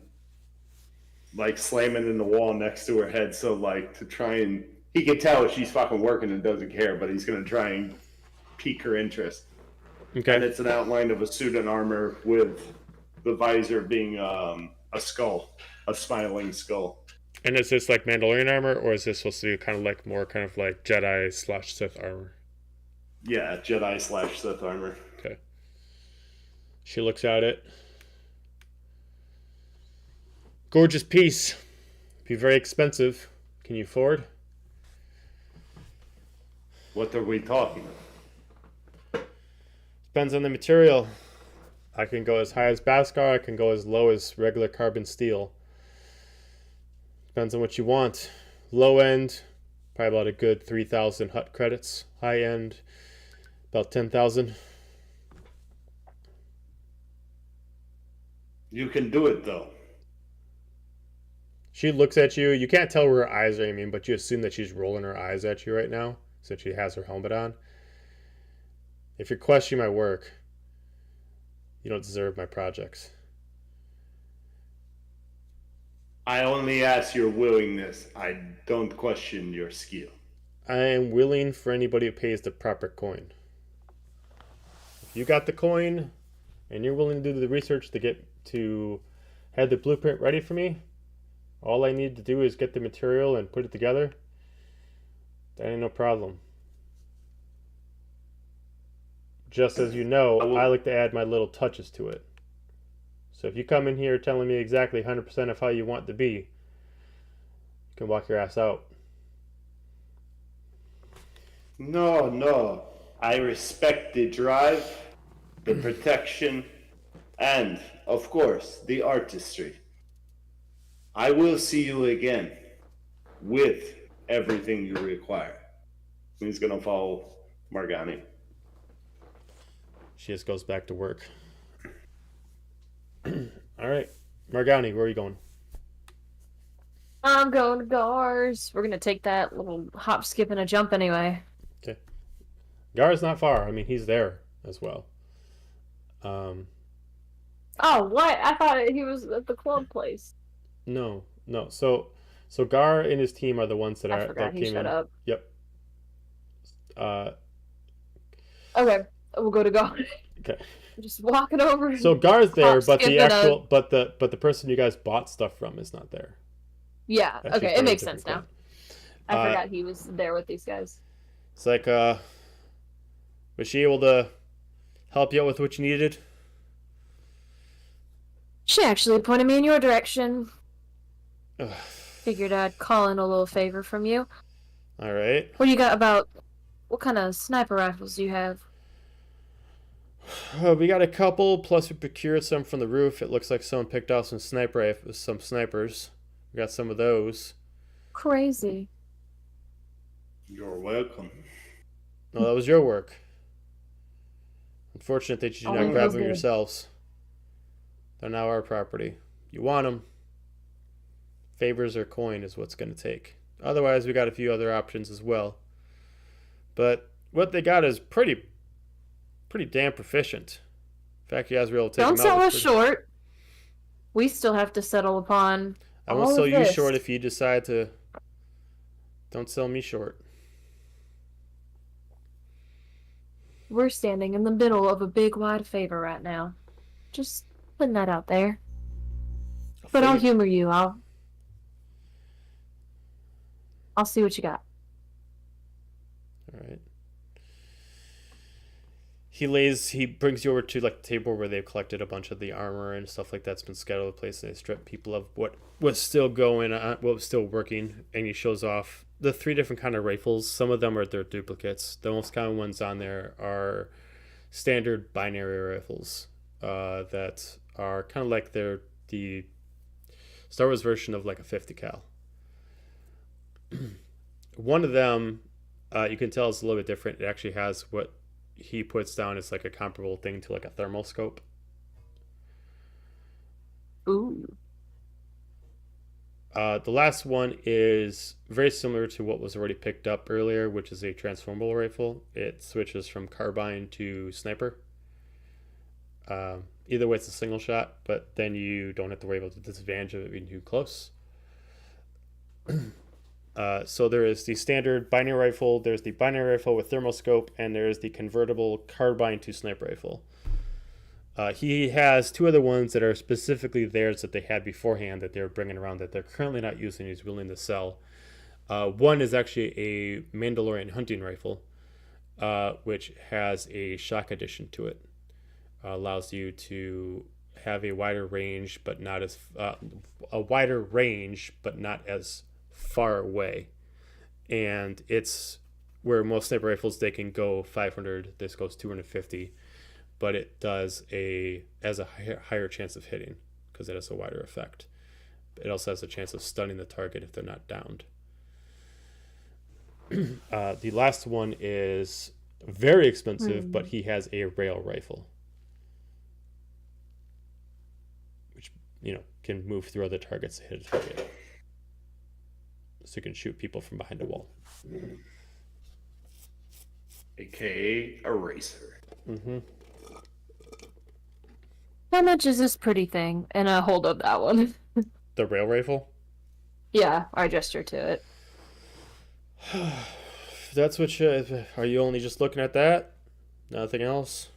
F: like slam it in the wall next to her head. So like to try and he can tell she's fucking working and doesn't care, but he's gonna try and pique her interest.
A: Okay.
F: And it's an outline of a suit and armor with the visor being a skull, a smiling skull.
A: And is this like Mandalorian armor, or is this supposed to be kind of like Jedi/Sith armor?
F: Yeah, Jedi/Sith armor.
A: Okay. She looks at it. Gorgeous piece. Be very expensive. Can you afford?
F: What are we talking?
A: Depends on the material. I can go as high as Beskar. I can go as low as regular carbon steel. Depends on what you want. Low end, probably about a good 3,000 hut credits. High end, about 10,000.
F: You can do it, though.
A: She looks at you. You can't tell where her eyes are aiming, but you assume that she's rolling her eyes at you right now since she has her helmet on. If you're questioning my work, you don't deserve my projects.
F: I only ask your willingness. I don't question your skill.
A: I am willing for anybody who pays the proper coin. If you got the coin and you're willing to do the research to have the blueprint ready for me, all I need to do is get the material and put it together. That ain't no problem. Just as you know, I like to add my little touches to it. So if you come in here telling me exactly 100% of how you want it to be, you can walk your ass out.
F: No. I respect the drive, the protection, and, of course, the artistry. I will see you again with everything you require. He's going to follow Marg'ani.
A: She just goes back to work. All right. Marg'ani, where are you going?
B: I'm going to Gars. We're gonna take that little hop, skip, and a jump anyway.
A: Okay. Gar's not far. I mean, he's there as well.
B: Oh, what? I thought he was at the club place.
A: No. So Gar and his team are the ones that
B: I forgot
A: that
B: he
A: came
B: shut
A: in.
B: up.
A: Yep.
B: Okay, we'll go to Gar.
A: Okay.
B: Just walking over.
A: So Gar's there,
B: Hop,
A: but
B: skip,
A: the
B: and
A: actual but the person you guys bought stuff from is not there.
B: Yeah.
A: That's
B: Okay,
A: just
B: it
A: a
B: makes
A: different
B: sense now.
A: clan.
B: I forgot he was there with these guys.
A: It's like, was she able to help you out with what you needed?
B: She actually pointed me in your direction.
A: Ugh.
B: Figured I'd call in a little favor from you.
A: All right.
B: What do you got about... What kind of sniper rifles do you have?
A: We got a couple, plus we procured some from the roof. It looks like someone picked off some snipers. We got some of those.
B: Crazy.
F: You're welcome.
A: No, that was your work. Unfortunate that you did not grab them
B: good.
A: yourselves. They're now our property. You want them. Favors or coin is what's going to take. Otherwise, we got a few other options as well. But what they got is pretty damn proficient. In fact, you guys were able to take
B: Don't
A: them out.
B: sell us short. We still have to settle upon
A: I won't
B: all
A: sell
B: of
A: you
B: this.
A: short if you decide to. Don't sell me short.
B: We're standing in the middle of a big wide favor right now. Just putting that out there. But I'll humor you. I'll see what you got.
A: All right. He brings you over to like the table where they've collected a bunch of the armor and stuff like that's been scattered all over the place. And they strip people of what was still going on, what was still working, and he shows off the 3 different kind of rifles. Some of them are their duplicates. The most common ones on there are standard binary rifles that are kind of like the Star Wars version of like a 50 cal. One of them, you can tell is a little bit different. It actually has what he puts down as like a comparable thing to like a thermal scope.
B: Ooh.
A: The last one is very similar to what was already picked up earlier, which is a transformable rifle. It switches from carbine to sniper. Either way, it's a single shot, but then you don't have to worry about the disadvantage of it being too close. So there is the standard binary rifle, there's the binary rifle with thermal scope, and there's the convertible carbine to sniper rifle. He has 2 other ones that are specifically theirs that they had beforehand that they're bringing around that they're currently not using. He's willing to sell. One is actually a Mandalorian hunting rifle, which has a shock addition to it. Allows you to have a wider range, but not as far away. And it's where most sniper rifles they can go 500. This goes 250. But it has a higher chance of hitting because it has a wider effect. It also has a chance of stunning the target if they're not downed. The last one is very expensive, but he has a rail rifle, can move through other targets to hit a target. So you can shoot people from behind a wall.
C: AKA Eraser.
A: Mm-hmm.
B: How much is this pretty thing? And hold up that one.
A: The rail rifle?
B: Yeah, I gesture to it.
A: That's what are you only just looking at that? Nothing else?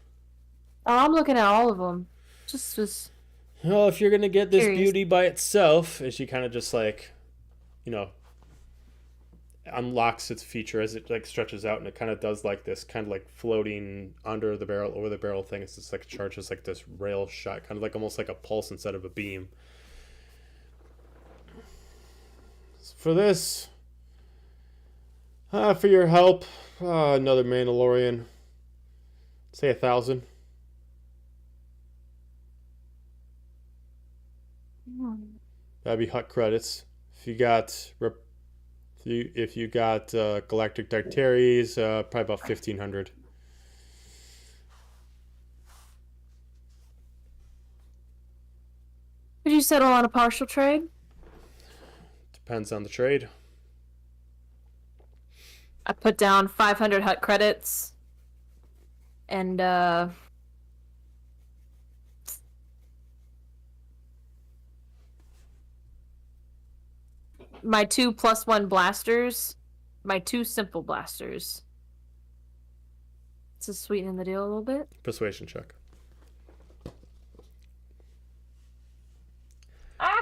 B: Oh, I'm looking at all of them. Just was...
A: Well, if you're going to get this
B: Curious.
A: beauty by itself, and she kind of just unlocks its feature as it stretches out, and it kind of does this kind of floating under the barrel, over the barrel thing. It's just charges this rail shot, kind of almost like a pulse instead of a beam. For this, for your help, another Mandalorian. Say 1,000. That'd be hut credits. If you got galactic Dicteries, probably about 1,500.
B: Would you settle on a partial trade?
A: Depends on the trade.
B: I put down 500 hut credits. And, my 2 +1 blasters. My 2 simple blasters. To sweeten the deal a little bit.
A: Persuasion check.
B: Ah!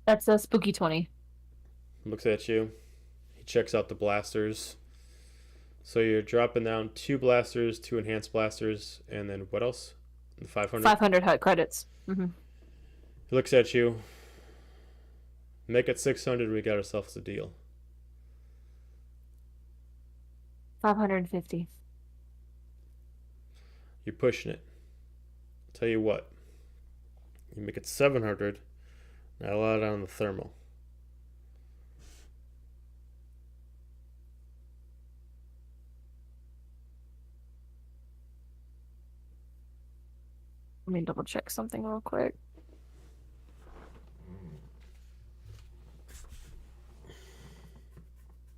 B: That's a spooky 20.
A: Looks at you. He checks out the blasters. So you're dropping down 2 blasters, 2 enhanced blasters, and then what else? 500?
B: 500 hut credits. Mm-hmm.
A: He looks at you. Make it 600, we got ourselves a deal.
B: 550.
A: You're pushing it. Tell you what. You make it 700. Now allow it on the thermal.
B: Let me double check something real quick.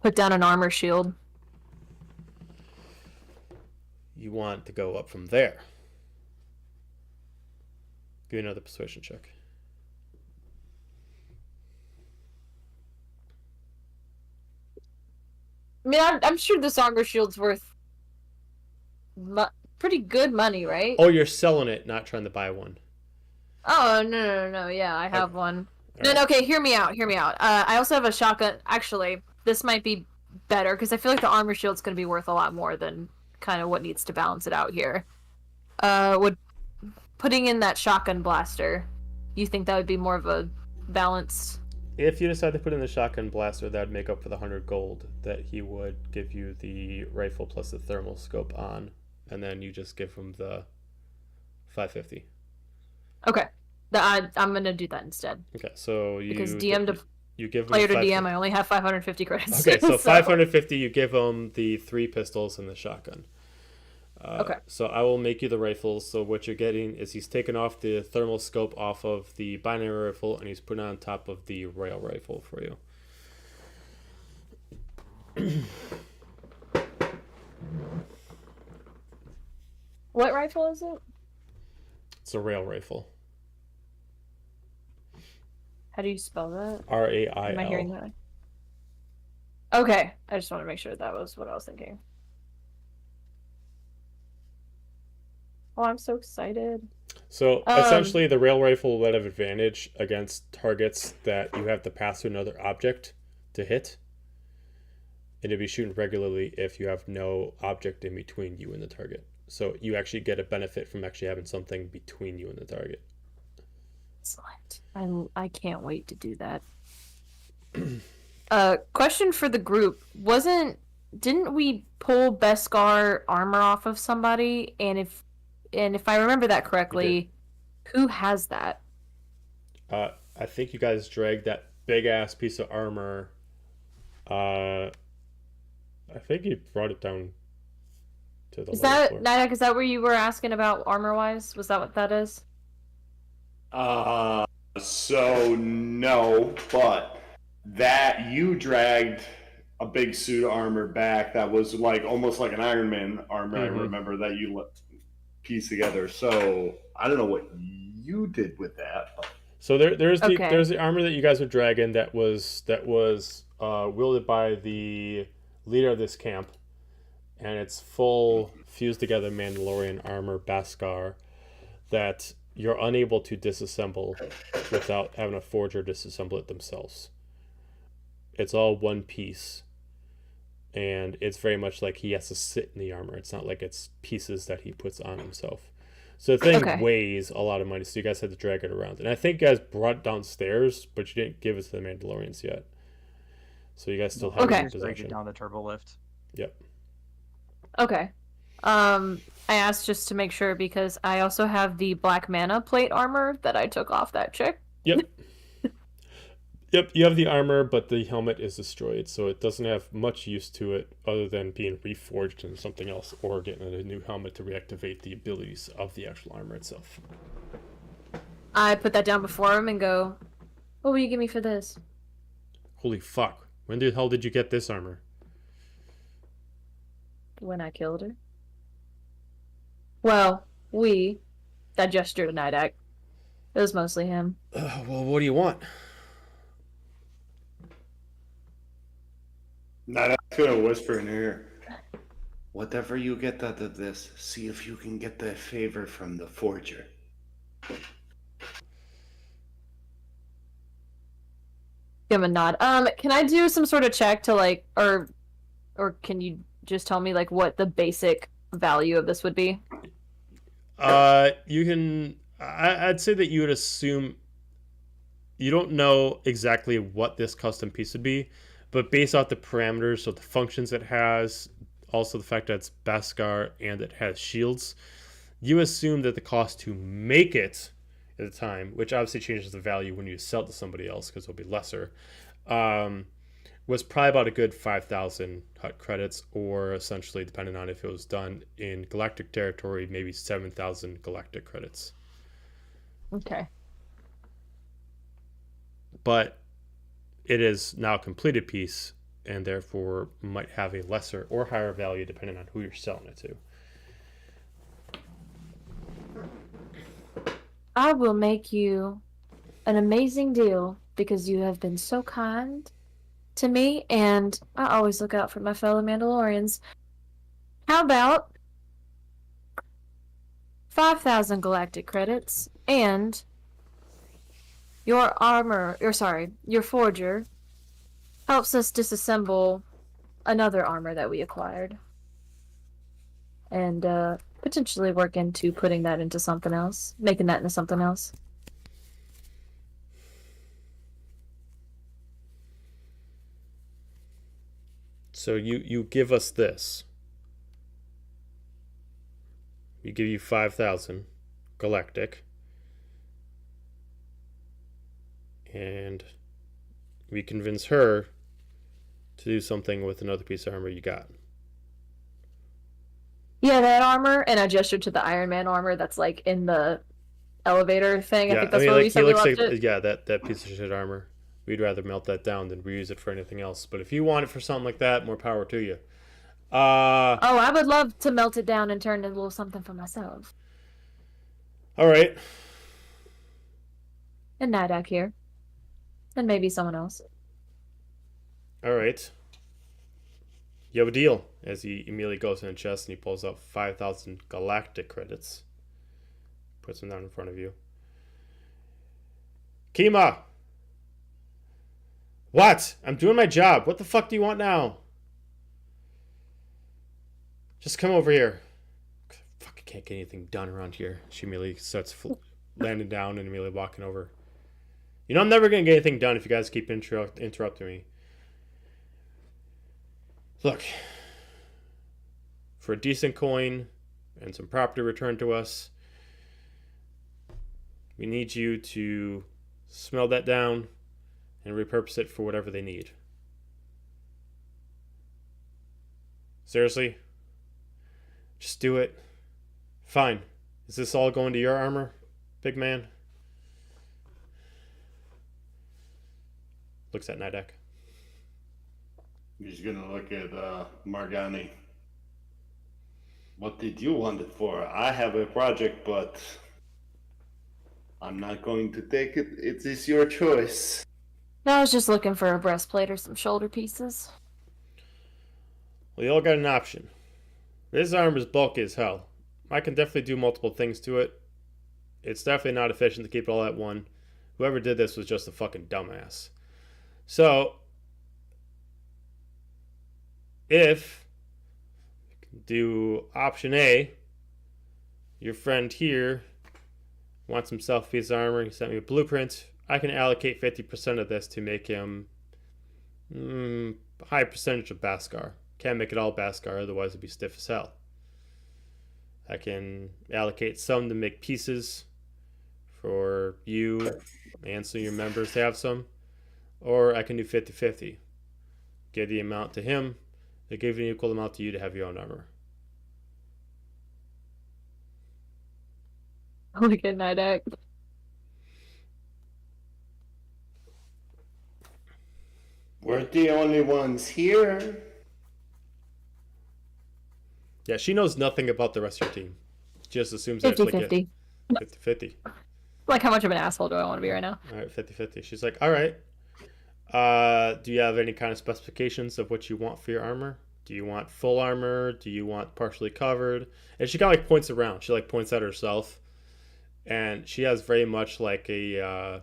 B: Put down an armor shield.
A: You want to go up from there. Give me another persuasion check.
B: I mean, I'm sure this armor shield's worth pretty good money, right?
A: Oh, you're selling it, not trying to buy one.
B: Oh, no. Yeah, I have one. No,
A: right.
B: okay, hear me out. I also have a shotgun. Actually, this might be better, because I feel like the armor shield's going to be worth a lot more than kind of what needs to balance it out here. Would putting in that shotgun blaster, you think that would be more of a balanced...
A: If you decide to put in the shotgun blaster, that would make up for the 100 gold that he would give you the rifle plus the thermal scope on, and then you just give him the 550.
B: Okay. I'm going to do that instead.
A: Okay, so
B: Because DM to
A: you give him
B: player to
A: 550.
B: DM, I only have 550 credits.
A: Okay, so 550, you give him the 3 pistols and the shotgun.
B: Okay.
A: So I will make you the rifles. So what you're getting is he's taken off the thermal scope off of the binary rifle, and he's putting it on top of the rail rifle for you.
B: What rifle is it?
A: It's a rail rifle.
B: How do you spell that?
A: RAIL.
B: Am I hearing that right? Okay, I just want to make sure that was what I was thinking. Oh, I'm so excited.
A: So essentially, the rail rifle will have advantage against targets that you have to pass through another object to hit. And it'll be shooting regularly if you have no object in between you and the target. So you actually get a benefit from actually having something between you and the target.
B: Excellent. I can't wait to do that. Question for the group. Didn't we pull Beskar armor off of somebody? And if I remember that correctly, who has that?
A: I think you guys dragged that big ass piece of armor. I think you brought it down to the
B: Is
A: lower
B: that
A: floor.
B: Nydak? Is that where you were asking about armor wise? Was that what that is?
F: So no, but that you dragged a big suit of armor back that was like almost like an Iron Man armor. I remember that you pieced together. So I don't know what you did with that. But...
A: So there's the armor that you guys are dragging that was wielded by the leader of this camp, and it's full fused together Mandalorian armor Beskar that you're unable to disassemble without having a forger disassemble it themselves. It's all one piece, and it's very much like he has to sit in the armor. It's not like it's pieces that he puts on himself. So the thing weighs a lot of money, so you guys had to drag it around. And I think you guys brought it downstairs, but you didn't give it to the Mandalorians yet. So you guys still have it in
E: Break
A: possession.
E: it down the turbo lift.
A: Yep.
B: Okay. I asked just to make sure because I also have the black mana plate armor that I took off that chick.
A: Yep. Yep, you have the armor, but the helmet is destroyed, so it doesn't have much use to it other than being reforged into something else or getting a new helmet to reactivate the abilities of the actual armor itself.
B: I put that down before him and go, what will you give me for this?
A: Holy fuck. When the hell did you get this armor?
B: When I killed her. Well, that gesture to Nydak. It was mostly him.
A: Well, what do you want?
F: Not gonna whisper in her ear. Whatever you get out of this, see if you can get that favor from the forger.
B: Give him a nod. Can I do some sort of check to like, or can you just tell me like what the basic value of this would be?
A: You can. I'd say that you would assume. You don't know exactly what this custom piece would be, but based off the parameters, so the functions it has, also the fact that it's Beskar and it has shields, you assume that the cost to make it at the time, which obviously changes the value when you sell it to somebody else because it'll be lesser, was probably about a good 5,000 hut credits, or essentially, depending on if it was done in galactic territory, maybe 7,000 galactic credits.
B: Okay.
A: But it is now a completed piece and therefore might have a lesser or higher value depending on who you're selling it to.
B: I will make you an amazing deal because you have been so kind to me, and I always look out for my fellow Mandalorians. How about 5,000 galactic credits and your forger helps us disassemble another armor that we acquired. And potentially work into putting that into something else. Making that into something else.
A: So you give us this. We give you 5,000 galactic. And we convince her to do something with another piece of armor you got.
B: Yeah, that armor, and I gestured to the Iron Man armor that's like in the elevator thing. I think that's where we said we left it.
A: Yeah, that piece of shit armor. We'd rather melt that down than reuse it for anything else. But if you want it for something like that, more power to you.
B: I would love to melt it down and turn it into a little something for myself.
A: All right.
B: And Nydak here. And maybe someone else.
A: All right. You have a deal. As he immediately goes in the chest and he pulls out 5,000 galactic credits. Puts them down in front of you. Kima! What? I'm doing my job. What the fuck do you want now? Just come over here. Fucking can't get anything done around here. She immediately starts landing down and immediately walking over. You know I'm never going to get anything done if you guys keep interrupting me. Look. For a decent coin and some property returned to us, we need you to smell that down and repurpose it for whatever they need. Seriously? Just do it. Fine. Is this all going to your armor, big man? Looks at Nydak.
F: He's gonna look at Marg'ani. What did you want it for? I have a project, but I'm not going to take it. It is your choice.
B: No, I was just looking for a breastplate or some shoulder pieces.
A: Well, you all got an option. This armor is bulky as hell. I can definitely do multiple things to it. It's definitely not efficient to keep it all at one. Whoever did this was just a fucking dumbass. So, if you can do option A, your friend here wants himself a piece of armor, he sent me a blueprint. I can allocate 50% of this to make him high percentage of Beskar. Can't make it all Beskar, otherwise it'd be stiff as hell. I can allocate some to make pieces for you and some of your members to have some. Or I can do 50-50. Give the amount to him, they give an equal amount to you to have your own armor.
B: Look at Nydak.
C: We're the only ones here.
A: Yeah, she knows nothing about the rest of your team. She just assumes that it's like
B: 50-50.
A: 50-50.
B: Like, how much of an asshole do I want to be right now?
A: All right, 50-50. She's like, all right. Do you have any kind of specifications of what you want for your armor? Do you want full armor? Do you want partially covered? And she kind of like points around. She like points at herself. And she has very much like a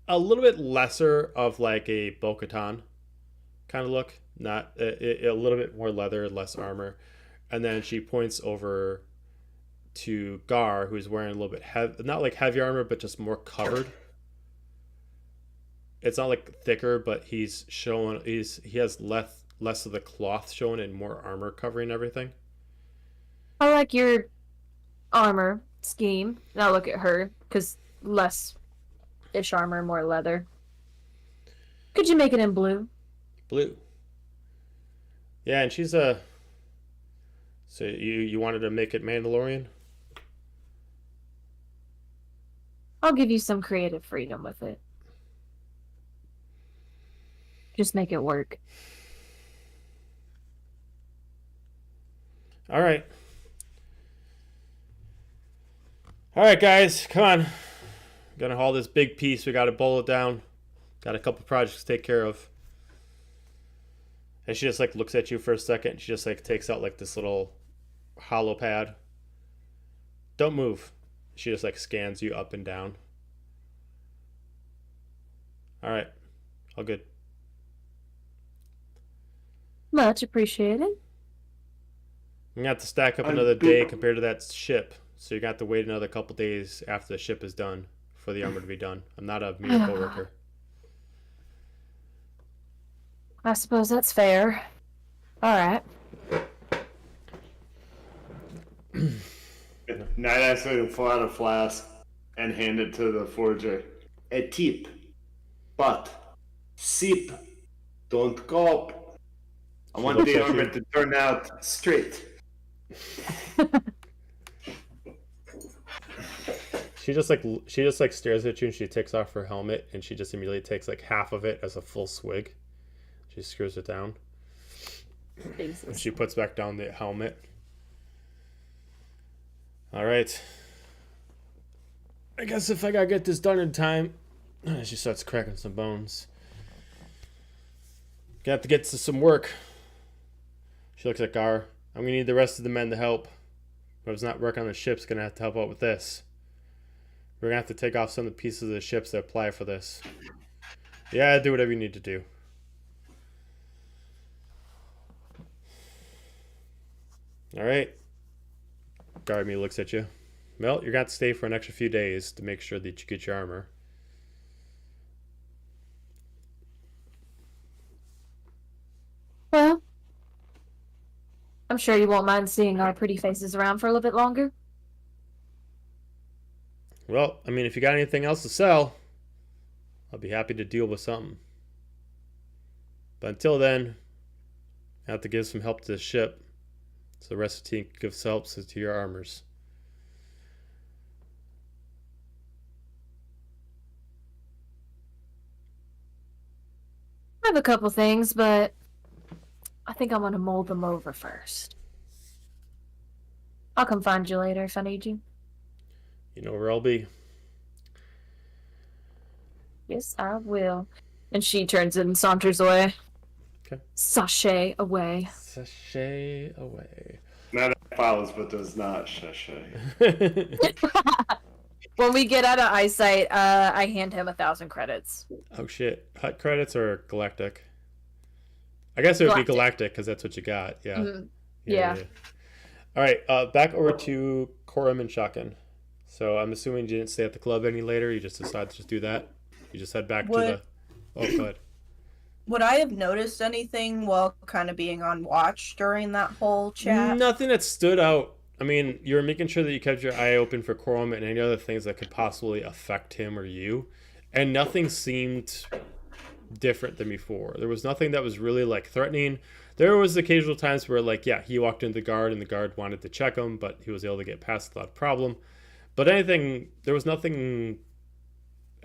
A: little bit lesser of like a Bo-Katan kind of look. Not a little bit more leather, less armor. And then she points over to Gar, who's wearing a little bit not like heavy armor, but just more covered. It's not like thicker, but he has less of the cloth showing and more armor covering everything.
B: I like your armor scheme. Now look at her, because less-ish armor, more leather. Could you make it in blue?
A: Blue. Yeah, and she's a... So you wanted to make it Mandalorian?
B: I'll give you some creative freedom with it. Just make it work.
A: All right. All right, guys, come on. Gonna haul this big piece. We gotta boil it down. Got a couple projects to take care of. And she just like looks at you for a second. She just like takes out like this little hollow pad. Don't move. She just like scans you up and down. All right. All good.
B: Much appreciated.
A: You're gonna have to stack up another day compared to that ship. So you're gonna have to wait another couple days after the ship is done for the armor to be done. I'm not a miracle worker.
B: I suppose that's fair. Alright.
F: Nydak's going to pull out a flask and hand it to the forger.
C: A tip. But sip. Don't gulp. I want the armor to turn out straight.
A: She just like stares at you and she takes off her helmet and she just immediately takes like half of it as a full swig. She screws it down. And she puts back down the helmet. All right. I guess if I gotta get this done in time. She starts cracking some bones. Got to get to some work. She looks at Gar. I'm gonna need the rest of the men to help. Whoever's not working on the ship's gonna have to help out with this. We're gonna have to take off some of the pieces of the ships that apply for this. Yeah, do whatever you need to do. Alright. Guard me looks at you. Well, you're gonna have to stay for an extra few days to make sure that you get your armor.
B: Well, I'm sure you won't mind seeing our pretty faces around for a little bit longer.
A: Well, I mean, if you got anything else to sell, I'll be happy to deal with something. But until then, I have to give some help to the ship. So the rest of the team gives helps to your armors.
B: I have a couple things, but I think I'm gonna mold them over first. I'll come find you later if I need you.
A: You know where I'll be.
B: Yes, I will. And she turns and saunters away.
A: Okay.
B: Sashay away.
A: Sashay away.
F: Not follows, but does not sashay.
B: When we get out of eyesight, I hand him 1,000 credits.
A: Oh shit. Hut credits or galactic? I guess it would be galactic because that's what you got. Yeah.
B: Mm-hmm.
A: Yeah. All right. Back over to Kor'um and Shotgun. So I'm assuming you didn't stay at the club any later. You just decided to just do that. You just head back to the. Oh, go ahead.
D: Would I have noticed anything while kind of being on watch during that whole chat?
A: Nothing that stood out. I mean, you were making sure that you kept your eye open for Kor'um and any other things that could possibly affect him or you, and nothing seemed different than before. There was nothing that was really like threatening. There was occasional times where, like, yeah, he walked into the guard and the guard wanted to check him, but he was able to get past without problem. But there was nothing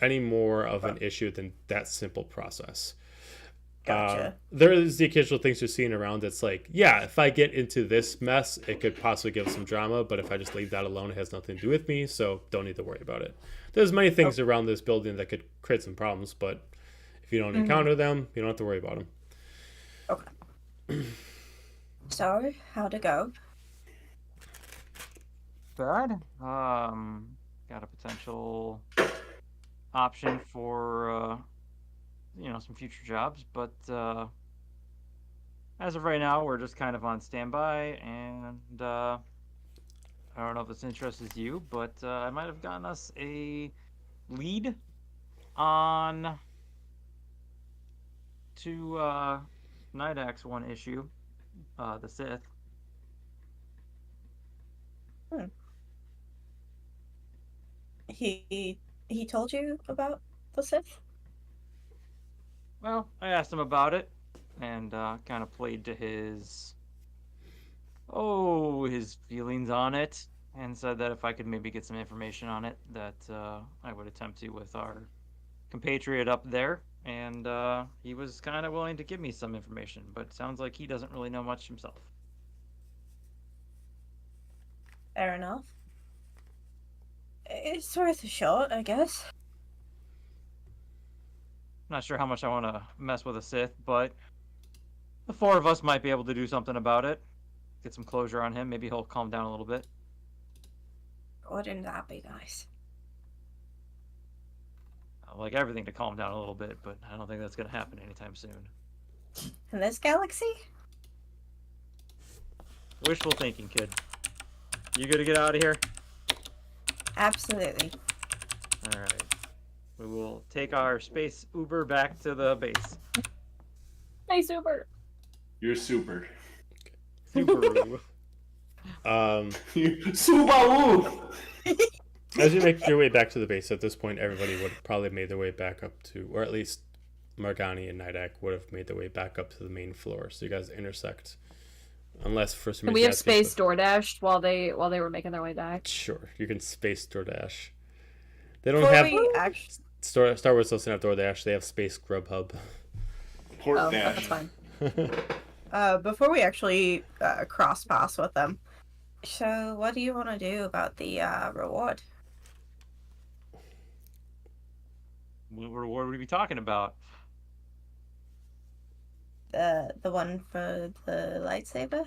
A: any more of an issue than that simple process.
D: Gotcha.
A: There is the occasional things you're seeing around that's like, yeah, if I get into this mess, it could possibly give some drama, but if I just leave that alone, it has nothing to do with me, so don't need to worry about it. There's many things around this building that could create some problems, but if you don't encounter them, you don't have to worry about them.
D: Okay. So, how'd it go?
E: Bad. Got a potential option for some future jobs, but as of right now, we're just kind of on standby, and I don't know if this interests you, but I might have gotten us a lead on to Nydak's one issue, the Sith.
D: He told you about the Sith?
E: Well, I asked him about it, and kind of played to his feelings on it, and said that if I could maybe get some information on it, that I would attempt to with our compatriot up there, and he was kind of willing to give me some information, but sounds like he doesn't really know much himself.
D: Fair enough. It's worth a shot, I guess.
E: Not sure how much I want to mess with a Sith, but the four of us might be able to do something about it. Get some closure on him. Maybe he'll calm down a little bit.
D: Wouldn't that be nice?
E: I like everything to calm down a little bit, but I don't think that's going to happen anytime soon.
D: In this galaxy?
E: Wishful thinking, kid. You good to get out of here?
D: Absolutely.
E: All right. We will take our space Uber back to the base.
B: Hey, Super.
F: You're super.
E: Subaru.
F: Subaru!
A: As you make your way back to the base, at this point, everybody would have probably made their way back up to, or at least Marg'ani and Nydak would have made their way back up to the main floor. So you guys intersect. Unless for some reason...
B: Can we have space DoorDashed while they were making their way back?
A: Sure, you can space DoorDash. They don't have... Star Wars doesn't have DoorDash, they have Space Grubhub.
F: Port
B: That's fine.
D: Before we actually cross paths with them, so what do you want to do about the reward?
E: What reward would we be talking about?
D: The one for the lightsaber?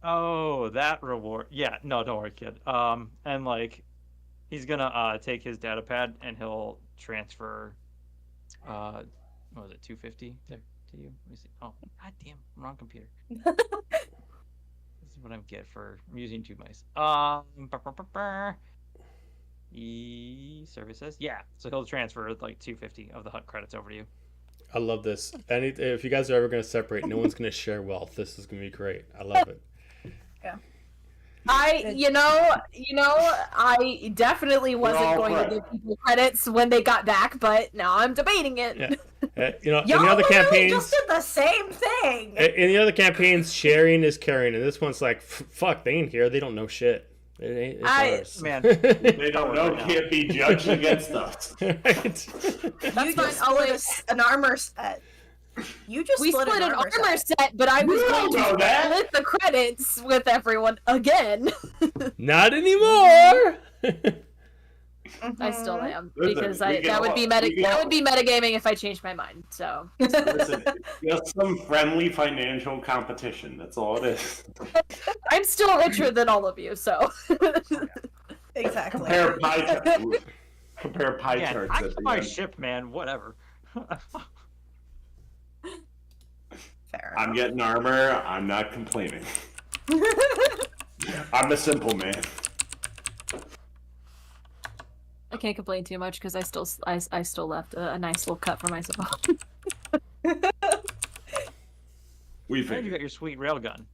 E: Oh, that reward. Yeah, no, don't worry, kid. And like, he's gonna take his data pad and he'll transfer. What was it, 250 to you? Let me see. Oh, god damn, wrong computer. This is what I get for using two mice. E-services. Yeah, so he'll transfer like 250 of the Hut credits over to you.
A: I love this. If you guys are ever going to separate, no one's going to share wealth. This is going to be great. I love it.
D: Yeah.
B: I definitely wasn't going to give people credits when they got back, but now I'm debating it.
A: Yeah. You know, in
D: Y'all
A: the other
D: literally
A: campaigns,
D: just did the same thing.
A: in the other campaigns, sharing is caring, and this one's like, fuck, they ain't here. They don't know shit. It's ours.
E: Man.
F: They don't know, can't be judged against us.
A: Right.
B: That's
D: You
B: fine.
D: just
B: I'll
D: split
B: wait.
D: an armor set. You just
B: We split an armor set, but I was
F: You
B: going
F: don't
B: to
F: know that.
B: split the credits with everyone again.
A: Not anymore.
B: I still am
F: Listen,
B: because
F: we can
B: that would
F: all-
B: be
F: we can all-
B: metagaming if I changed my mind. So
F: Listen, it's just some friendly financial competition. That's all it is.
B: I'm still richer than all of you. So
D: Exactly.
F: Compare pie charts. Compare pie
E: Man,
F: charts
E: I
F: at
E: get
F: the
E: my
F: end.
E: ship, man. Whatever.
D: Fair
F: I'm getting armor. I'm not complaining. I'm a simple man.
B: I can't complain too much because I still left a nice little cut for myself.
F: We
E: And you
F: figured.
E: got your sweet railgun.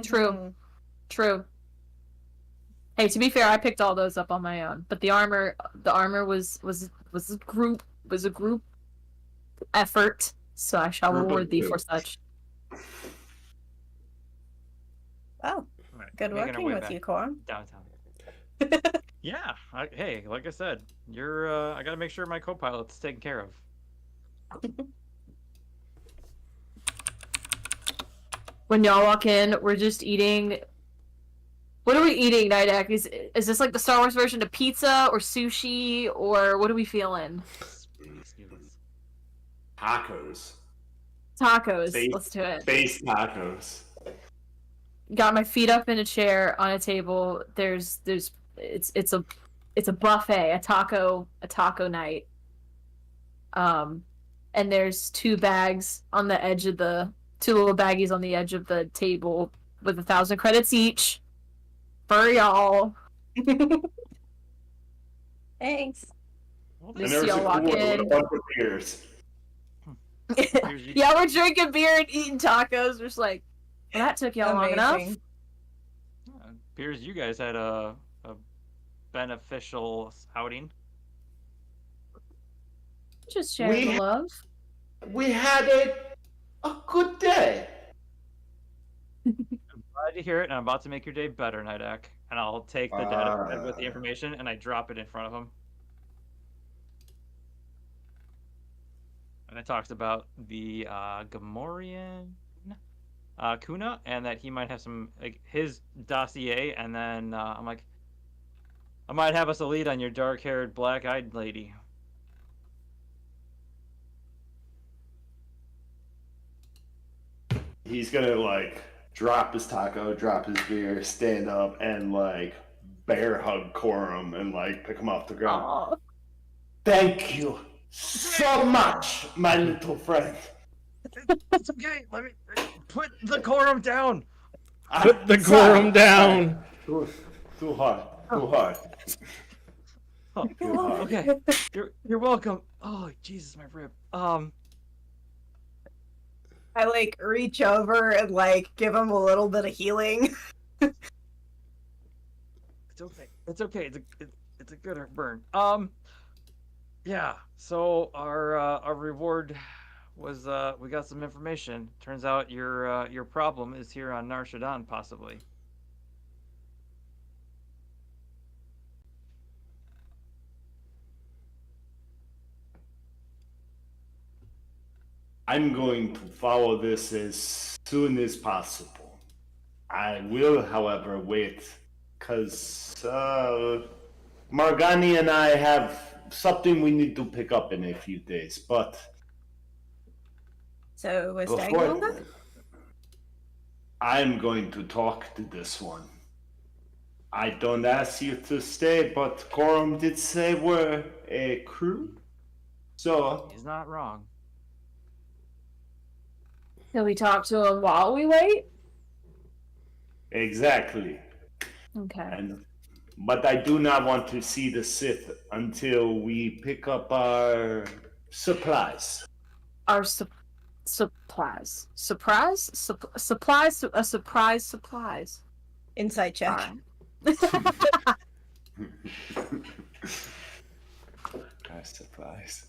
B: True. True. Hey, to be fair, I picked all those up on my own, but the armor was a group effort, so I shall
F: Group of
B: reward thee
F: two.
B: for such.
D: Oh,
E: Alright,
D: good
E: making our
D: working
E: way
D: with
E: back
D: you, Kor'um.
E: downtown. Yeah. Hey, like I said, I gotta make sure my co-pilot's taken care of.
B: When y'all walk in, we're just eating. What are we eating, Nydak? Is this like the Star Wars version of pizza or sushi, or what are we feeling?
F: Tacos.
B: Tacos.
F: Space-
B: Let's do it.
F: Space tacos.
B: Got my feet up in a chair on a table. It's a buffet, a taco night. And there's two little baggies on the edge of the table with 1,000 credits each for y'all.
D: Thanks.
E: Well,
F: And
B: Just
F: there's
B: y'all
F: a
B: walk
F: cooler with
B: in.
F: a bunch of beers.
B: Yeah, we're drinking beer and eating tacos. We're just like, well, that took y'all long enough.
D: Amazing.
E: appears you guys had a beneficial outing.
B: Just sharing the love.
C: We had a good day.
E: Glad to hear it, and I'm about to make your day better, Nydak. And I'll take the data pad with the
C: Ah.
E: information and I drop it in front of him. And it talks about the Gamorrean Kuna, and that he might have some like his dossier, and then I'm like, I might have us a lead on your dark-haired, black-eyed lady.
F: He's gonna like drop his taco, drop his beer, stand up, and like bear hug Kor'um and like pick him off the ground.
B: Aw.
F: Thank you so much, my little friend.
E: That's okay. Let me put the Kor'um down.
A: Put the
F: Sorry,
A: Kor'um down.
F: Too hard. Too hard.
E: Oh,
F: Too hard.
E: okay. You're welcome. Oh, Jesus, my rib.
D: I like reach over and like give him a little bit of healing.
E: It's okay. It's okay. It's a good burn. Yeah. So our reward was we got some information. Turns out your problem is here on Nar Shaddaa, possibly.
F: I'm going to follow this as soon as possible. I will, however, wait, because Marg'ani and I have something we need to pick up in a few days, but
D: So was
F: before
D: Daggerheart?
F: then, I'm going to talk to this one. I don't ask you to stay, but Kor'um did say we're a crew, so
E: He's not wrong.
B: Can we talk to him while we wait?
F: exactly.
B: Okay.
F: But I do not want to see the Sith until we pick up our supplies.
B: Our supplies. Surprise? Supplies? A surprise supplies.
D: Insight check.
B: Alright.
F: Our supplies.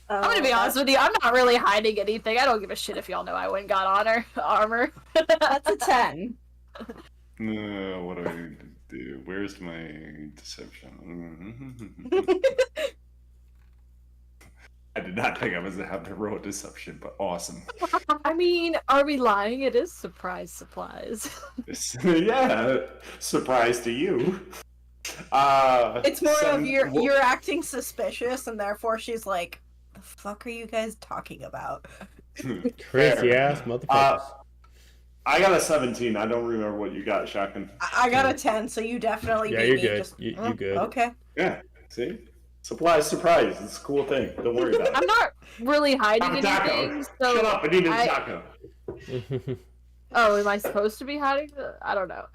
B: I'm gonna be honest with you. I'm not really hiding anything. I don't give a shit if y'all know I went and got armor.
D: That's a 10.
F: What do I do? Where's my deception? I did not think I was going to have to roll deception, but awesome.
B: I mean, are we lying? It is surprise supplies.
F: Yeah, surprise to you.
D: It's more of you're acting suspicious, and therefore she's like, "The fuck are you guys talking about?"
A: Crazy ass motherfuckers.
F: I got a 17. I don't remember what you got, Shotgun.
D: I got a 10, so you definitely
A: Yeah,
D: beat
A: you're
D: me.
A: good.
D: Just,
A: You good.
D: Okay.
F: Yeah, see? Surprise. It's a cool thing. Don't worry about it.
B: I'm not really hiding
F: I'm a taco.
B: anything. So
F: Shut up, I need a taco.
B: Oh, am I supposed to be hiding? I don't know.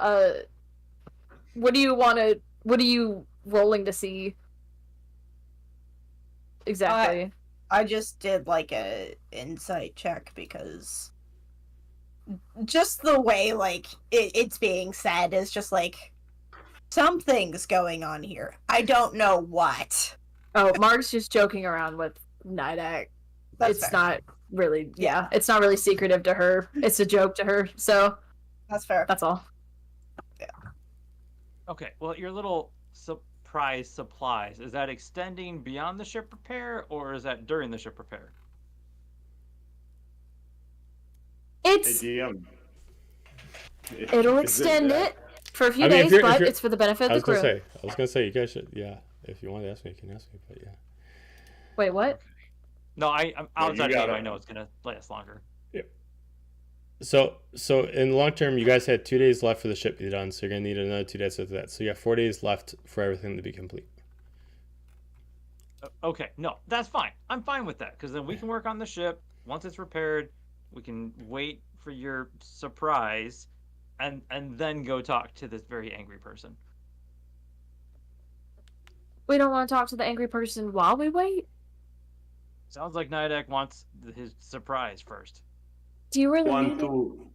B: What do you want to? What are you rolling to see? Exactly.
D: I just did like a insight check because just the way like it's being said is just like something's going on here. I don't know what.
B: Oh, Mark's just joking around with Nydak.
D: That's
B: It's
D: fair.
B: not really, it's not really secretive to her. It's a joke to her. So
D: That's fair.
B: that's all.
E: Okay, well, your little surprise supplies, is that extending beyond the ship repair, or is that during the ship repair?
B: It's
F: DM.
B: it'll extend it for a few
A: I mean, if
B: days,
A: you're-
B: but
A: if you're-
B: it's for the benefit
A: I
B: of
A: was
B: the crew.
A: gonna say, you guys should, yeah. If you want to ask me, you can ask me, but yeah.
B: Wait, what?
E: No, I'm
F: you
E: outside
F: got
E: game.
F: it.
E: I know it's gonna last longer.
A: So in the long term, you guys had 2 days left for the ship to be done, so you're gonna need another 2 days after that. So you have 4 days left for everything to be complete.
E: Okay, no, that's fine. I'm fine with that, because then we can work on the ship. Once it's repaired, we can wait for your surprise, and then go talk to this very angry person.
B: We don't want to talk to the angry person while we wait?
E: Sounds like Nydak wants his surprise first.
B: Do you really
C: Want
B: need it?
C: to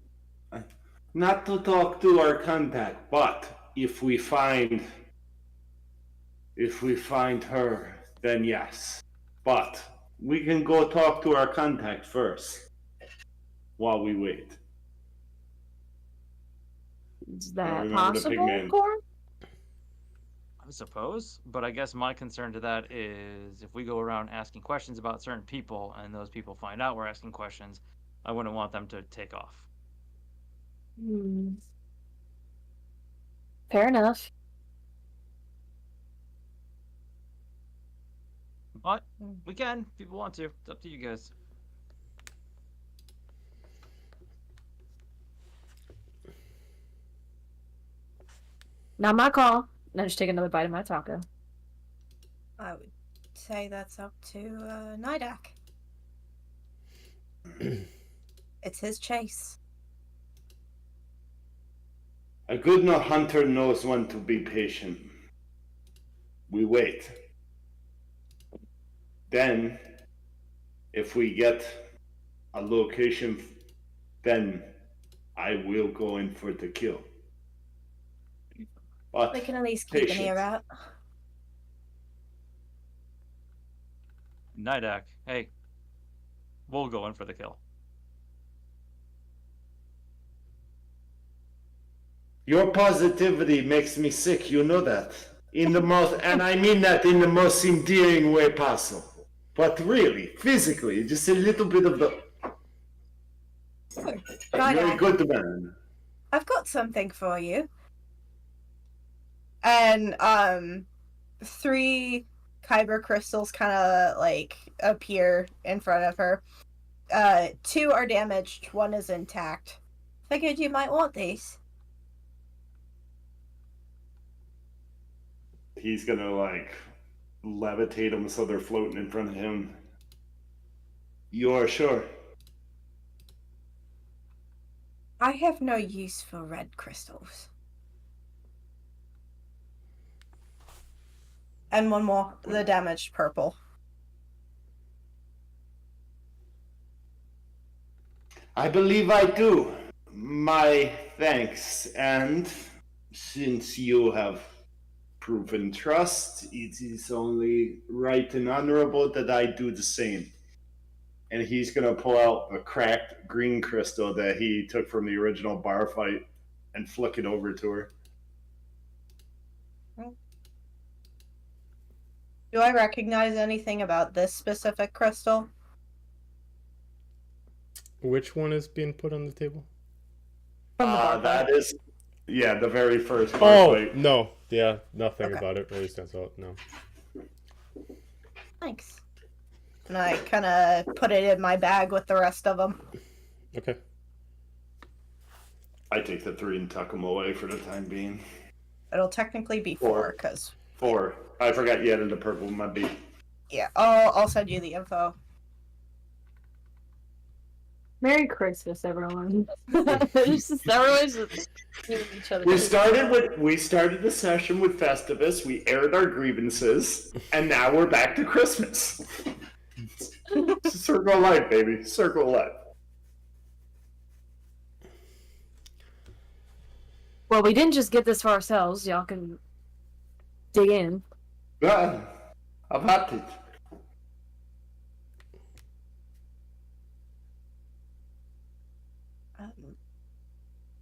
C: not to talk to our contact, but if we find her, then yes. But we can go talk to our contact first while we wait.
B: Is
F: I
B: that
F: remember the pig
B: possible,
F: man.
B: Kor'um?
E: I suppose, but I guess my concern to that is if we go around asking questions about certain people and those people find out we're asking questions, I wouldn't want them to take off.
B: Fair enough.
E: But we can, if people want to. It's up to you guys.
B: Not my call. Now just take another bite of my taco.
D: I would say that's up to Nydak. It's his chase.
C: A good hunter knows when to be patient. We wait. Then, if we get a location, then I will go in for the kill. But
D: We can at least keep an ear
C: patience.
D: out.
E: Nydak, hey, we'll go in for the kill.
C: Your positivity makes me sick, you know that. In the most, and I mean that in the most endearing way possible. But really, physically, just a little bit of the. You're a
D: Nydak,
C: good man.
D: I've got something for you. And 3 kyber crystals kind of like appear in front of her. 2 are damaged, 1 is intact. Figured you might want these.
F: He's gonna like levitate them so they're floating in front of him.
C: You are sure?
D: I have no use for red crystals. And 1 more, the damaged purple.
C: I believe I do. My thanks. And since you have
F: proven trust. It is only right and honorable that I do the same. And he's going to pull out a cracked green crystal that he took from the original bar fight and flick it over to her.
D: Do I recognize anything about this specific crystal?
A: Which one is being put on the table?
F: That is, the very first bar fight.
A: No. Yeah, nothing
D: Okay.
A: about it really stands out. No.
D: Thanks. And I kind of put it in my bag with the rest of them.
A: Okay.
F: I take the 3 and tuck them away for the time being.
D: It'll technically be 4, because...
F: 4. I forgot you added the purple in my beak.
D: Yeah, I'll send you the info.
B: Merry Christmas, everyone. Everyone's just giving each other.
F: We started the session with Festivus, we aired our grievances, and now we're back to Christmas. Circle of life, baby. Circle of life.
B: Well, we didn't just get this for ourselves. Y'all can dig in.
F: Yeah, I've had it.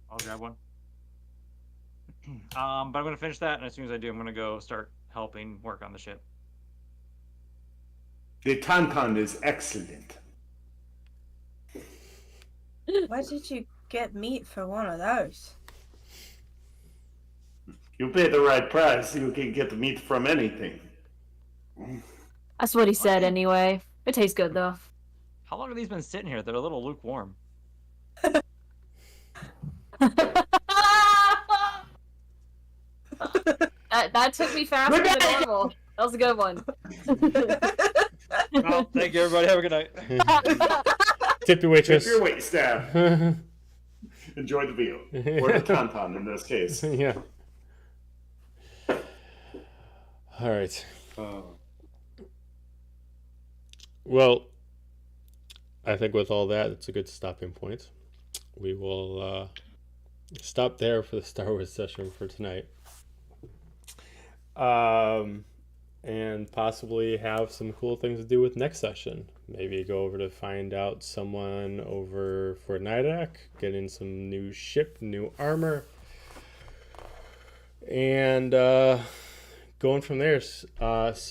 E: I'll grab one. But I'm gonna finish that, and as soon as I do, I'm gonna go start helping work on the ship.
F: The tauntaun is excellent.
D: Why did you get meat for one of those?
F: You pay the right price, you can get the meat from anything.
B: That's what he said anyway. It tastes good though.
E: How long have these been sitting here? They're a little lukewarm.
B: That took me faster than normal. That was a good one.
E: Well, thank you, everybody. Have a good night.
A: Tip your waitress.
F: Tip your wait staff. Enjoy the meal. Or the tauntaun in this case.
A: Yeah. All right. Well, I think with all that, it's a good stopping point. We will stop there for the Star Wars session for tonight. And possibly have some cool things to do with next session. Maybe go over to find out someone over for Nydak, getting some new ship, new armor, and going from there. Don't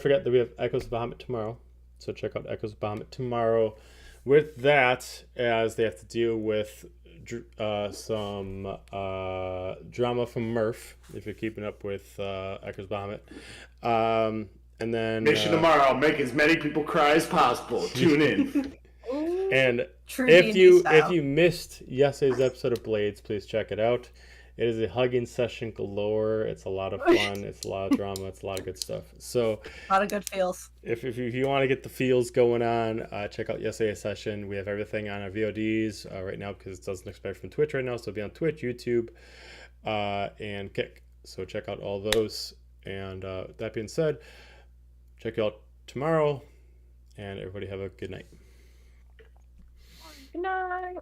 A: forget that we have Echoes of Bahamut tomorrow. So check out Echoes of Bahamut tomorrow. With that, as they have to deal with some drama from Murph, if you're keeping up with Echoes of Bahamut. And then
F: Mission tomorrow, make as many people cry as possible. Tune in.
A: And
D: True
A: if
D: D&D
A: you
D: style.
A: missed yesterday's episode of Blades, please check it out. It is a hugging session galore. It's a lot of fun. It's a lot of drama. It's a lot of good stuff. So
D: A lot of good feels.
A: if you want to get the feels going on, check out yesterday's session. We have everything on our VODs right now because it doesn't expire from Twitch right now. So it'll be on Twitch, YouTube, and Kick. So check out all those. And that being said, check you out tomorrow. And everybody have a good night.
B: Good night.